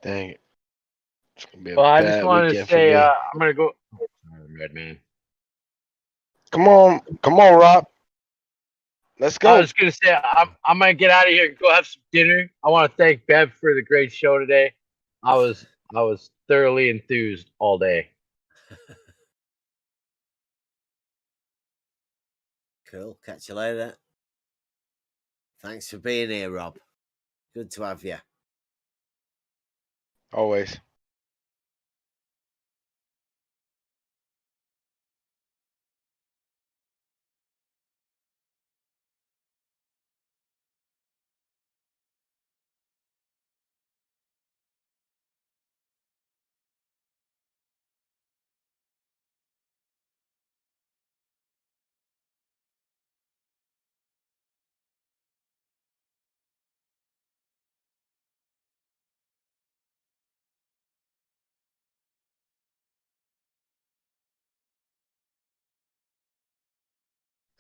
Dang it. It's going to be a Well, I just bad wanted to weekend for say, me. I'm gonna go. Red man. Come on, Rob. Let's I go. was gonna say I'm gonna get out of here and go have some dinner. I want to thank Bev for the great show today. I was thoroughly enthused all day. Cool. Catch you later. Thanks for being here, Rob. Good to have you. Always.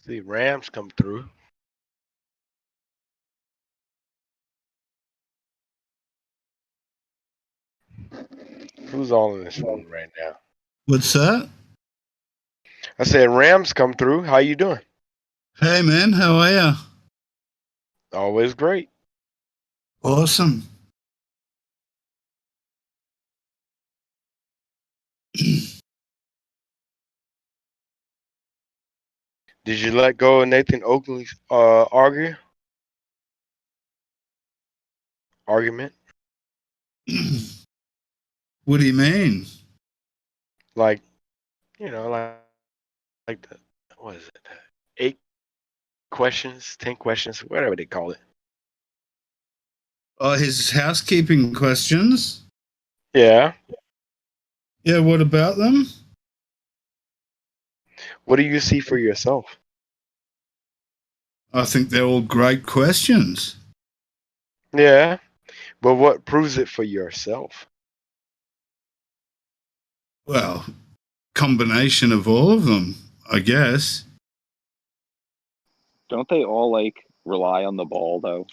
See, Rams come through. Who's all in this room right now? What's that? I said Rams come through. How you doing? Hey, man. How are you? Always great. Awesome. Did you let go of Nathan Oakley's argument? What do you mean? Like, you know, like the, what is it? 8 questions, 10 questions, whatever they call it. Oh, his housekeeping questions? Yeah. Yeah, what about them? What do you see for yourself? I think they're all great questions. Yeah. But what proves it for yourself? Well, combination of all of them, I guess. Don't they all like rely on the ball though?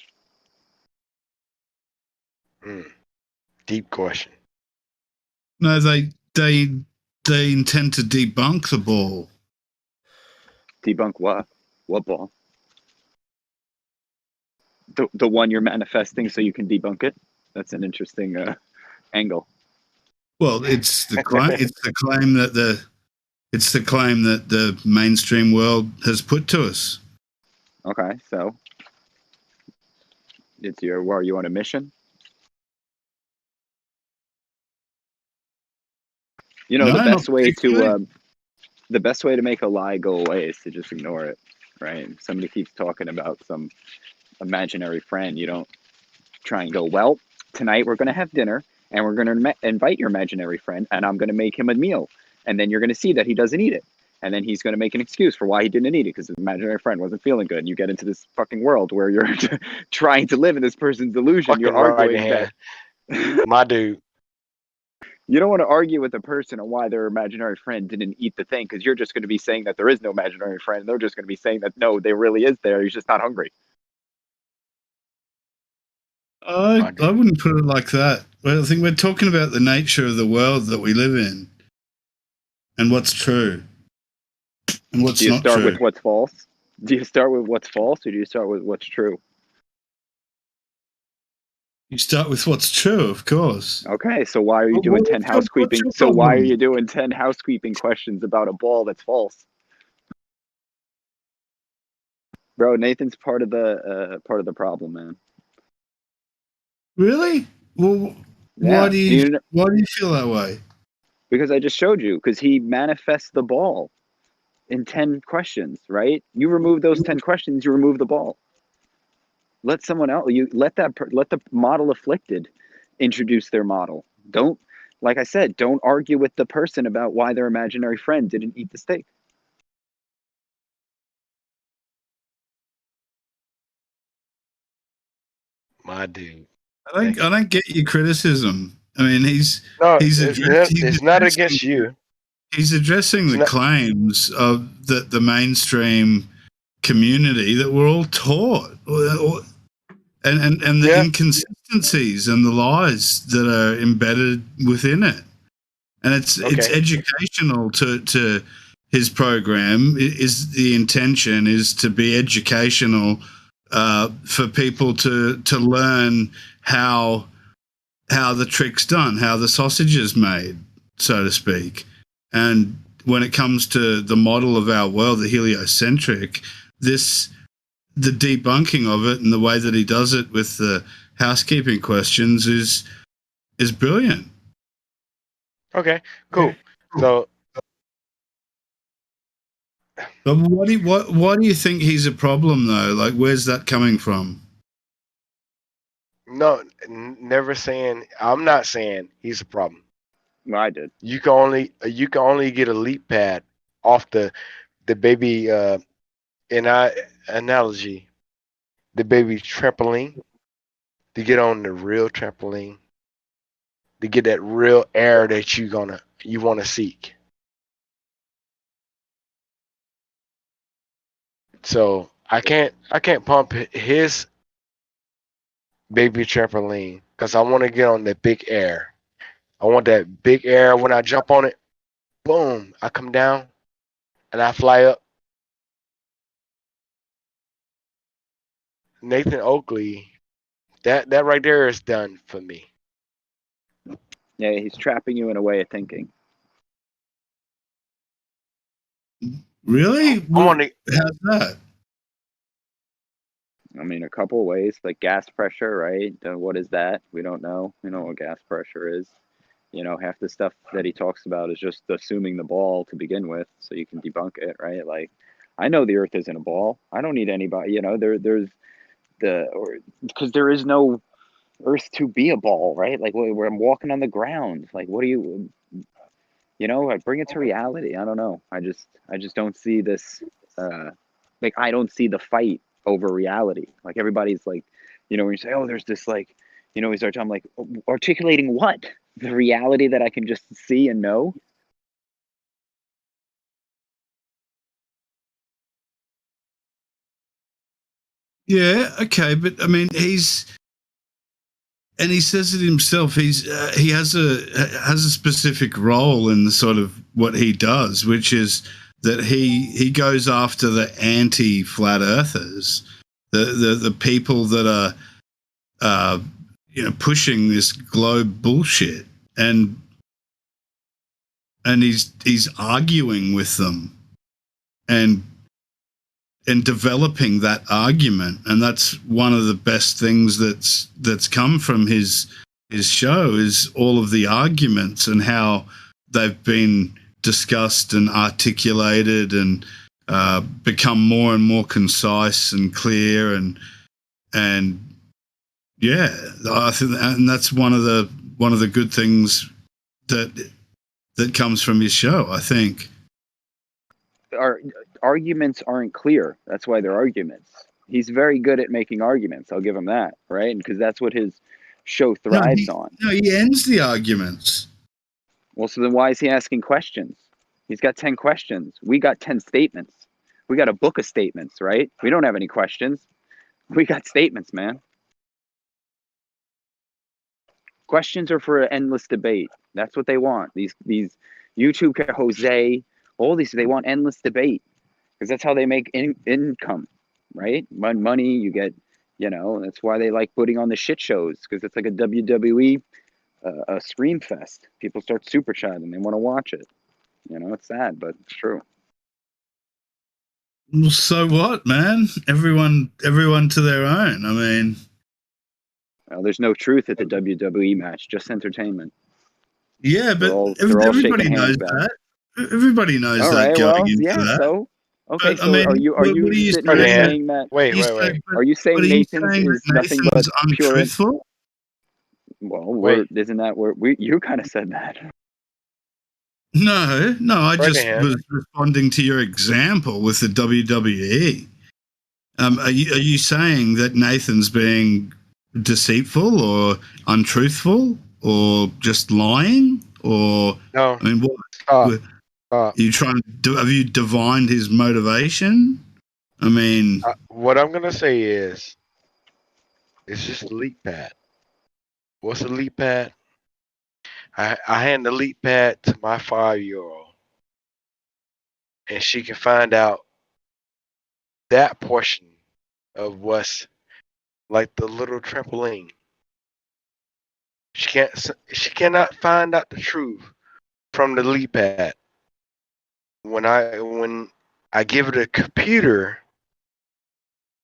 Deep question. No, they intend to debunk the ball. Debunk what? What ball? The one you're manifesting so you can debunk it? That's an interesting angle. Well, it's the claim. It's the claim that the mainstream world has put to us. Okay, so are you on a mission? You know, No, the best way to make a lie go away is to just ignore it, right? If somebody keeps talking about some imaginary friend, you don't try and go, well, tonight we're going to have dinner and we're going to invite your imaginary friend and I'm going to make him a meal. And then you're going to see that he doesn't eat it. And then he's going to make an excuse for why he didn't eat it because his imaginary friend wasn't feeling good. And you get into this fucking world where you're trying to live in this person's delusion. Fucking You're arguing right that. My dude. You don't want to argue with a person on why their imaginary friend didn't eat the thing because you're just going to be saying that there is no imaginary friend. And they're just going to be saying that, no, there really is there. He's just not hungry. I wouldn't put it like that. Well, I think we're talking about the nature of the world that we live in and what's true and what's not true. Do you start with what's false? Do you start with what's false or do you start with what's true? You start with what's true, of course. Okay, so why are you doing 10 housekeeping? So why are you doing 10 housekeeping questions about a ball that's false? Bro, Nathan's part of the problem, man. Really? Well, Yeah. why do you feel that way? Because I just showed you. Because he manifests the ball in 10 questions, right? You remove those 10 questions, you remove the ball. Let someone else. Let the model afflicted introduce their model. Don't, like I said, don't argue with the person about why their imaginary friend didn't eat the steak. My dude. I don't get your criticism. I mean, it's not against you. He's addressing the claims of the mainstream community that we're all taught. and the inconsistencies and the lies that are embedded within it. And it's educational to his program. Is the intention is to be educational for people to learn how the trick's done, how the sausage is made, so to speak. And when it comes to the model of our world, the heliocentric, the debunking of it and the way that he does it with the housekeeping questions is brilliant. Okay, cool. So, but why do you think he's a problem though? Like, where's that coming from? no, never saying. I'm not saying he's a problem. No, I did. You can only get a leap pad off the baby analogy, the baby trampoline, to get on the real trampoline, to get that real air that you want to seek. So I can't pump his baby trampoline because I want to get on the big air. I want that big air. When I jump on it, boom, I come down and I fly up. Nathan Oakley, that right there is done for me. Yeah, he's trapping you in a way of thinking. Really? How's that? I mean, a couple of ways, like gas pressure, right? What is that? We don't know. We know what gas pressure is. You know, half the stuff that he talks about is just assuming the ball to begin with, so you can debunk it, right? Like, I know the Earth isn't a ball. I don't need anybody. You know, because there is no Earth to be a ball, right? Like, where I'm walking on the ground. Like, what do you? You know, I bring it to reality. I don't know. I just don't see this. Like, I don't see the fight over reality. Like, everybody's like, you know, when you say, oh, there's this, like, you know, we start talking like articulating what? The reality that I can just see and know. Yeah, okay, but I mean, he says it himself. He has a specific role in the sort of what he does, which is that he goes after the anti-flat earthers, the people that are you know, pushing this globe bullshit, and he's arguing with them and developing that argument. And that's one of the best things that's come from his show, is all of the arguments and how they've been discussed and articulated and become more and more concise and clear, and yeah, I think, and that's one of the good things that comes from his show, I think. Our arguments aren't clear. That's why they're arguments. He's very good at making arguments. I'll give him that, right? Because that's what his show thrives on. No, he ends the arguments. Well, so then why is he asking questions? He's got 10 questions. We got 10 statements. We got a book of statements, right? We don't have any questions. We got statements, man. Questions are for an endless debate. That's what they want. These YouTube, Jose, all these, they want endless debate, because that's how they make income, right? Money, you get, you know, that's why they like putting on the shit shows, because it's like a WWE a scream fest. People start super chatting. They want to watch it. You know, it's sad, but it's true. Well, so what, man? Everyone to their own. I mean, well, there's no truth at the WWE match, just entertainment. Yeah, but everybody knows that. Everybody knows all that right, going into yeah, that. So okay, but, so I mean, are you sitting here saying that? Wait. Are you saying Nathan's is nothing but pure untruthful? Well, isn't that where you kind of said that? No, I just was responding to your example with the WWE. Are you saying that Nathan's being deceitful or untruthful or just lying, or no? I mean, what? You trying to have you divined his motivation? I mean, what I'm gonna say is, It's just a leap pad. What's a leap pad? I hand the leap pad to my 5-year-old, and she can find out that portion of what's like the little trampoline. She cannot find out the truth from the leap pad. When I give it a computer,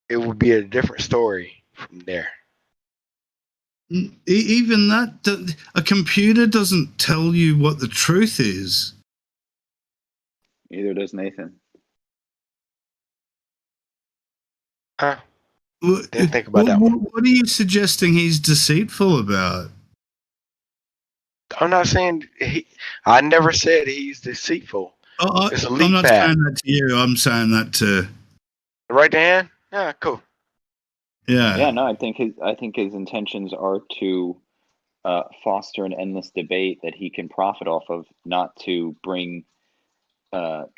it will be a different story from there. Even that, a computer doesn't tell you what the truth is. Neither does Nathan. Didn't think about that one. What are you suggesting he's deceitful about? I'm not saying I never said he's deceitful. It's a leap I'm not pad. saying that to you. I'm saying that to Right hand? Yeah, cool. Yeah. Yeah, no, I think his intentions are to foster an endless debate that he can profit off of, not to bring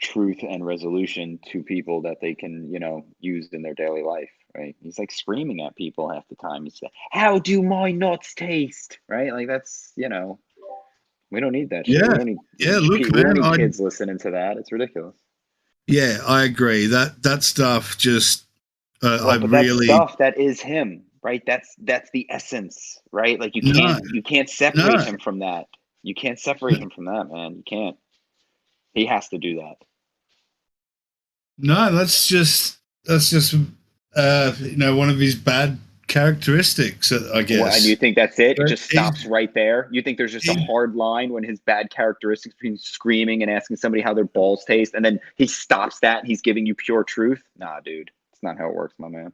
truth and resolution to people that they can, use in their daily life, right? He's like screaming at people half the time. He's like, "How do my nuts taste?" Right? Like that's, we don't need that shit. Yeah. We don't need, Look, we man, don't need kids listening to that. It's ridiculous. Yeah, I agree. That stuff just I But really that stuff that is him, right? That's the essence, right? Like you can't separate him from that. You can't separate him from that, man. You can't. He has to do that. No, that's just one of his bad characteristics, I guess. Well, and you think that's it? It just stops right there? You think there's just a hard line when his bad characteristics between screaming and asking somebody how their balls taste, and then he stops that and he's giving you pure truth? Nah, dude. It's not how it works, my man.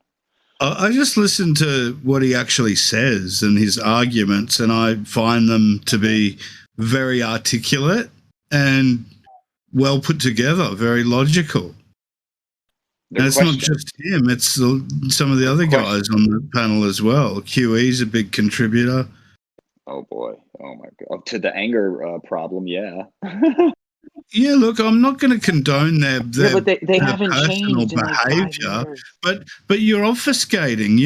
I just listen to what he actually says and his arguments, and I find them to be very articulate and well put together, very logical. And it's not just him, it's some of the other guys on the panel as well. QE's a big contributor. Oh, boy. Oh, my God. To the anger problem, yeah. Yeah, look, I'm not going to condone their but they haven't personal changed in like 5 behavior, years. but you're obfuscating.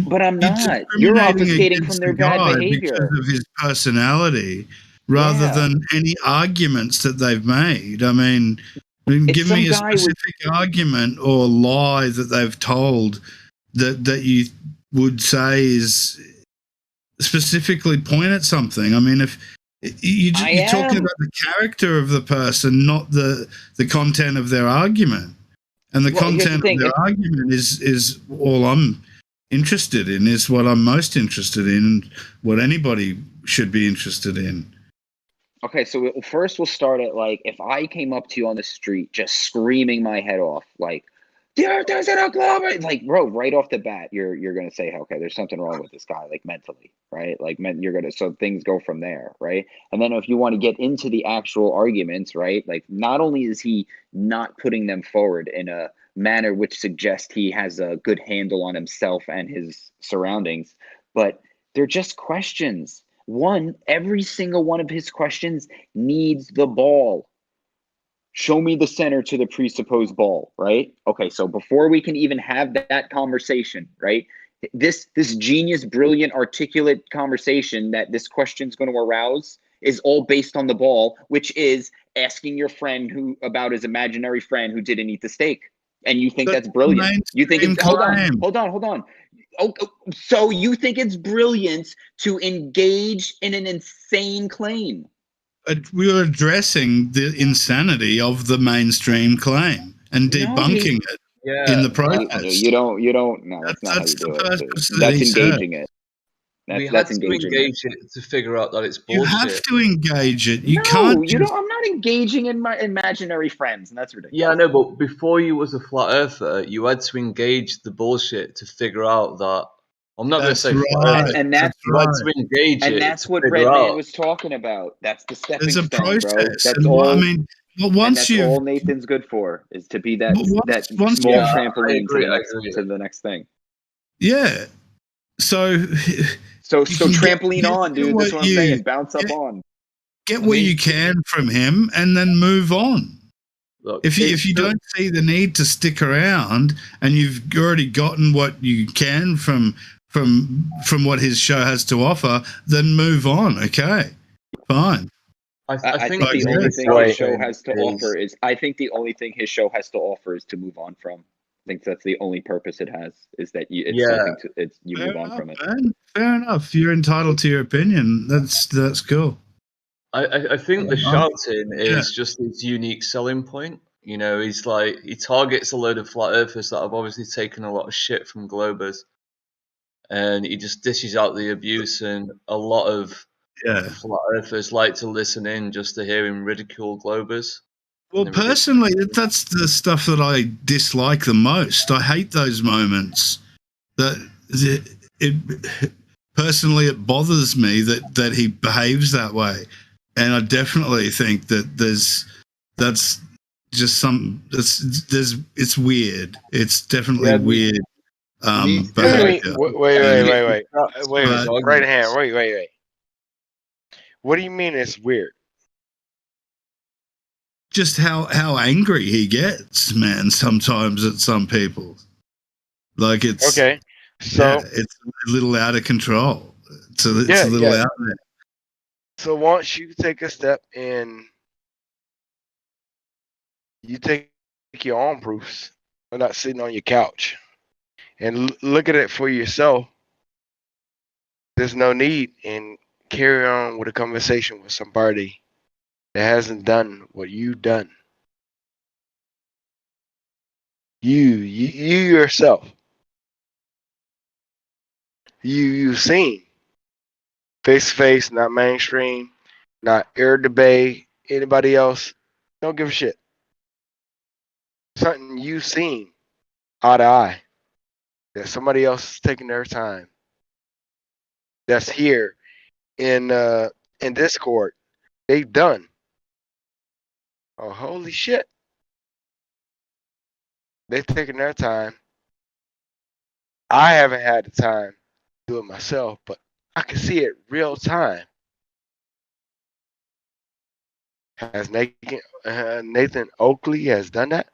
But I'm not. You're obfuscating from their bad behavior because of his personality, rather than any arguments that they've made. I mean, give me a specific argument or lie that they've told that you would say is specifically point at something. I mean, if you're talking about the character of the person, not the content of their argument. And the content of their argument is all I'm interested in, is what I'm most interested in, and what anybody should be interested in. Okay, so first we'll start at, like, if I came up to you on the street just screaming my head off, like, the Earth isn't a globe, like, bro, right off the bat, you're gonna say, okay, there's something wrong with this guy, like mentally, right? Like, so things go from there, right? And then if you want to get into the actual arguments, right? Like, not only is he not putting them forward in a manner which suggests he has a good handle on himself and his surroundings, but they're just questions. Every single one of his questions needs the ball. Show me the center to the presupposed ball, right? Okay, so before we can even have that conversation, right? This genius, brilliant, articulate conversation that this question's going to arouse is all based on the ball, which is asking your friend about his imaginary friend who didn't eat the steak. And you think that's brilliant. You think it's hold on. Oh, so you think it's brilliant to engage in an insane claim? We were addressing the insanity of the mainstream claim and debunking it in the process. You don't. No, that's not how you do it. That's engaging it. That's engaging it to figure out that it's bullshit. You have to engage it. You can't. Just... I'm not engaging in my imaginary friends, and that's ridiculous. Yeah, I know, but before you was a flat earther, you had to engage the bullshit to figure out that. I'm not going to say right. And that's right. To engage and it that's what Redman was talking about. That's the stepping stone, bro. That's all. I mean, once that's all Nathan's good for, is to be that small trampoline to the next thing. Yeah. So trampoline on, dude. That's what I'm saying. Bounce up on. Get what you can from him, and then move on. Look, if you don't see the need to stick around and you've already gotten what you can from what his show has to offer, then move on. Okay, fine. I think the only thing his show has to offer is to move on from. I think that's the only purpose it has, is that it's something to you move on from it. Fair enough. You're entitled to your opinion. That's cool. I think the shouting is just his unique selling point. You know, he's like, he targets a load of flat earthers that have obviously taken a lot of shit from Globers, and he just dishes out the abuse, and a lot of flat earthers like to listen in just to hear him ridicule Globers. Well, personally, that's the stuff that I dislike the most. I hate those moments. Personally, it bothers me that he behaves that way, and I definitely think that that's just some. It's weird. It's definitely weird. Wait. Right hand. Wait. What do you mean it's weird? Just how angry he gets, man, sometimes at some people. Like it's okay. So it's a little out of control. So it's a little out there. So once you take a step and you take your own proofs, we're not sitting on your couch, and look at it for yourself, there's no need in carry on with a conversation with somebody that hasn't done what you've done. You yourself. You've seen face to face, not mainstream, not air debate, anybody else. Don't give a shit. Something you've seen eye to eye that somebody else is taking their time. That's here in Discord. They've done. Oh, holy shit. They've taken their time. I haven't had the time to do it myself, but I can see it real time. Has Nathan Oakley has done that?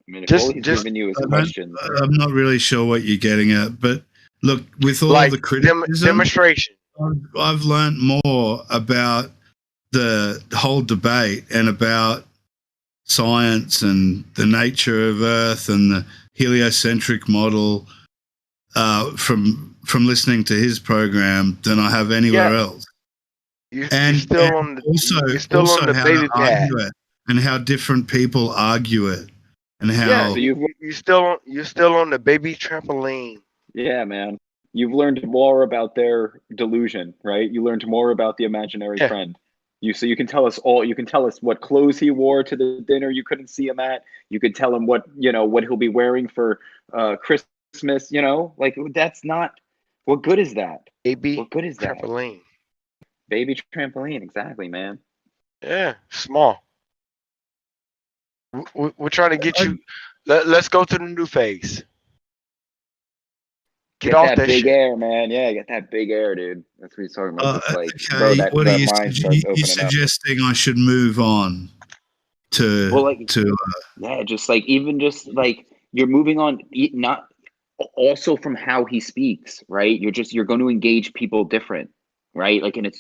I mean, if all he's giving you is questions. I'm not really sure what you're getting at, but look, with all the criticism, demonstration, I've learned more about the whole debate and about science and the nature of Earth and the heliocentric model from listening to his program than I have anywhere else. You're still on the how baby to pad. argue it and how different people argue it and how you're still on the baby trampoline. Yeah, man. You've learned more about their delusion, right? You learned more about the imaginary friend. So you can tell us all. You can tell us what clothes he wore to the dinner you couldn't see him at. You could tell him what he'll be wearing for Christmas. Like that's not. What good is that? What good is that? Trampoline. Baby trampoline, exactly, man. Yeah, small. We're trying to get you. Let's go to the new phase. Get off that big air, man. Yeah, get that big air, dude. That's what he's talking about. Okay, what are you suggesting? I should move on to just like you're moving on. Not also from how he speaks, right? You're going to engage people different, right? Like, and it's